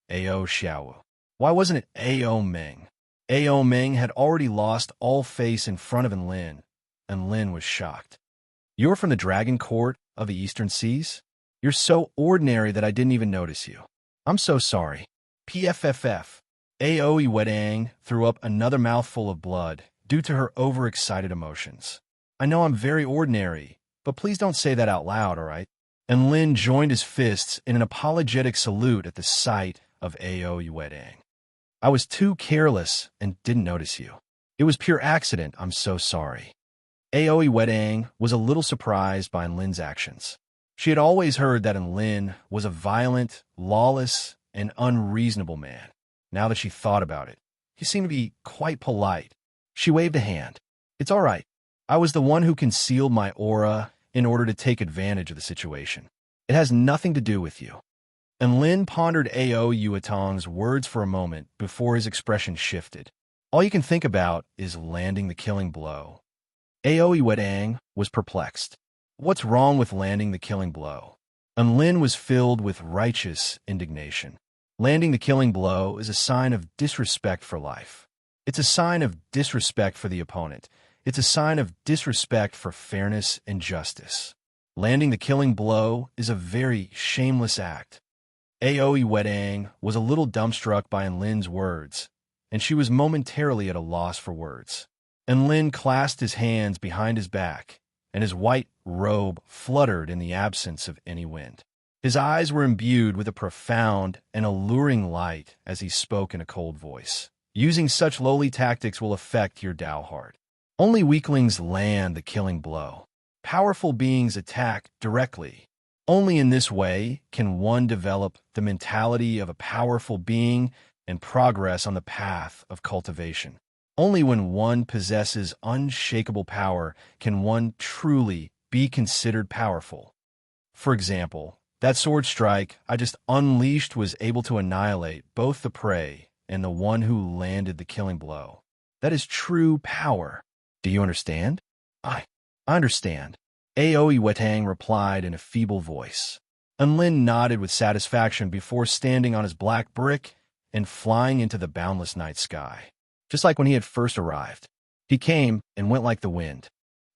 Ao Xiaowu. Why wasn't it Ao Meng? Ao Meng had already lost all face in front of Lin, and Lin was shocked. You're from the Dragon Court of the Eastern Seas? You're so ordinary that I didn't even notice you. I'm so sorry. PFFF. Ao Yuetang threw up another mouthful of blood due to her overexcited emotions. I know I'm very ordinary, but please don't say that out loud, all right? And Lin joined his fists in an apologetic salute at the sight of Ao Yuetang. I was too careless and didn't notice you. It was pure accident. I'm so sorry. Ao Yuetang was a little surprised by Lin's actions. She had always heard that Lin was a violent, lawless, and unreasonable man. Now that she thought about it, he seemed to be quite polite. She waved a hand. It's all right. I was the one who concealed my aura in order to take advantage of the situation. It has nothing to do with you. And Lin pondered Ao Yuatong's words for a moment before his expression shifted. All you can think about is landing the killing blow. Ao Yuetang was perplexed. What's wrong with landing the killing blow? And Lin was filled with righteous indignation. Landing the killing blow is a sign of disrespect for life. It's a sign of disrespect for the opponent. It's a sign of disrespect for fairness and justice. Landing the killing blow is a very shameless act. Ao Yuetang was a little dumbstruck by Lin's words, and she was momentarily at a loss for words. And Lin clasped his hands behind his back, and his white robe fluttered in the absence of any wind. His eyes were imbued with a profound and alluring light as he spoke in a cold voice. Using such lowly tactics will affect your Tao heart. Only weaklings land the killing blow. Powerful beings attack directly. Only in this way can one develop the mentality of a powerful being and progress on the path of cultivation. Only when one possesses unshakable power can one truly be considered powerful. For example, that sword strike I just unleashed was able to annihilate both the prey and the one who landed the killing blow. That is true power. Do you understand? I understand. Ao Yuetang replied in a feeble voice. And Lin nodded with satisfaction before standing on his black brick and flying into the boundless night sky. Just like when he had first arrived. He came and went like the wind.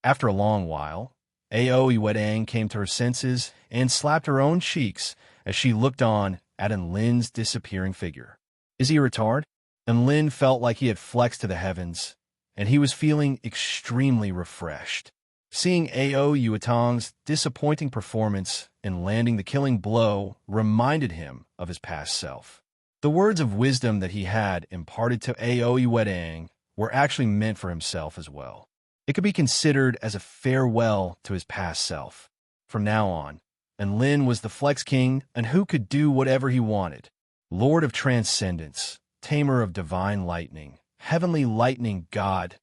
After a long while, Ao Yuetang came to her senses and slapped her own cheeks as she looked on at Lin's disappearing figure. Is he a retard? And Lin felt like he had flexed to the heavens, and he was feeling extremely refreshed. Seeing Ao Yuatong's disappointing performance in landing the killing blow reminded him of his past self. The words of wisdom that he had imparted to Ao Yuetang were actually meant for himself as well. It could be considered as a farewell to his past self. From now on, and Lin was the Flex King and who could do whatever he wanted. Lord of Transcendence, Tamer of Divine Lightning, Heavenly Lightning God.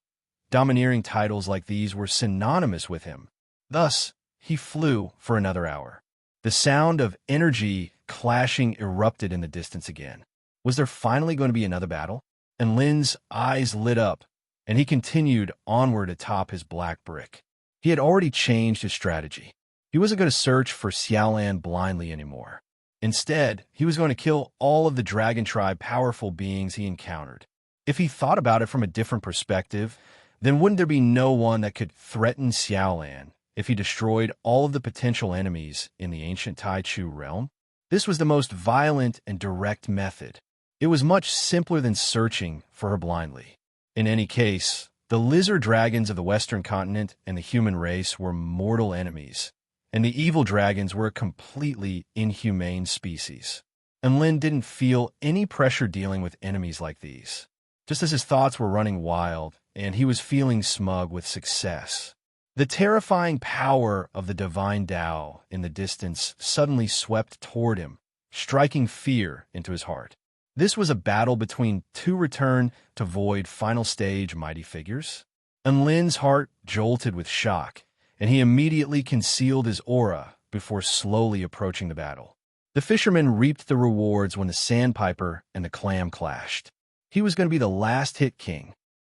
Domineering titles like these were synonymous with him. Thus, he flew for another hour. The sound of energy clashing erupted in the distance again. Was there finally going to be another battle? And Lin's eyes lit up, and he continued onward atop his black brick. He had already changed his strategy. He wasn't going to search for Xiaolan blindly anymore. Instead, he was going to kill all of the Dragon Tribe powerful beings he encountered. If he thought about it from a different perspective, then wouldn't there be no one that could threaten Xiaolan if he destroyed all of the potential enemies in the ancient Taichu realm? This was the most violent and direct method. It was much simpler than searching for her blindly. In any case, the lizard dragons of the Western continent and the human race were mortal enemies, and the evil dragons were a completely inhumane species. And Lin didn't feel any pressure dealing with enemies like these. just as his thoughts were running wild and he was feeling smug with success. The terrifying power of the divine Tao in the distance suddenly swept toward him, striking fear into his heart. This was a battle between two return to void final stage mighty figures. Enlin's heart jolted with shock, and he immediately concealed his aura before slowly approaching the battle. The fisherman reaped the rewards when the sandpiper and the clam clashed. He was going to be the last hit king,